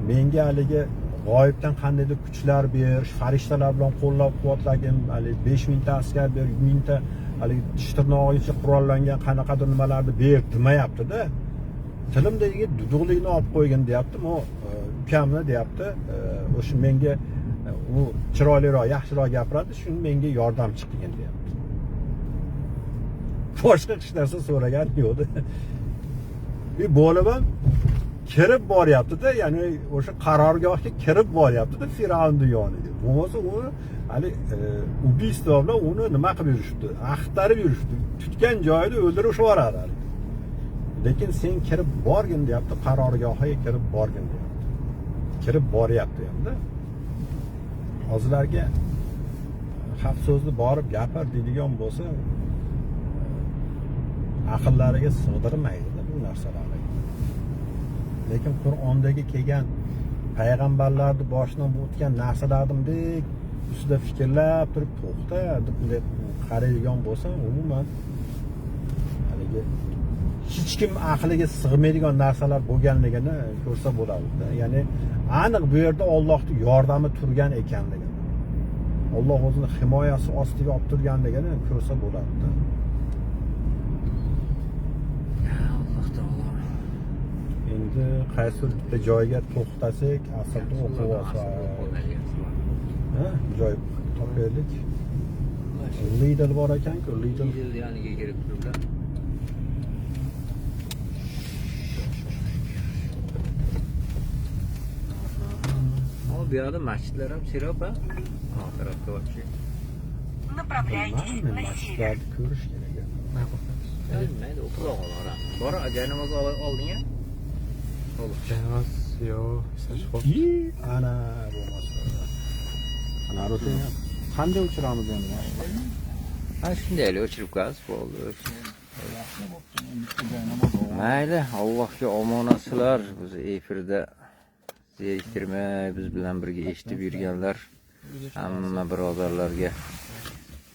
S1: menga haligi g'oyibdan qandaydir kuchlar ber, farishtalar bilan qo'llab-quvvatlagin, haligi 5000 ta askar ber, 1000 ta haligi tish tirnog'igacha qurollangan qanaqadir nimalarni ber demayapti-da. Tilimdagi duduqlikni olib qo'ygin deyapti, u ukamni deyapti, o'sha menga u chiroyliroq, yaxshiroq gapiradi, shuni menga yordamchi qilgin deyapti. Boshqa hech narsa so'ragan yo'q. Bir bo'lib ham kirib boryapti-da, ya'ni o'sha qarorgohga kirib boryapti-da Firavunning yoniga. Bo'lmasa uni hali ubiystvo bilan uni nima qilib yurishdi, axtarib yurishdi. Tutgan joyida o'ldirib yuboradi. Lekin sen kirib borgin deyapti, qarorgohiga kirib borgin deyapti. Kirib boryapti endi. Hozirlarga xavf so'zni borib gapir deydigan bo'lsa, aqllariga sig'dirmaydi bu narsalarni. Lekin Qur'ondagi kelgan payg'ambarlarni boshidan o'tgan narsalarnidek ustida fikrlab turib to'xta deb qaraydigan bo'lsa, umuman haligi hech kim aqliga sig'maydigan narsalar bo'lganligini ko'rsa bo'ladi. Ya'ni aniq bu yerda Allohning yordami turgan ekanligini, Alloh o'zining himoyasi ostiga olib turganligini ko'rsa bo'ladi. Endi qaysidir bitta joyga to'xtasak, asrda o'qib olsak, joy topaylik. Lidl bor ekan-ku, Lidl
S2: yoniga kirib turiblar. Bu yoqda masjidlar ham serob, ha? Ha, tarafga вообще.
S3: Направляйтесь на север.
S1: masjidlarni ko'rish kerak.
S2: Bilmaydi, o'qiroq olar. Bor, ajanamoz olding-a?
S4: Janoz yo'q, sashxo'p.
S1: Ana bo'lmasa. Ana rutini qanday o'chiramiz endi?
S2: Ha, shunday o'chirib qo'yasiz, bo'ldi. Mayli, Allohga omonatlar. Biz efirda zeriktirmay biz bilan birga eshitib yurganlar hamma birodarlarga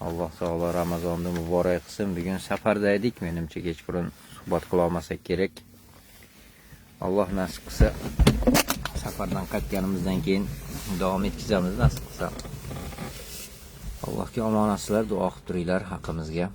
S2: Alloh taolo Ramazonni muborak qilsin. Bugun safarda edik, menimcha kechqurun suhbat qila olmasak kerak. Alloh nasib qilsa safardan qaytganimizdan keyin davom etkazamiz nasib qilsa. Allohga omonatsizlar, duo qilib turinglar haqqimizga.